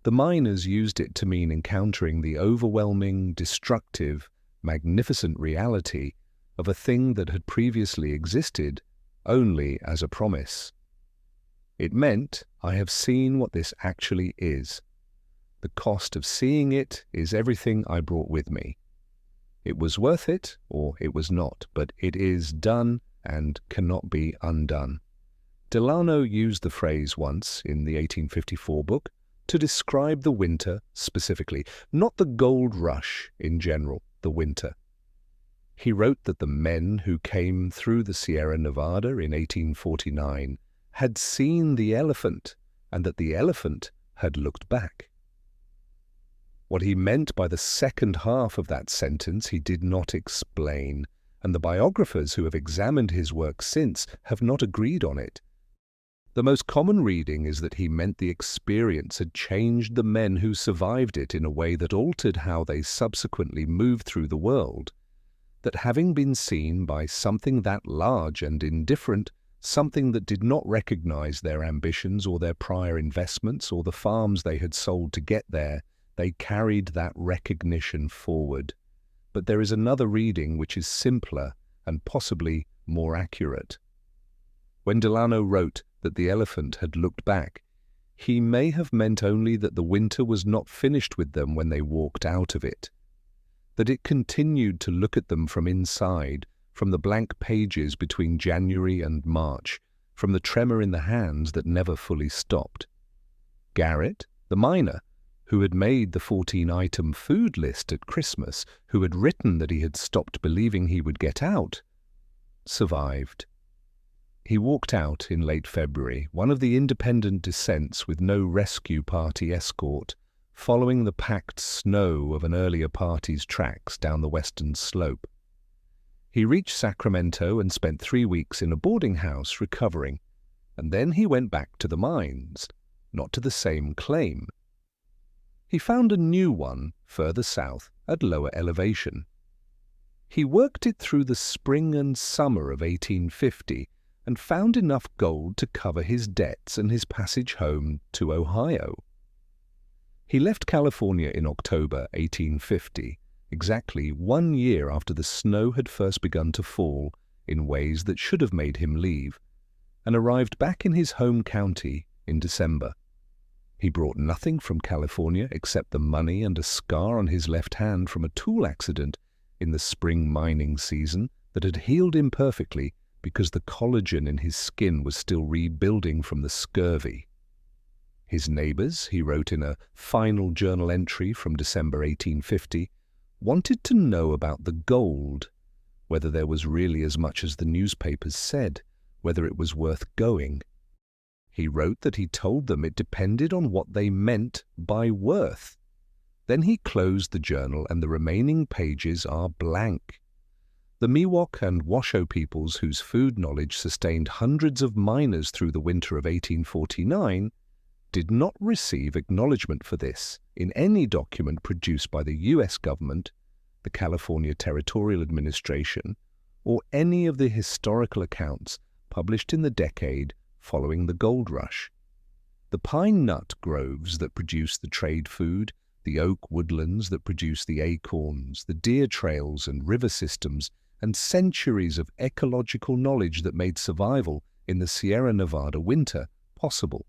The miners used it to mean encountering the overwhelming, destructive, magnificent reality of a thing that had previously existed only as a promise. It meant, I have seen what this actually is. The cost of seeing it is everything I brought with me. It was worth it, or it was not, but it is done and cannot be undone. Delano used the phrase once in the 1854 book to describe the winter specifically, not the gold rush in general, the winter. He wrote that the men who came through the Sierra Nevada in 1849 had seen the elephant, and that the elephant had looked back. What he meant by the second half of that sentence he did not explain, and the biographers who have examined his work since have not agreed on it. The most common reading is that he meant the experience had changed the men who survived it in a way that altered how they subsequently moved through the world, that having been seen by something that large and indifferent, something that did not recognize their ambitions or their prior investments or the farms they had sold to get there, they carried that recognition forward. But there is another reading which is simpler and possibly more accurate. When Delano wrote that the elephant had looked back, he may have meant only that the winter was not finished with them when they walked out of it, that it continued to look at them from inside, from the blank pages between January and March, from the tremor in the hands that never fully stopped. Garrett, the miner, who had made the 14-item food list at Christmas, who had written that he had stopped believing he would get out, survived. He walked out in late February, one of the independent descents with no rescue party escort, following the packed snow of an earlier party's tracks down the western slope. He reached Sacramento and spent 3 weeks in a boarding house recovering, and then he went back to the mines, not to the same claim. He found a new one further south at lower elevation. He worked it through the spring and summer of 1850 and found enough gold to cover his debts and his passage home to Ohio. He left California in October 1850, exactly 1 year after the snow had first begun to fall in ways that should have made him leave, and arrived back in his home county in December. He brought nothing from California except the money and a scar on his left hand from a tool accident in the spring mining season that had healed imperfectly because the collagen in his skin was still rebuilding from the scurvy. His neighbors, he wrote in a final journal entry from December 1850, wanted to know about the gold, whether there was really as much as the newspapers said, whether it was worth going. He wrote that he told them it depended on what they meant by worth. Then he closed the journal and the remaining pages are blank. The Miwok and Washoe peoples whose food knowledge sustained hundreds of miners through the winter of 1849 did not receive acknowledgement for this in any document produced by the U.S. government, the California Territorial Administration, or any of the historical accounts published in the decade following the gold rush. The pine nut groves that produced the trade food, the oak woodlands that produced the acorns, the deer trails and river systems, and centuries of ecological knowledge that made survival in the Sierra Nevada winter possible.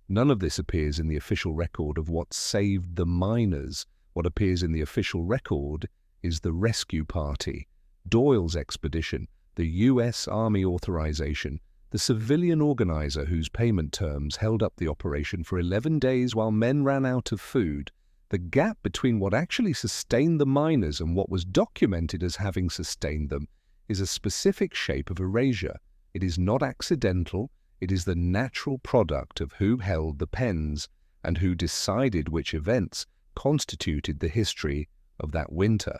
None of this appears in the official record of what saved the miners. What appears in the official record is the rescue party, Doyle's expedition, the U.S. Army authorization, the civilian organizer whose payment terms held up the operation for 11 days while men ran out of food. The gap between what actually sustained the miners and what was documented as having sustained them is a specific shape of erasure. It is not accidental. It is the natural product of who held the pens and who decided which events constituted the history of that winter.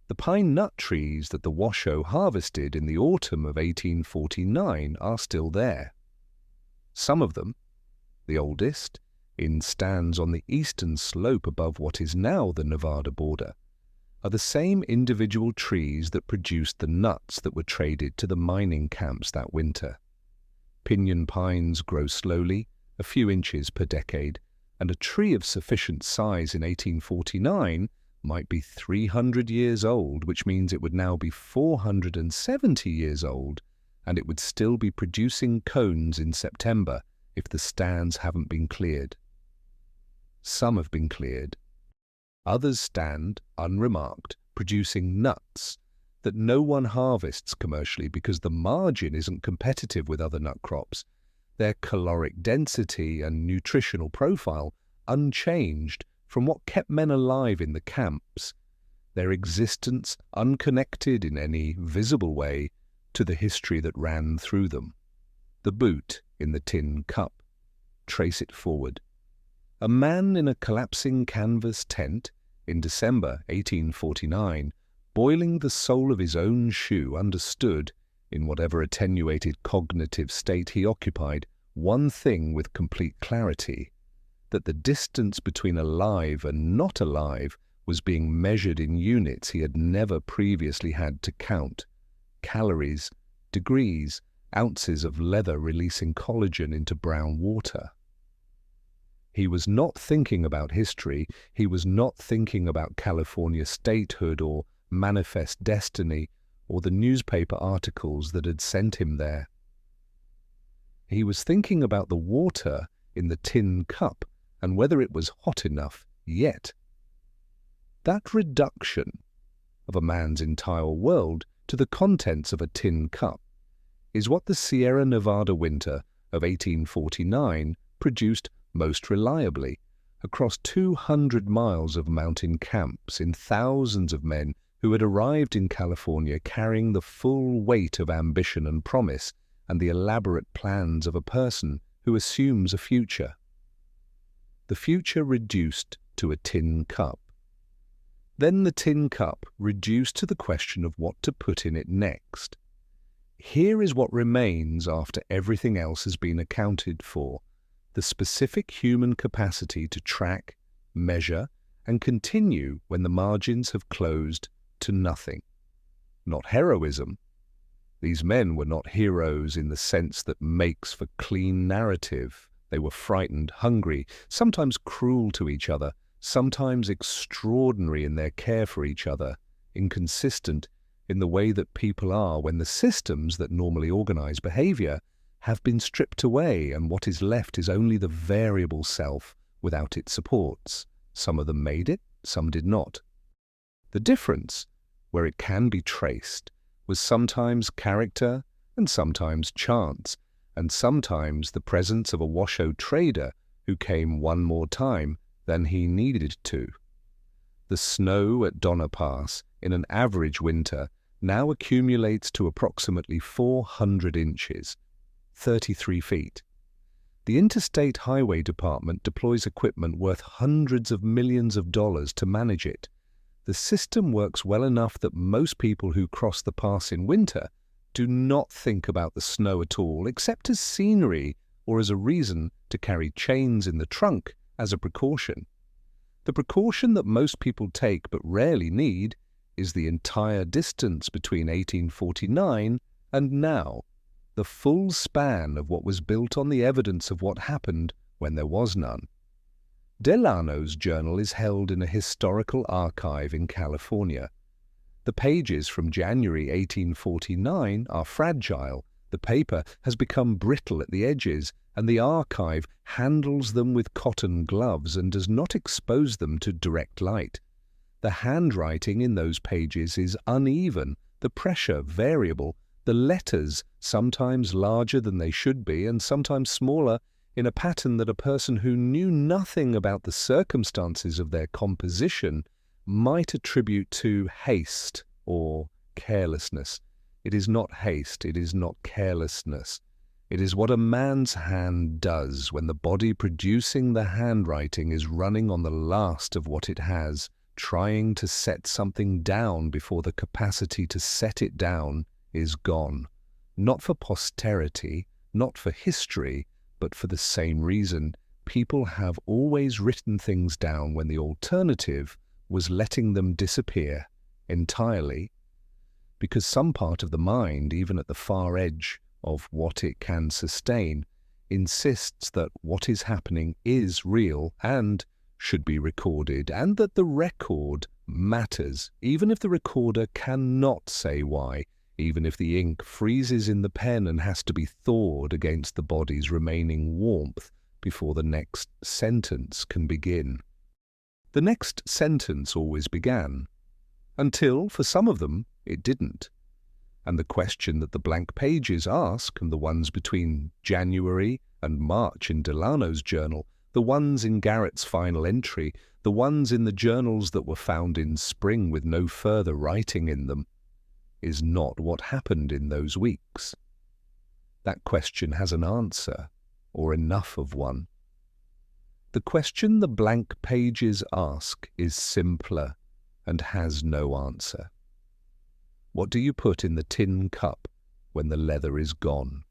The pine nut trees that the Washoe harvested in the autumn of 1849 are still there. Some of them, the oldest, in stands on the eastern slope above what is now the Nevada border, are the same individual trees that produced the nuts that were traded to the mining camps that winter. Pinyon pines grow slowly, a few inches per decade, and a tree of sufficient size in 1849 might be 300 years old, which means it would now be 470 years old, and it would still be producing cones in September if the stands haven't been cleared. Some have been cleared. Others stand unremarked, producing nuts that no one harvests commercially because the margin isn't competitive with other nut crops, their caloric density and nutritional profile unchanged from what kept men alive in the camps, their existence unconnected in any visible way to the history that ran through them. The boot in the tin cup. Trace it forward. A man in a collapsing canvas tent in December 1849, boiling the sole of his own shoe, understood, in whatever attenuated cognitive state he occupied, one thing with complete clarity, that the distance between alive and not alive was being measured in units he had never previously had to count: calories, degrees, ounces of leather releasing collagen into brown water. He was not thinking about history. He was not thinking about California statehood or manifest destiny or the newspaper articles that had sent him there. He was thinking about the water in the tin cup and whether it was hot enough yet. That reduction of a man's entire world to the contents of a tin cup is what the Sierra Nevada winter of 1849 produced most reliably across 200 miles of mountain camps in thousands of men who had arrived in California carrying the full weight of ambition and promise and the elaborate plans of a person who assumes a future. The future reduced to a tin cup. Then the tin cup reduced to the question of what to put in it next. Here is what remains after everything else has been accounted for: the specific human capacity to track, measure, and continue when the margins have closed to nothing. Not heroism. These men were not heroes in the sense that makes for clean narrative. They were frightened, hungry, sometimes cruel to each other, sometimes extraordinary in their care for each other, inconsistent in the way that people are when the systems that normally organize behavior have been stripped away, and what is left is only the variable self without its supports. Some of them made it, some did not. The difference, where it can be traced, was sometimes character and sometimes chance, and sometimes the presence of a Washoe trader who came one more time than he needed to. The snow at Donner Pass in an average winter now accumulates to approximately 400 inches, 33 feet. The Interstate Highway Department deploys equipment worth hundreds of millions of dollars to manage it. The system works well enough that most people who cross the pass in winter do not think about the snow at all, except as scenery or as a reason to carry chains in the trunk as a precaution. The precaution that most people take but rarely need is the entire distance between 1849 and now, the full span of what was built on the evidence of what happened when there was none. Delano's journal is held in a historical archive in California. The pages from January 1849 are fragile, the paper has become brittle at the edges, and the archive handles them with cotton gloves and does not expose them to direct light. The handwriting in those pages is uneven, the pressure variable, the letters sometimes larger than they should be and sometimes smaller, in a pattern that a person who knew nothing about the circumstances of their composition might attribute to haste or carelessness. It is not haste, it is not carelessness. It is what a man's hand does when the body producing the handwriting is running on the last of what it has, trying to set something down before the capacity to set it down is gone. Not for posterity, not for history, but for the same reason. People have always written things down when the alternative was letting them disappear entirely, because some part of the mind, even at the far edge of what it can sustain, insists that what is happening is real and should be recorded, and that the record matters, even if the recorder cannot say why, even if the ink freezes in the pen and has to be thawed against the body's remaining warmth before the next sentence can begin. The next sentence always began, until, for some of them, it didn't. And the question that the blank pages ask, and the ones between January and March in Delano's journal, the ones in Garrett's final entry, the ones in the journals that were found in spring with no further writing in them, is not what happened in those weeks. That question has an answer, or enough of one. The question the blank pages ask is simpler and has no answer. What do you put in the tin cup when the leather is gone?